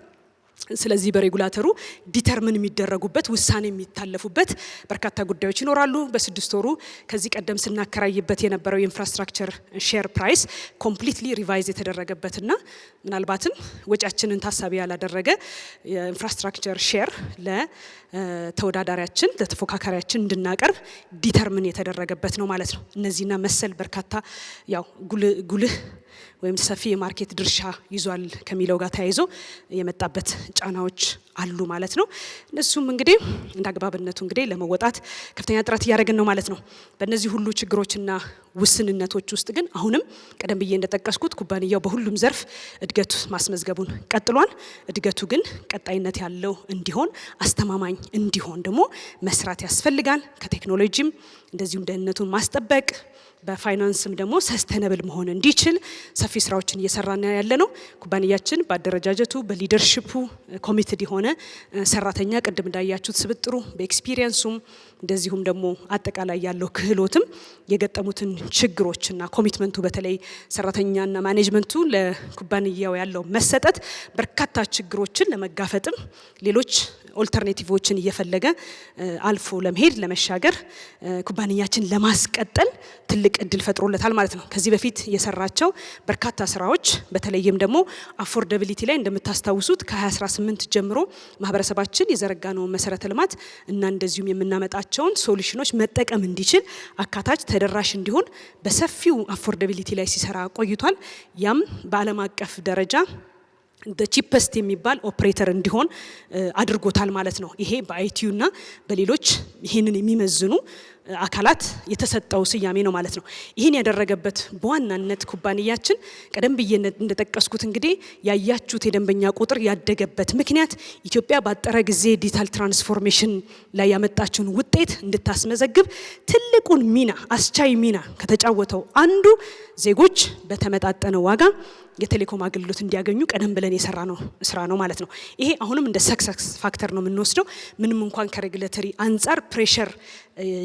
ስለዚህ በሬጉላተሩ ዲተርሚን የሚደረጉበት ውሳኔ የሚታለፉበት በርካታ ጉዳዮች ይኖራሉ። በስድስት ወሩ ከዚህ ቀደም ስናከራይበት የነበረው የኢንፍራስትራክቸር ሼር ፕራይስ ኮምፕሊትሊ ሪቫይዝ የተደረገበትና ምናልባትም ወጪያችንን ታሳቢ ያላደረገ የኢንፍራስትራክቸር ሼር ለተወዳዳሪያችን ለተፎካካሪያችን እንድናቀርብ ዲተርሚን የተደረገበት ነው ማለት ነው። እነዚህና መሰል በርካታ ያው ጉልህ ወይም ሰፊ የማርኬት ድርሻ ይዟል ከሚለው ጋር ተያይዞ የመጣበት ጫናዎች አሉ ማለት ነው። እነሱም እንግዲህ እንደ አግባብነቱ እንግዲህ ለመወጣት ከፍተኛ ጥረት እያደረግን ነው ማለት ነው። በእነዚህ ሁሉ ችግሮችና ውስንነቶች ውስጥ ግን አሁንም ቀደም ብዬ እንደጠቀስኩት ኩባንያው በሁሉም ዘርፍ እድገት ማስመዝገቡን ቀጥሏል። እድገቱ ግን ቀጣይነት ያለው እንዲሆን አስተማማኝ እንዲሆን ደግሞ መስራት ያስፈልጋል። ከቴክኖሎጂም እንደዚሁም ደህንነቱን ማስጠበቅ በፋይናንስም ደግሞ ሰስተነብል መሆን እንዲችል ሰፊ ስራዎችን እየሰራን ያለ ነው። ኩባንያችን በአደረጃጀቱ በሊደርሺፑ ኮሚትድ የሆነ ሰራተኛ ቅድም እንዳያችሁት ስብጥሩ በኤክስፒሪየንሱም እንደዚሁም ደግሞ አጠቃላይ ያለው ክህሎትም የገጠሙትን ችግሮችና ኮሚትመንቱ በተለይ ሰራተኛና ማኔጅመንቱ ለኩባንያው ያለው መሰጠት በርካታ ችግሮችን ለመጋፈጥም ሌሎች ኦልተርኔቲቮችን እየፈለገ አልፎ ለመሄድ ለመሻገር ኩባንያችን ለማስቀጠል ትልቅ እድል ፈጥሮለታል ማለት ነው። ከዚህ በፊት የሰራቸው በርካታ ስራዎች በተለይም ደግሞ አፎርደቢሊቲ ላይ እንደምታስታውሱት ከ2018 ጀምሮ ማህበረሰባችን የዘረጋነው መሰረተ ልማት እና እንደዚሁም የምናመጣቸውን ሶሉሽኖች መጠቀም እንዲችል አካታች ተደራሽ እንዲሆን በሰፊው አፎርደቢሊቲ ላይ ሲሰራ ቆይቷል። ያም በዓለም አቀፍ ደረጃ ቺፐስት የሚባል ኦፕሬተር እንዲሆን አድርጎታል ማለት ነው። ይሄ በአይቲዩ እና በሌሎች ይሄንን የሚመዝኑ አካላት የተሰጠው ስያሜ ነው ማለት ነው። ይህን ያደረገበት በዋናነት ኩባንያችን ቀደም ብዬ እንደጠቀስኩት እንግዲህ ያያችሁት የደንበኛ ቁጥር ያደገበት ምክንያት ኢትዮጵያ ባጠረ ጊዜ ዲጂታል ትራንስፎርሜሽን ላይ ያመጣችውን ውጤት እንድታስመዘግብ ትልቁን ሚና አስቻይ ሚና ከተጫወተው አንዱ ዜጎች በተመጣጠነ ዋጋ የቴሌኮም አገልግሎት እንዲያገኙ ቀደም ብለን የሰራ ነው ስራ ነው ማለት ነው። ይሄ አሁንም እንደ ሰክሰስ ፋክተር ነው የምንወስደው። ምንም እንኳን ከሬጉሌተሪ አንጻር ፕሬሸር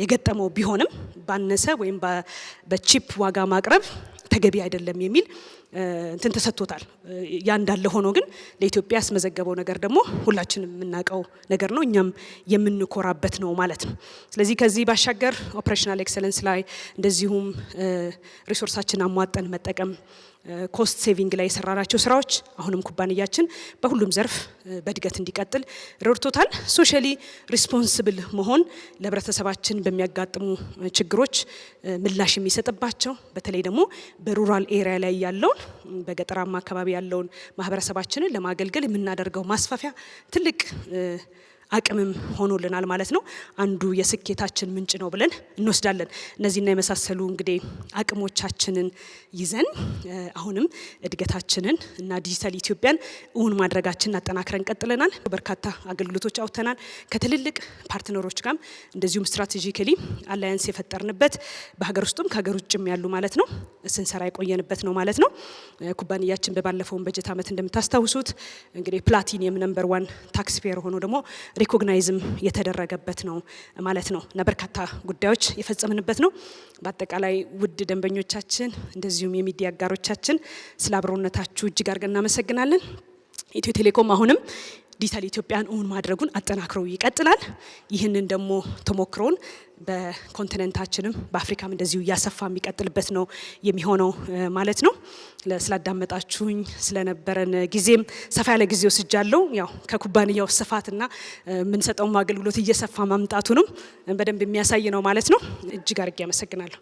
የገጠመው ቢሆንም ባነሰ ወይም በቺፕ ዋጋ ማቅረብ ተገቢ አይደለም የሚል እንትን ተሰጥቶታል። ያ እንዳለ ሆኖ ግን ለኢትዮጵያ ያስመዘገበው ነገር ደግሞ ሁላችንም የምናውቀው ነገር ነው፣ እኛም የምንኮራበት ነው ማለት ነው። ስለዚህ ከዚህ ባሻገር ኦፕሬሽናል ኤክሰለንስ ላይ እንደዚሁም ሪሶርሳችን አሟጠን መጠቀም ኮስት ሴቪንግ ላይ የሰራናቸው ስራዎች አሁንም ኩባንያችን በሁሉም ዘርፍ በእድገት እንዲቀጥል ረድቶታል። ሶሻሊ ሪስፖንሲብል መሆን ለህብረተሰባችን በሚያጋጥሙ ችግሮች ምላሽ የሚሰጥባቸው በተለይ ደግሞ በሩራል ኤሪያ ላይ ያለውን በገጠራማ አካባቢ ያለውን ማህበረሰባችንን ለማገልገል የምናደርገው ማስፋፊያ ትልቅ አቅምም ሆኖልናል ማለት ነው። አንዱ የስኬታችን ምንጭ ነው ብለን እንወስዳለን። እነዚህና የመሳሰሉ እንግዲህ አቅሞቻችንን ይዘን አሁንም እድገታችንን እና ዲጂታል ኢትዮጵያን እውን ማድረጋችንን አጠናክረን ቀጥለናል። በርካታ አገልግሎቶች አውጥተናል። ከትልልቅ ፓርትነሮች ጋር እንደዚሁም ስትራቴጂካሊ አላያንስ የፈጠርንበት በሀገር ውስጥም ከሀገር ውጭም ያሉ ማለት ነው ስንሰራ የቆየንበት ነው ማለት ነው። ኩባንያችን በባለፈውን በጀት ዓመት እንደምታስታውሱት እንግዲህ ፕላቲኒየም ነምበር 1 ታክስ ፔየር ሆኖ ደግሞ ሪኮግናይዝም የተደረገበት ነው ማለት ነው እና በርካታ ጉዳዮች የፈጸምንበት ነው። በአጠቃላይ ውድ ደንበኞቻችን እንደዚሁም የሚዲያ አጋሮቻችን ስለ አብሮነታችሁ እጅግ አድርገን እናመሰግናለን። ኢትዮ ቴሌኮም አሁንም ዲጂታል ኢትዮጵያን እውን ማድረጉን አጠናክሮ ይቀጥላል። ይህንን ደግሞ ተሞክሮን በኮንቲኔንታችንም በአፍሪካም እንደዚሁ እያሰፋ የሚቀጥልበት ነው የሚሆነው ማለት ነው። ስላዳመጣችሁኝ ስለነበረን ጊዜም ሰፋ ያለ ጊዜ ወስጃለሁ። ያው ከኩባንያው ስፋትና የምንሰጠውም አገልግሎት እየሰፋ ማምጣቱንም በደንብ የሚያሳይ ነው ማለት ነው። እጅግ አድርጌ አመሰግናለሁ።